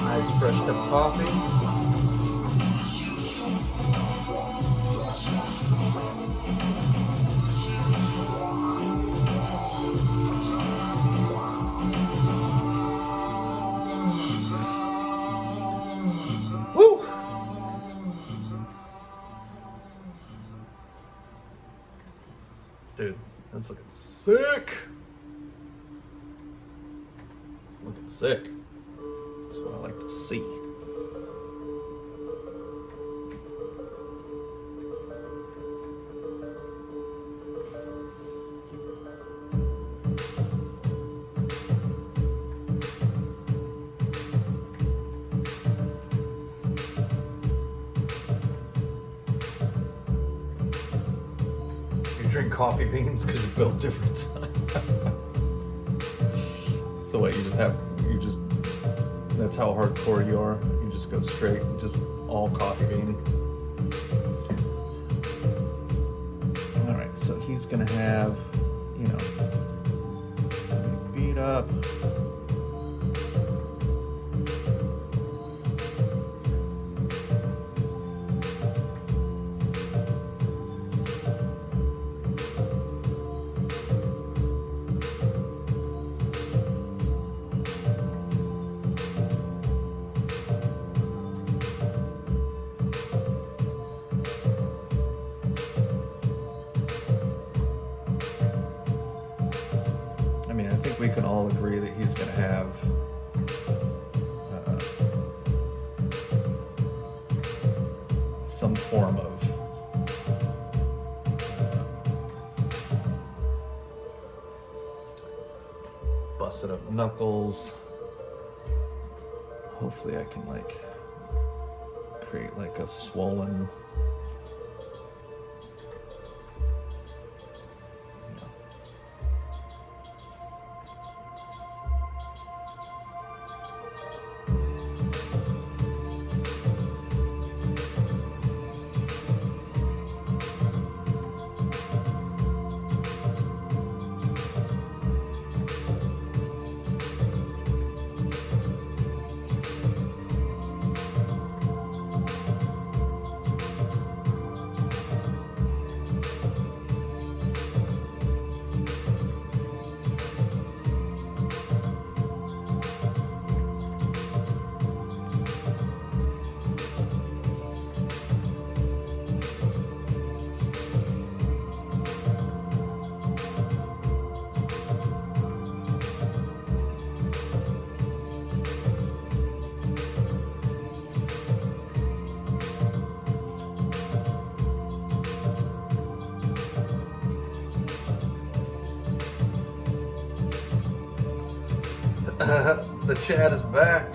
Nice fresh cup of coffee. Dude, that's looking sick. Looking sick. That's what I like to see. Drink coffee beans because you build different. So what, that's how hardcore you are? You just go straight, just all coffee bean. Alright, so he's gonna have, beat up. all agree that he's going to have some form of busted up knuckles. Hopefully I can like create like a swollen the chat is back.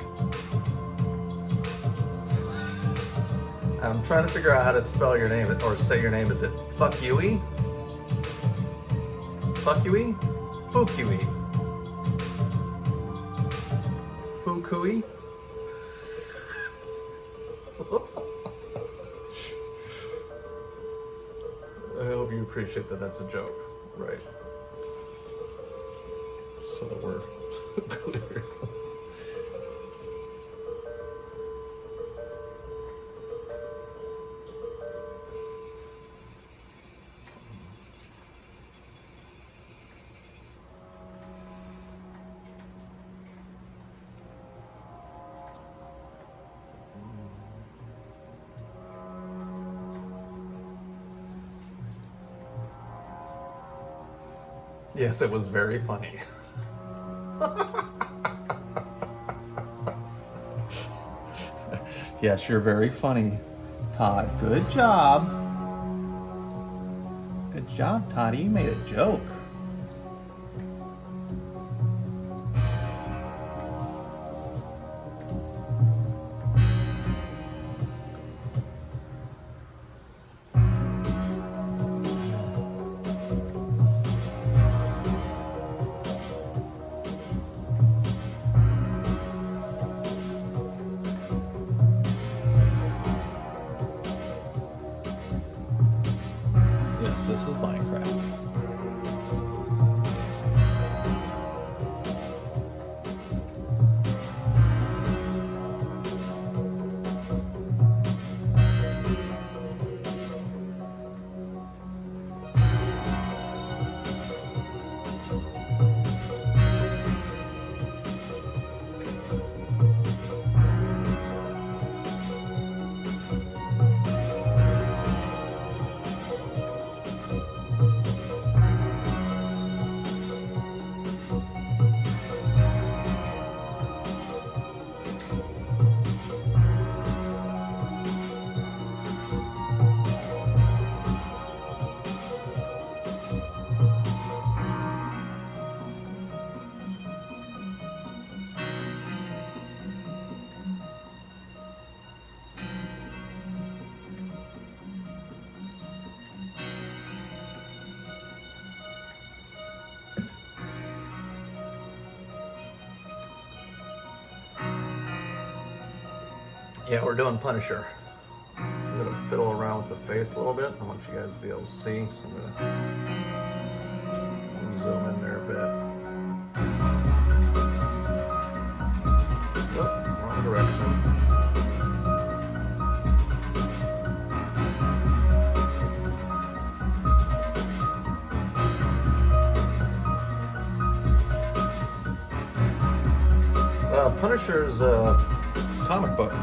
I'm trying to figure out how to spell your name or say your name. Is it fuck you-y? Fuck you-y? Fukui? Fukui? I hope you appreciate that that's a joke, right? So that we're clear. Yes, it was very funny. Yes, you're very funny, Todd. Good job. Good job, Todd. You made a joke. This is Minecraft. Yeah, we're doing Punisher. I'm gonna fiddle around with the face a little bit. I want you guys to be able to see, so I'm gonna zoom in there a bit. Oh, wrong direction. Punisher's comic book.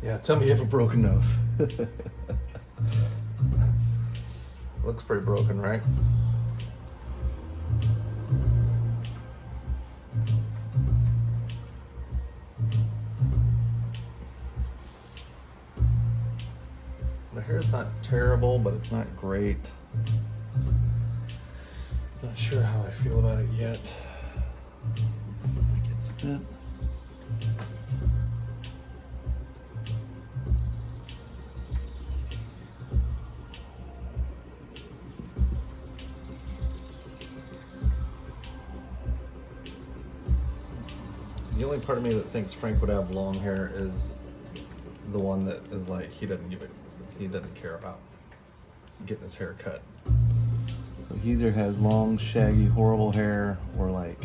Yeah, tell me you have a broken nose. Looks pretty broken, right? The hair's not terrible, but it's not great. Not sure how I feel about it yet. I think it's a bit. The only part of me that thinks Frank would have long hair is the one that is like he doesn't care about getting his hair cut. So he either has long, shaggy, horrible hair, or like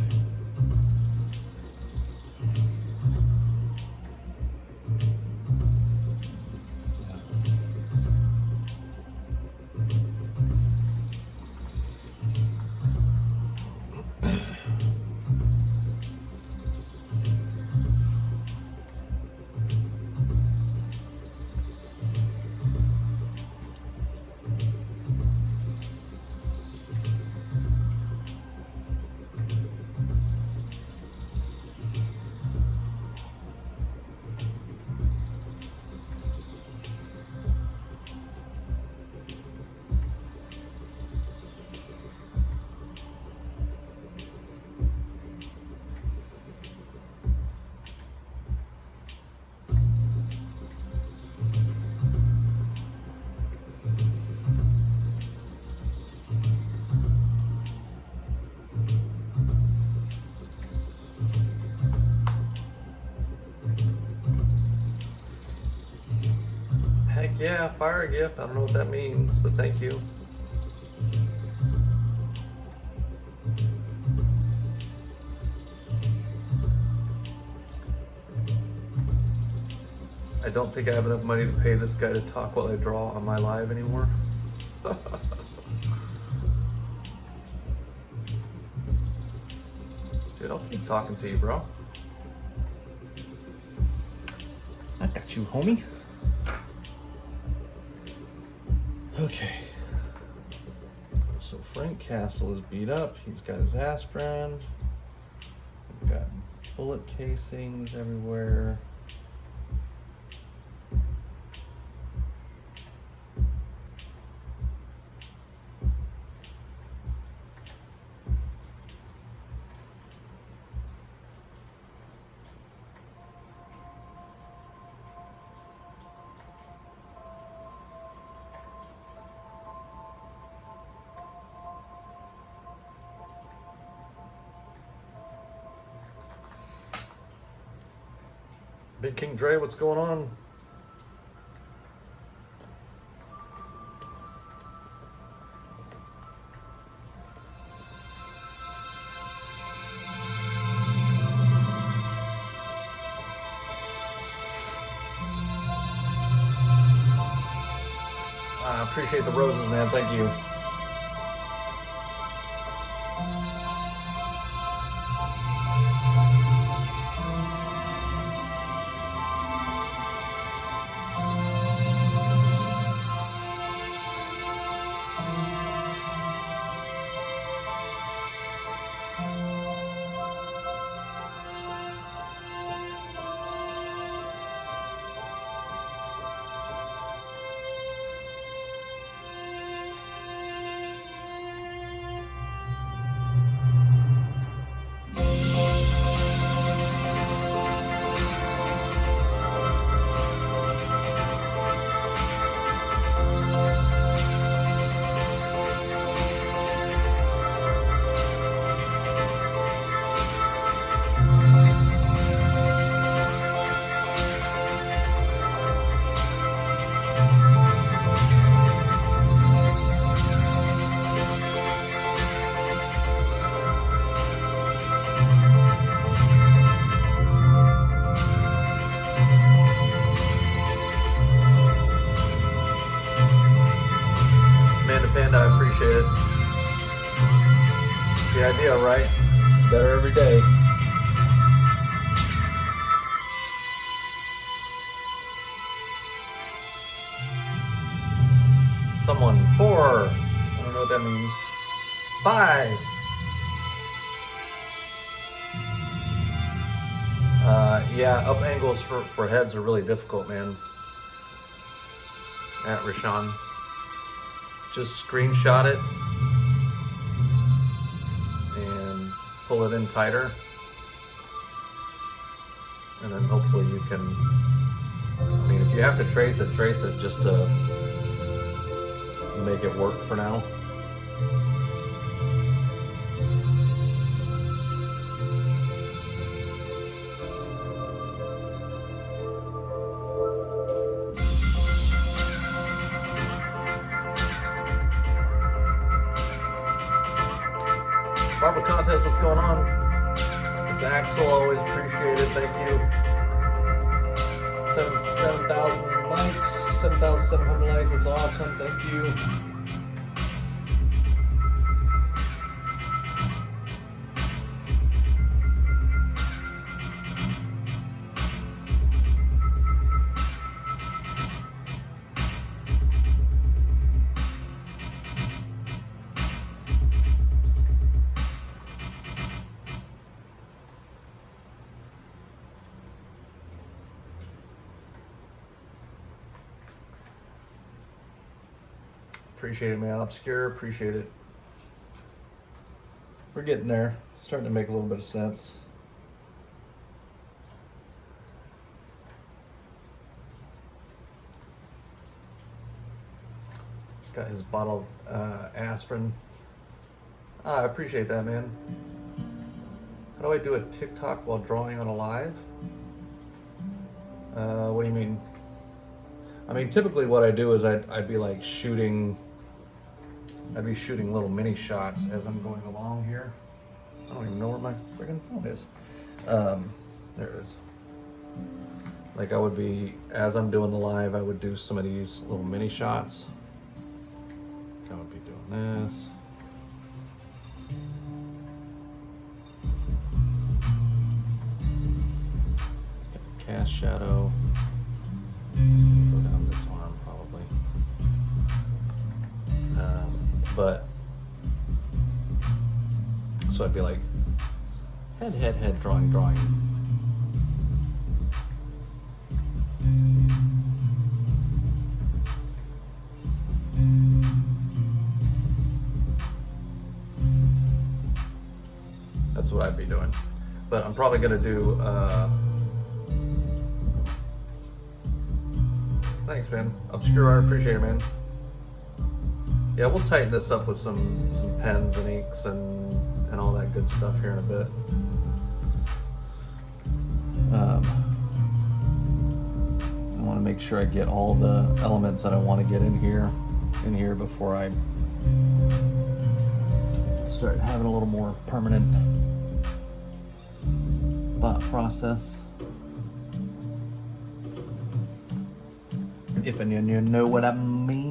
yeah, fire gift. I don't know what that means, but thank you. I don't think I have enough money to pay this guy to talk while I draw on my live anymore. Dude, I'll keep talking to you, bro. I got you, homie. Okay, so Frank Castle is beat up. He's got his aspirin. We've got bullet casings everywhere. Big King Dre, what's going on? I appreciate the roses, man. Thank you. I appreciate it. It's the idea, right? Better every day. 4. I don't know what that means. 5. Yeah, up angles for heads are really difficult, man. At Rashawn. Just screenshot it and pull it in tighter. And then hopefully you can, I mean, if you have to trace it just to make it work for now. Barber contest, what's going on? It's Axel, always appreciate it, thank you. 7,000 likes, 7,700 likes, it's awesome, thank you. Appreciate it, man. Obscure, appreciate it. We're getting there. Starting to make a little bit of sense. He's got his bottle of aspirin. I appreciate that, man. How do I do a TikTok while drawing on a live? What do you mean? I mean, typically what I do is I'd be like shooting little mini shots as I'm going along here. I don't even know where my friggin' phone is. There it is. Like I would be, as I'm doing the live, I would do some of these little mini shots. I would be doing this. It's got a cast shadow. Go down this one probably. But so I'd be like head, drawing. That's what I'd be doing. But I'm probably gonna do thanks, man. Obscure, I appreciate it, man. Yeah, we'll tighten this up with some pens and inks and all that good stuff here in a bit. I want to make sure I get all the elements that I want to get in here before I start having a little more permanent thought process. If you know what I mean.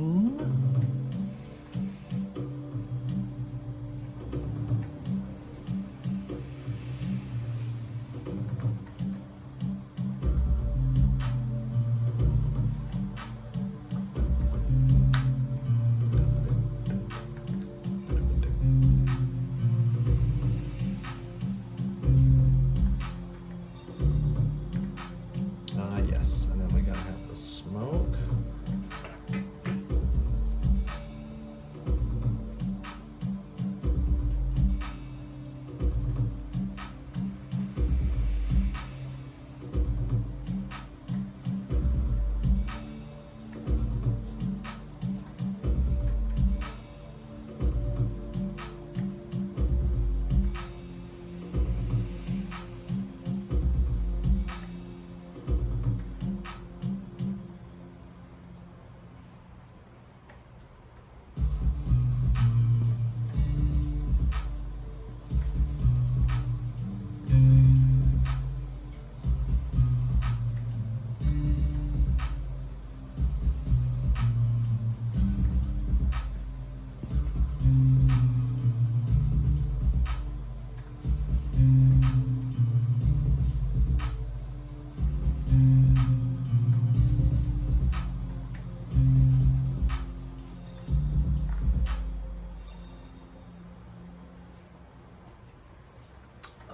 Yes, and then we gotta have the smoke.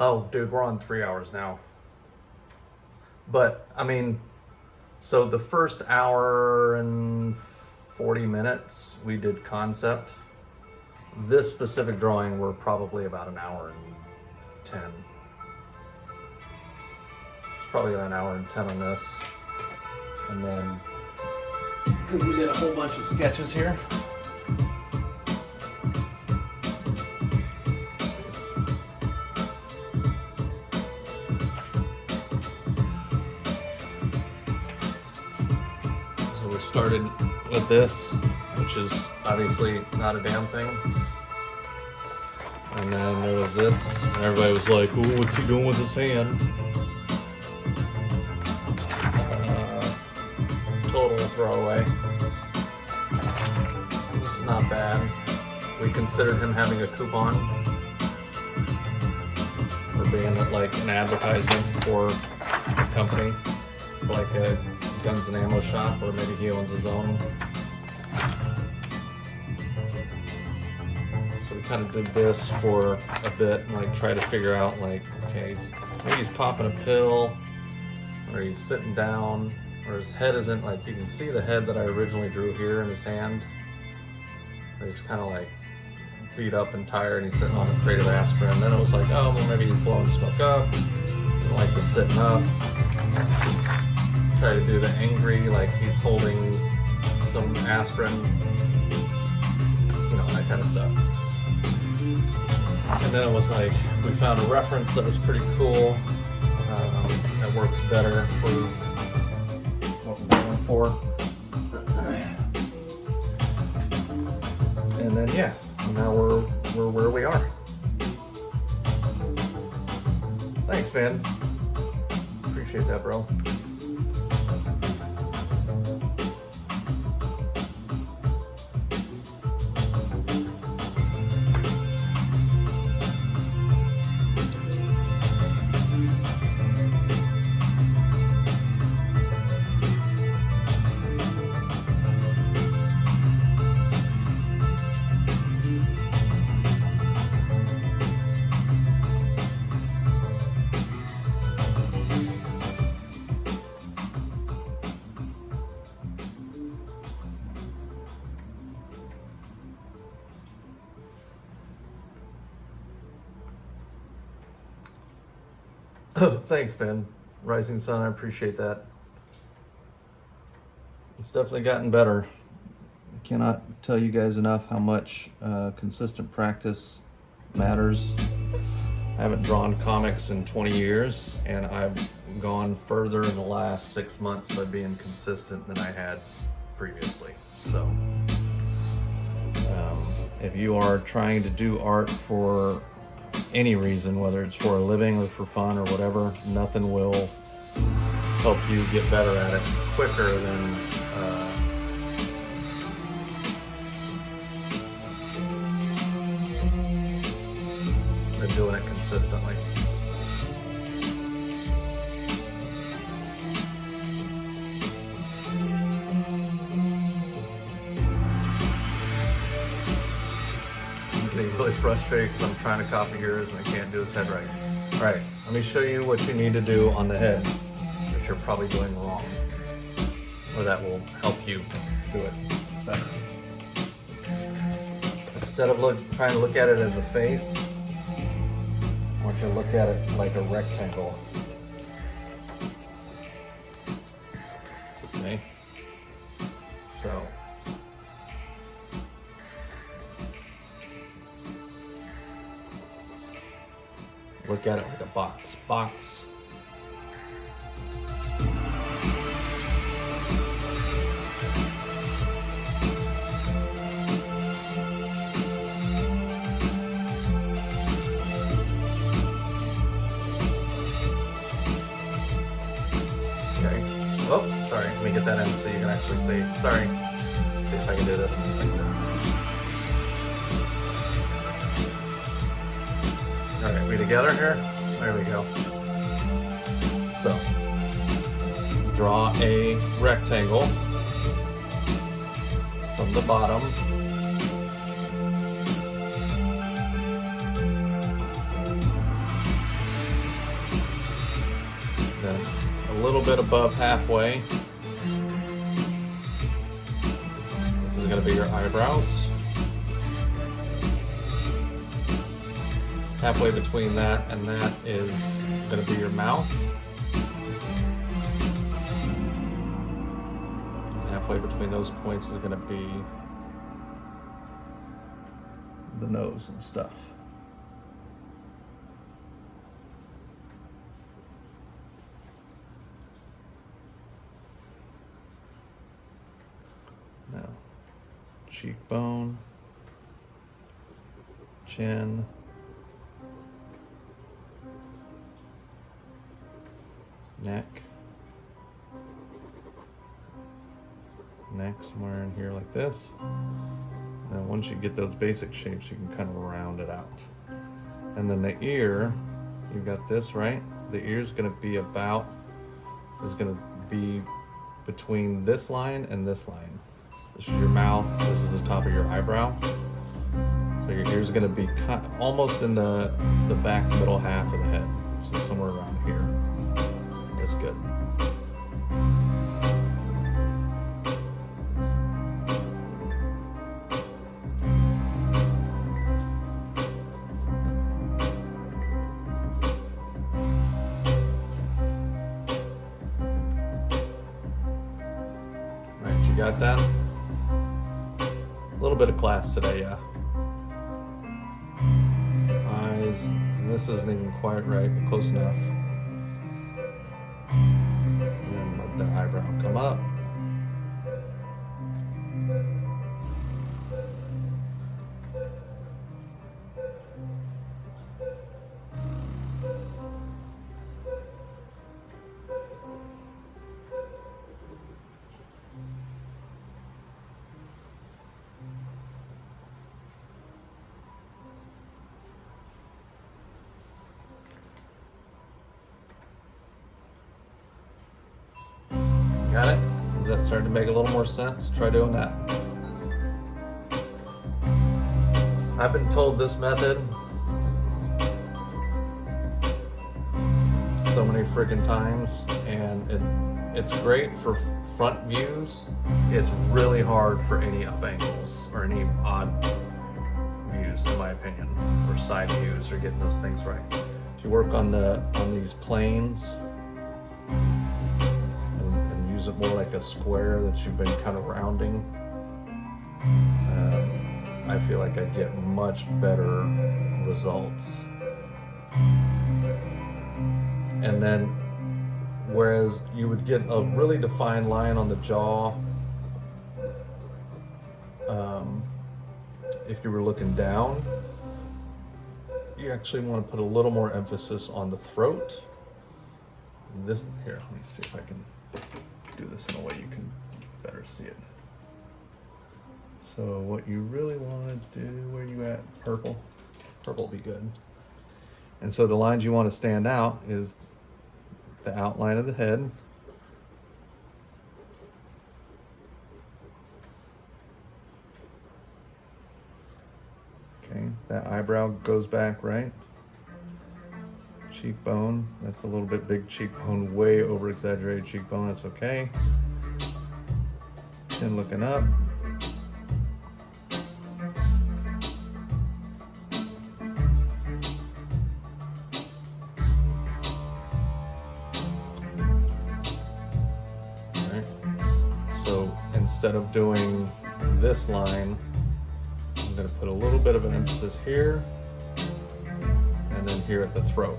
Oh, dude, we're on 3 hours now. But, I mean, so the first hour and 40 minutes, we did concept. This specific drawing, we're probably about an hour and 10. It's probably an hour and 10 on this. And then, because we did a whole bunch of sketches here. So we started with this, which is obviously not a damn thing. And then there was this, and everybody was like, "Ooh, what's he doing with his hand?" Total throwaway. It's not bad. We considered him having a coupon, or being like an advertisement for a company, for like a guns and ammo shop, or maybe he owns his own. So we kind of did this for a bit and like try to figure out like, okay, maybe he's popping a pill, or he's sitting down, or his head isn't like, you can see the head that I originally drew here in his hand. He's kind of like beat up and tired, and he's sitting on a crate of aspirin. And then it was like, oh, well, maybe he's blowing smoke up. He don't like this sitting up. Try to do the angry, like he's holding some aspirin, you know, that kind of stuff. And then it was like, we found a reference that was pretty cool, that works better for what we're going for. And then, yeah, now we're where we are. Thanks, man. Appreciate that, bro. Oh, thanks, Ben. Rising Sun, I appreciate that. It's definitely gotten better. I cannot tell you guys enough how much consistent practice matters. I haven't drawn comics in 20 years, and I've gone further in the last 6 months by being consistent than I had previously. So, if you are trying to do art for any reason, whether it's for a living or for fun or whatever, nothing will help you get better at it quicker than doing it consistently. I'm getting really frustrated because I'm trying to copy yours and I can't do his head right. All right, let me show you what you need to do on the head that you're probably doing wrong, or that will help you do it better. Instead of trying to look at it as a face, I want you to look at it like a rectangle. Okay? So, look at it like a box. Box. Oh, sorry. Let me get that in so you can actually see. Sorry. See if I can do this like this. All right, we together here? There we go. So, draw a rectangle from the bottom. Okay, a little bit above halfway. This is going to be your eyebrows. Halfway between that and that is going to be your mouth. Halfway between those points is going to be the nose and stuff. Now, cheekbone, chin, neck somewhere in here like this. Now once you get those basic shapes, you can kind of round it out. And then the ear, you've got this, right? The ear is going to be between this line and this line. This is your mouth, this is the top of your eyebrow. So your ear is going to be almost in the back middle half of the head. So somewhere around here. That's good. Right, you got that? A little bit of class today, yeah. Eyes, and this isn't even quite right, but close enough. And let the eyebrow come up. Got it? Is that starting to make a little more sense? Try doing that. I've been told this method so many friggin' times, and it's great for front views. It's really hard for any up angles or any odd views, in my opinion, or side views, or getting those things right. If you work on these planes, use it more like a square that you've been kind of rounding, I feel like I get much better results. And then, whereas you would get a really defined line on the jaw if you were looking down, you actually want to put a little more emphasis on the throat. This here, let me see if I can do this in a way you can better see it. So what you really want to do, where you at? Purple will be good. And so the lines you want to stand out is the outline of the head, okay, that eyebrow goes back, right? Cheekbone, that's a little bit big cheekbone, way over exaggerated cheekbone, that's okay. Chin looking up. Alright, so instead of doing this line, I'm going to put a little bit of an emphasis here and then here at the throat.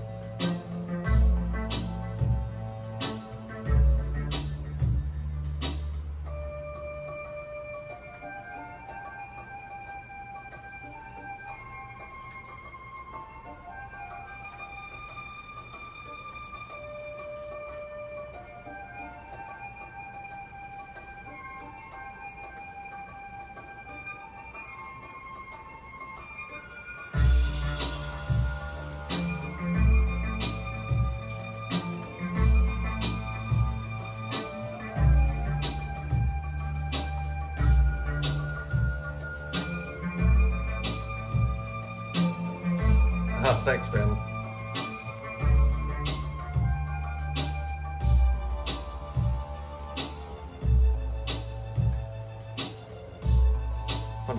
Oh, thanks, man.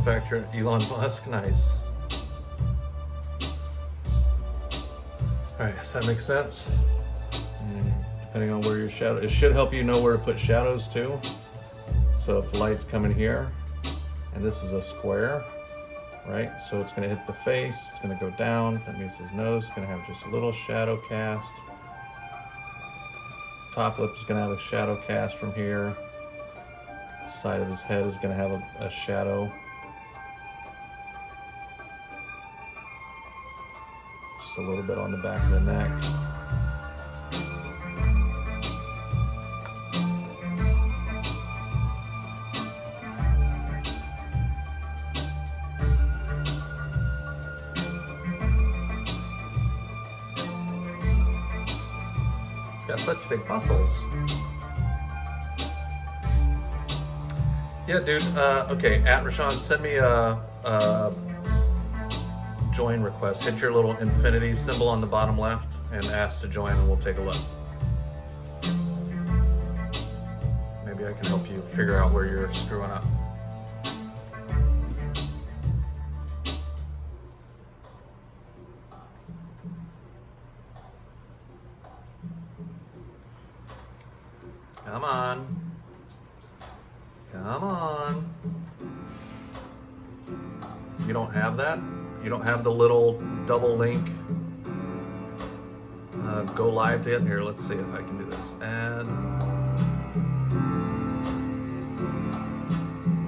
iPhone factory, Elon Musk, nice. Alright, does that make sense? Depending on where your shadow, it should help you know where to put shadows too. So if the light's coming here, and this is a square, right? So it's gonna hit the face, it's gonna go down, that means his nose is gonna have just a little shadow cast. Top lip is gonna have a shadow cast from here. Side of his head is gonna have a shadow. Just a little bit on the back of the neck. He's got such big muscles. Yeah, dude. Okay, at Rashawn, send me a join request. Hit your little infinity symbol on the bottom left and ask to join, and we'll take a look. Maybe I can help you figure out where you're screwing up. Come on. Come on. You don't have that? You don't have the little double link go live to it? Here, let's see if I can do this. Add.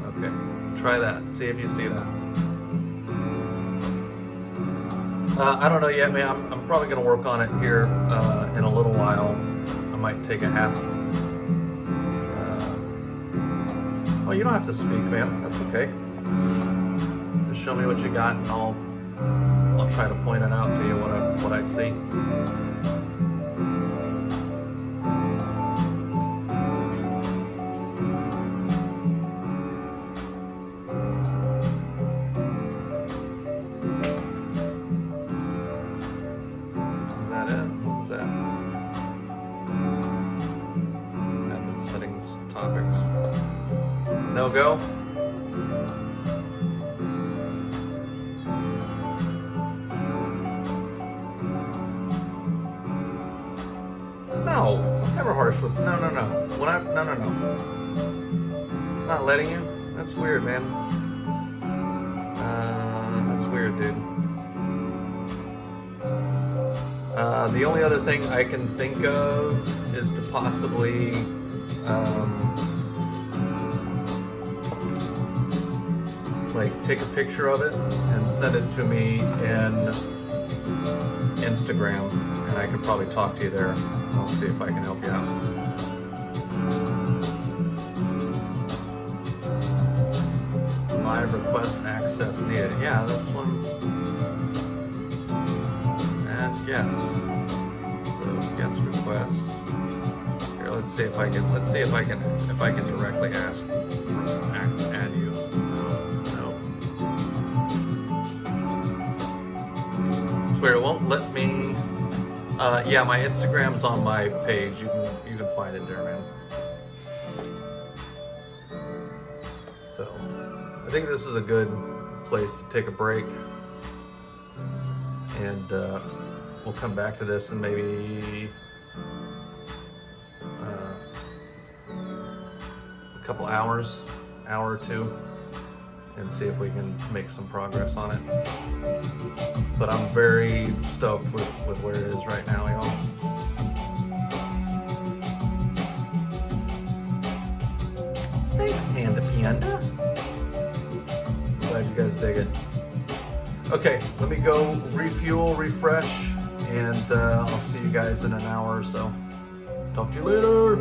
Okay, try that. See if you see that. I don't know yet, man. I'm probably going to work on it here in a little while. I might take a half. Oh, you don't have to speak, man. That's okay. Just show me what you got, and I'll try to point it out to you what I see. Is that it? What was that? Admin settings, topics. No go? No, I'm never harsh with, no. No. It's not letting you? That's weird, man. That's weird, dude. The only other thing I can think of is to possibly, like take a picture of it and send it to me in Instagram, and I could probably talk to you there. I'll see if I can help you out. Live request access needed. Yeah, that's one. And guest. So guest request. Here, let's see if I can directly add you. Where it won't let me. Yeah, my Instagram's on my page. You can find it there, man. So I think this is a good place to take a break, and we'll come back to this in maybe a couple hours, hour or two, and see if we can make some progress on it. But I'm very stoked with where it is right now, y'all. Thanks, Panda. Glad you guys dig it. Okay, let me go refuel, refresh, and I'll see you guys in an hour or so. Talk to you later.